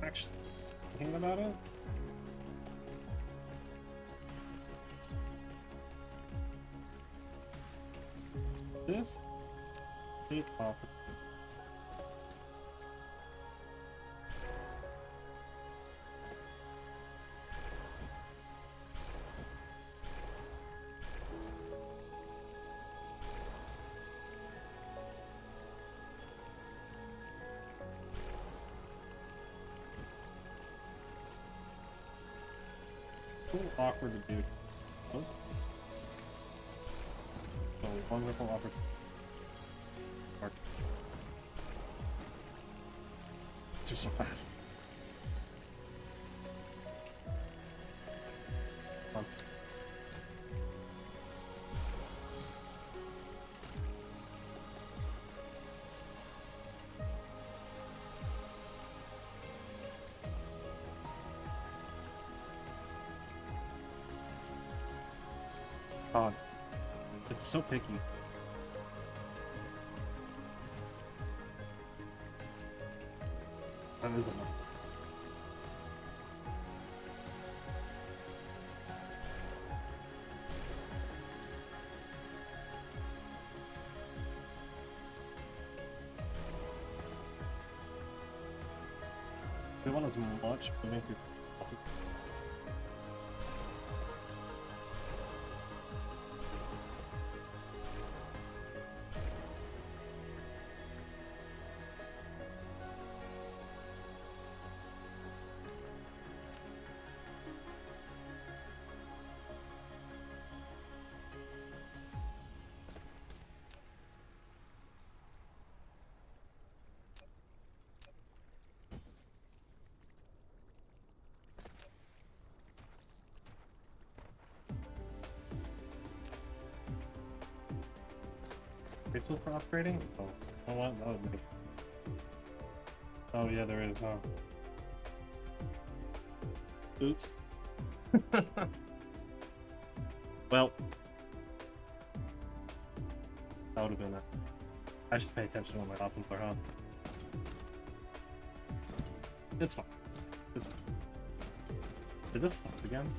Actually, thinking about it. This take off. A little awkward to do. Oops. So wonderful opportunity. It's just so fast. Come on. God, it's so picky. That is enough. They want as much moving through possible. Ritual for upgrading? Oh, you know what? That would make sense. Oh yeah, there is, huh? Oops. Well, that would have been it. I should pay attention to what my options are, huh? It's fine. It's fine. Did this stop again?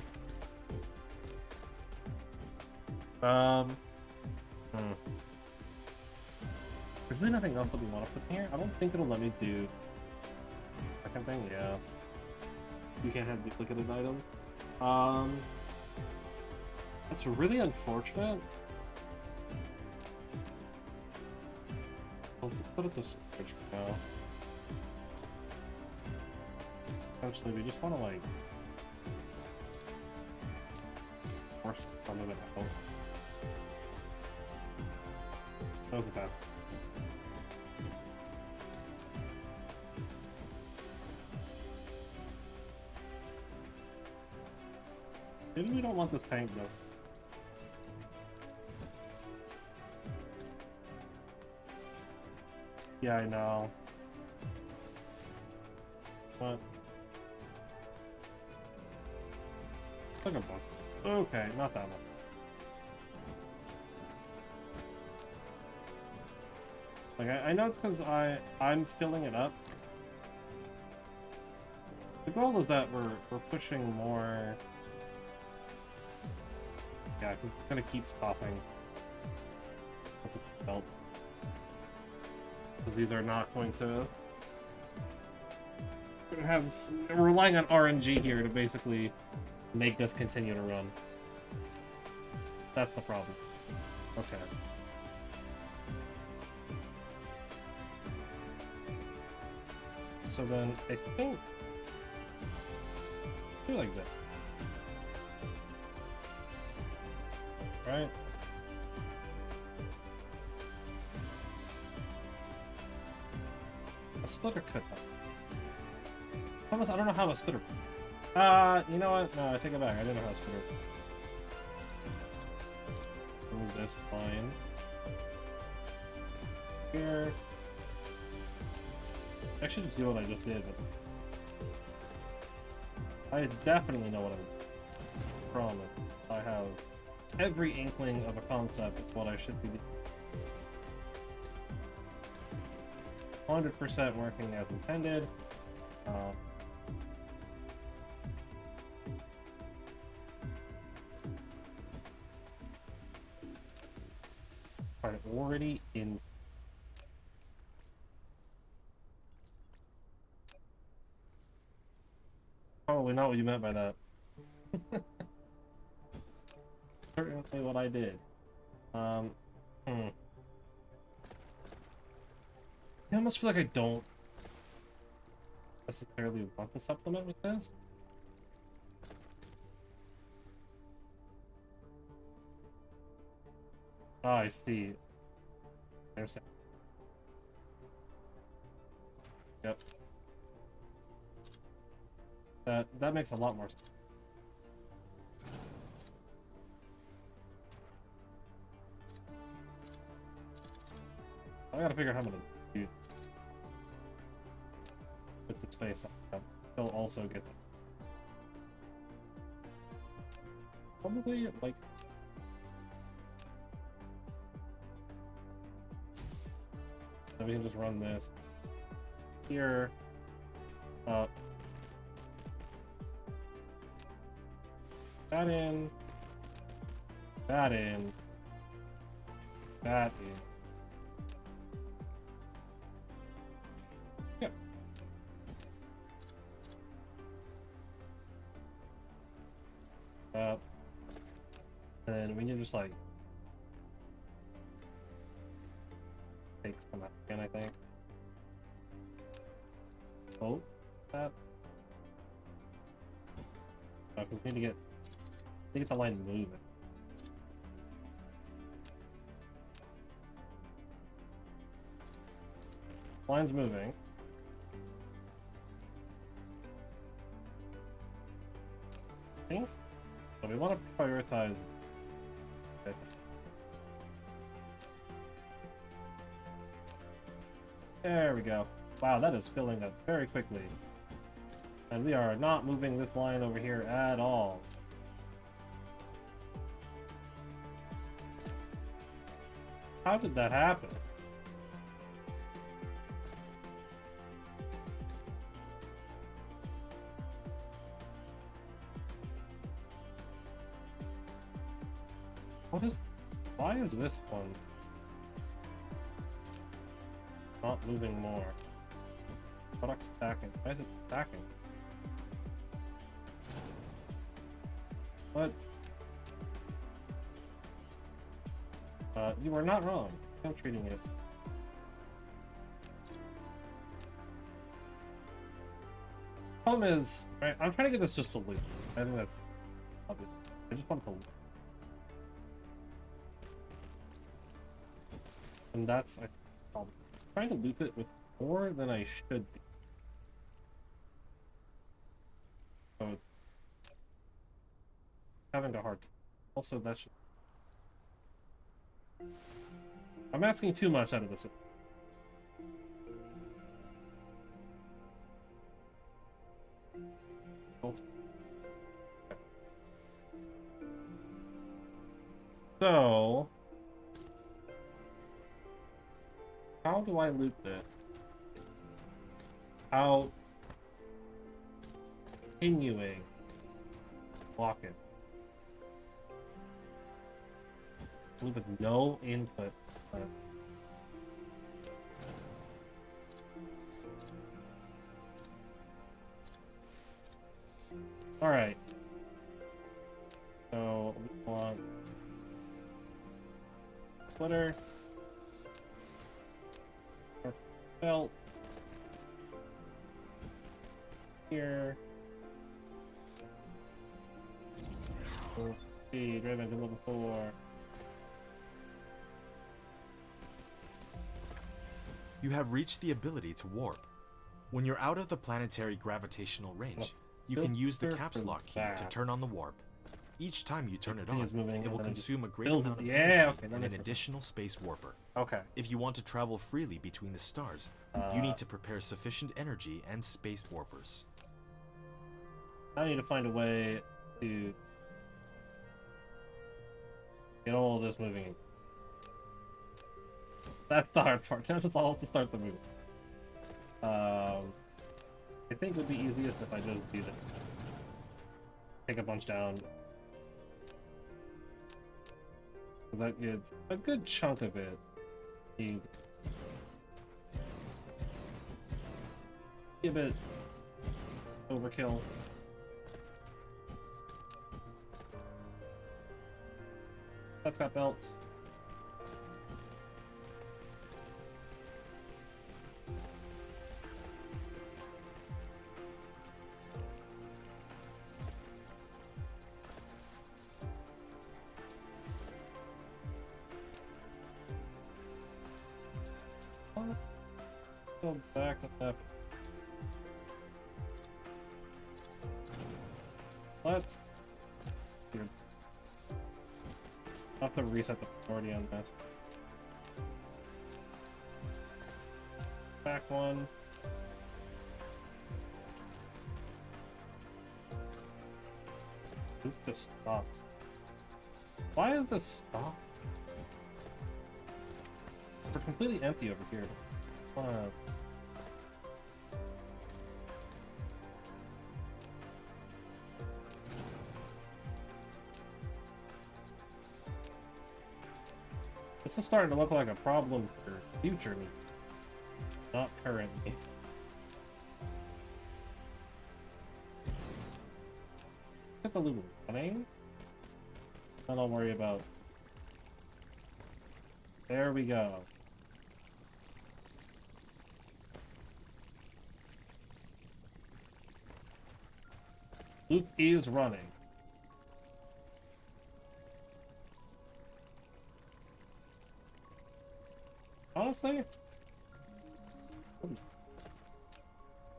There's really nothing else that we want to put in here. I don't think it'll let me do second thing. Yeah, you can't have duplicated items. That's really unfortunate. Let's put it to storage now. Essentially, we just want to like force some of it out. That was a bad. Maybe we don't want this tank though. Yeah, I know. What? Look at book. Okay, not that one. Like I know it's because I'm filling it up. The goal is that we're pushing more. Yeah, because it's gonna keep stopping with the belts. Because these are not going to have. We're relying on RNG here to basically make this continue to run. That's the problem. Okay. So then I think do like that. Right? A splitter could help. Thomas, I don't know how a splitter. You know what? No, I take it back. I didn't know how a splitter. Move this line here. I should just do what I just did, but I definitely know what I'm from it. I have every inkling of a concept of what I should be doing. 100% working as intended. Priority in. Probably not what you meant by that. Certainly what I did. I almost feel like I don't necessarily want to supplement with this. Ah, I see. There's. Yep. That makes a lot more sense. I gotta figure out how I'm gonna do with the space. They'll also get them. Probably like. So we can just run this here, up, that in, that in, that in. Yeah. And then we need to just like take some out again, I think. Oh, that. Oh, we need to get the line moving. Line's moving. I think. So we want to prioritize. There we go. Wow, that is filling up very quickly. And we are not moving this line over here at all. How did that happen? Why is this one not moving more? Product stacking. Why is it stacking? What? You are not wrong. I'm treating it. Problem is, right, I'm trying to get this just to loop. I think that's obvious. I just want it to loop. And that's I'm trying to loop it with more than I should be. So it's having a hard time. Also, that should. I'm asking too much out of this. So, how do I loop this? How continuing block it? Loop with no input. All right. So we want footer, belt here. Speed, driven to level 4. You have reached the ability to warp. When you're out of the planetary gravitational range, you can use the caps lock key to turn on the warp. Each time you turn it on, it will consume a great amount of energy and an additional space warper. Okay. If you want to travel freely between the stars, you need to prepare sufficient energy and space warpers. I need to find a way to get all of this moving. That's the hard part. Now it's all to start the move. I think it would be easiest if I just do that. Take a bunch down. That gets a good chunk of it. Be a bit overkill. That's got belts. Go back up. Let's I'll have to reset the priority on this. Back one. Oop, this stops. Why is this stop? We're completely empty over here. This is starting to look like a problem for future me, not currently. Get the loop running. Then I'll worry about. There we go. Loop is running. Honestly?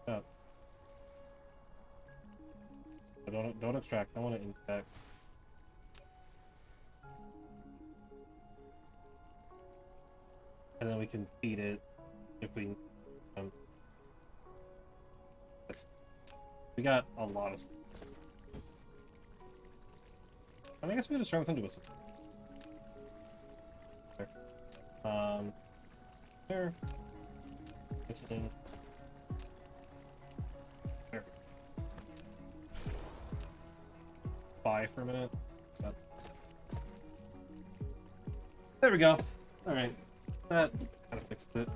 Oh. Don't extract. I want to infect. And then we can feed it if we We got a lot of stuff. And I guess we just turn this into a system. There. There. There. Buy for a minute. Yep. There we go. Alright. That kind of fixed it.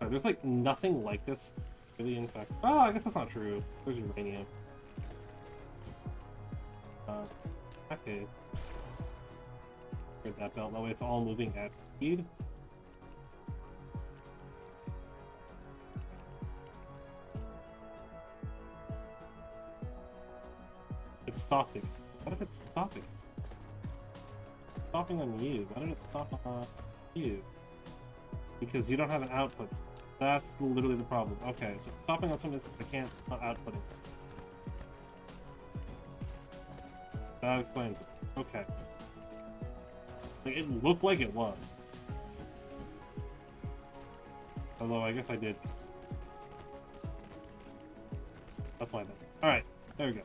There's like nothing like this really in fact. Oh, I guess that's not true. There's uranium. Okay. Get that belt. That way it's all moving at speed. It's stopping. What if it's stopping? Stopping on you. Why did it stop on you? Because you don't have an output. That's literally the problem. Okay, so stopping on something I can't output it. That explains it. Okay. Like, it looked like it was. Although, I guess I did. That's my bad. Alright, there we go.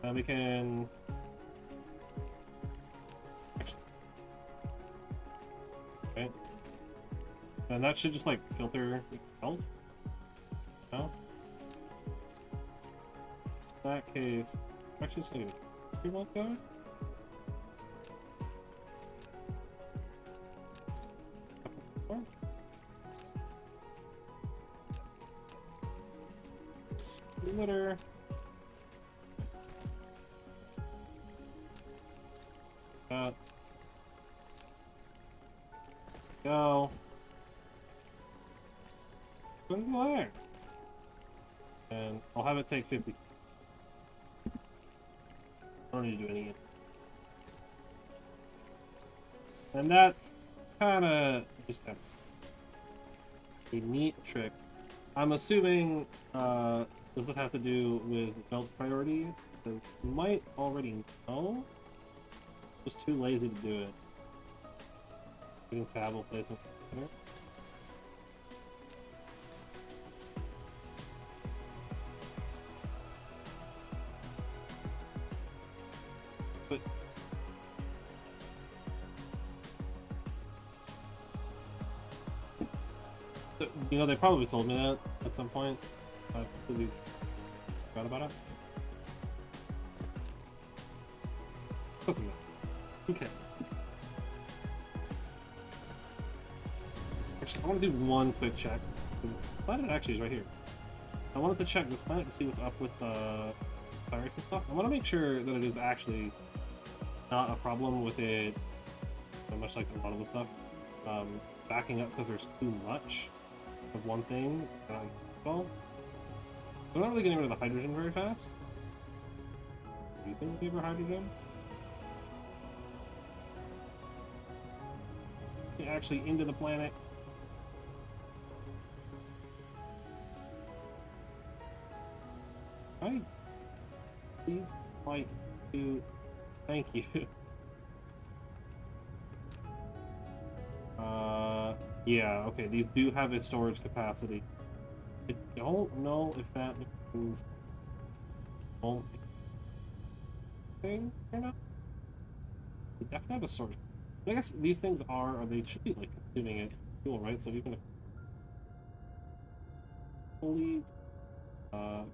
Now we can... Okay. And that should just, like, filter the belt. No? In that case... Actually, just gonna get a belt going. Splitter. Go. Go there. And I'll have it take 50. I don't need to do any. And that's kind of just a neat trick. I'm assuming does it have to do with belt priority? You might already know. Just too lazy to do it. Getting tab will place it. But you know, they probably told me that at some point. I completely forgot about it. Doesn't matter. Who cares? Actually, I want to do one quick check. The planet actually is right here. I wanted to check this planet to see what's up with virus and stuff. I want to make sure that it is actually not a problem with it, much like a lot of the stuff, backing up because there's too much of one thing. Well, I'm not really getting rid of the hydrogen very fast. Using paper hydrogen. Actually into the planet. Right? Please fight to thank you. Yeah, okay, these do have a storage capacity. I don't know if that means won't thing or not. They definitely have a storage. I guess these things are, or they should be like consuming it fuel, right? So even if fully oh,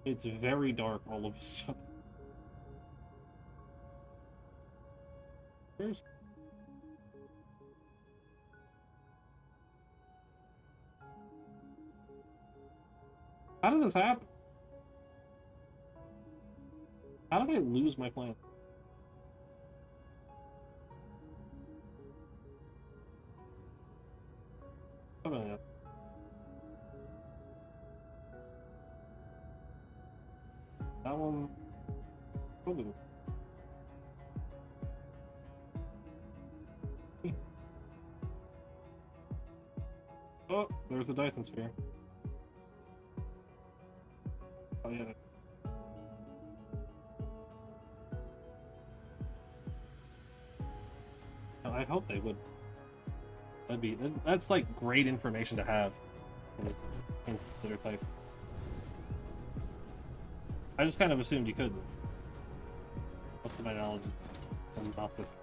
it's very dark all of a sudden. Where's how did this happen? How did I lose my plan? Oh, yeah. That one. Ooh. Oh, there's a Dyson sphere. Oh yeah. I hope they would. That's like great information to have in splitter type. I just kind of assumed you couldn't. Most of my knowledge is not this.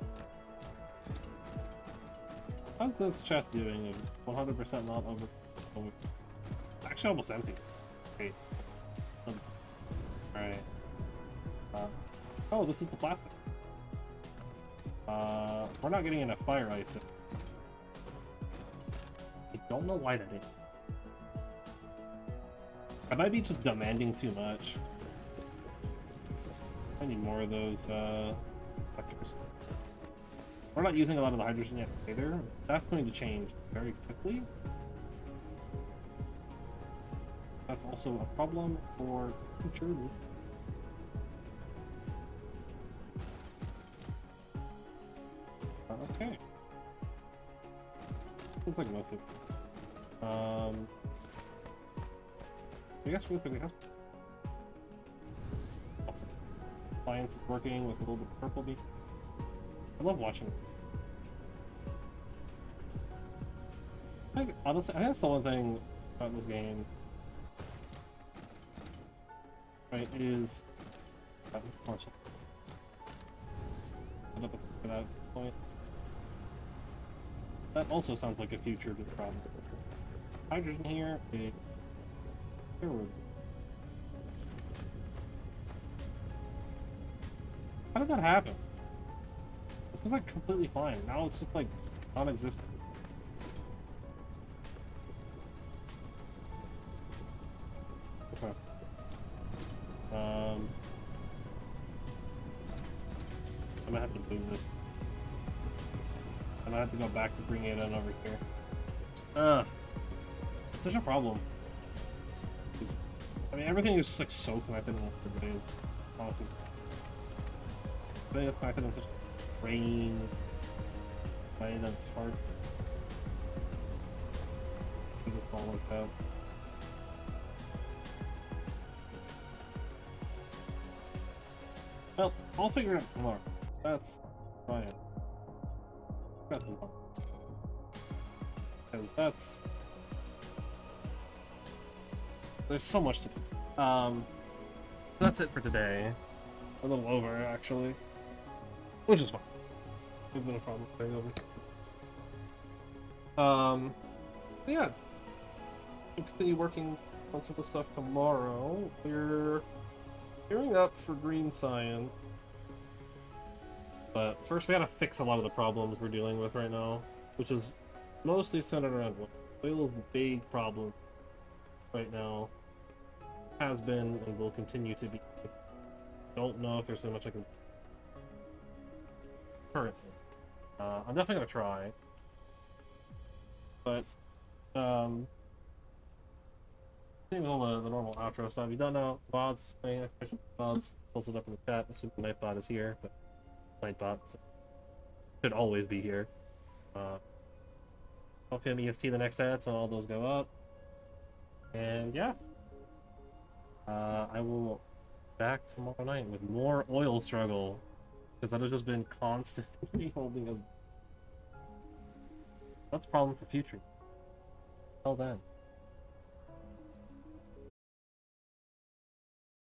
How's this chest doing? 100% not over. Actually, almost empty. Great. Alright. Oh, this is the plastic. We're not getting enough fire ice. I don't know why that is. I might be just demanding too much. I need more of those electrics. We're not using a lot of the hydrogen yet either. That's going to change very quickly. That's also a problem for future. Okay. Looks like most of it. I guess really quickly, awesome. Appliance is working with a little bit of purple beat. I love watching it. Honestly, I think that's the one thing about this game. Right, is that also sounds like a future good problem. Hydrogen here. How did that happen? This was like completely fine. Now it's just like non-existent. Okay. I'm gonna have to move this. I'm gonna have to go back to bring it in over here. It's such a problem. I mean, everything is just like so connected in everything. Honestly, everything is connected in such a brain way that it's hard. To just all like that. Well, I'll figure it out tomorrow. That's fine. Because there's so much to do. That's it for today. A little over, actually. Which is fine. There's been a problem staying over. Yeah. We'll continue working on some of the stuff tomorrow. We're gearing up for green science. But first we gotta fix a lot of the problems we're dealing with right now, which is mostly centered around oil. Oil is the big problem right now. Has been and will continue to be. Don't know if there's so much I can currently. I'm definitely gonna try. But with all the normal outro stuff. You don't know VODs saying VODs posted up in the chat. Assume the Nightbot is here, but Nightbot should always be here. LPM EST the next ad, so all those go up. And yeah. I will back tomorrow night with more oil struggle, because that has just been constantly holding us. That's a problem for future. Till then.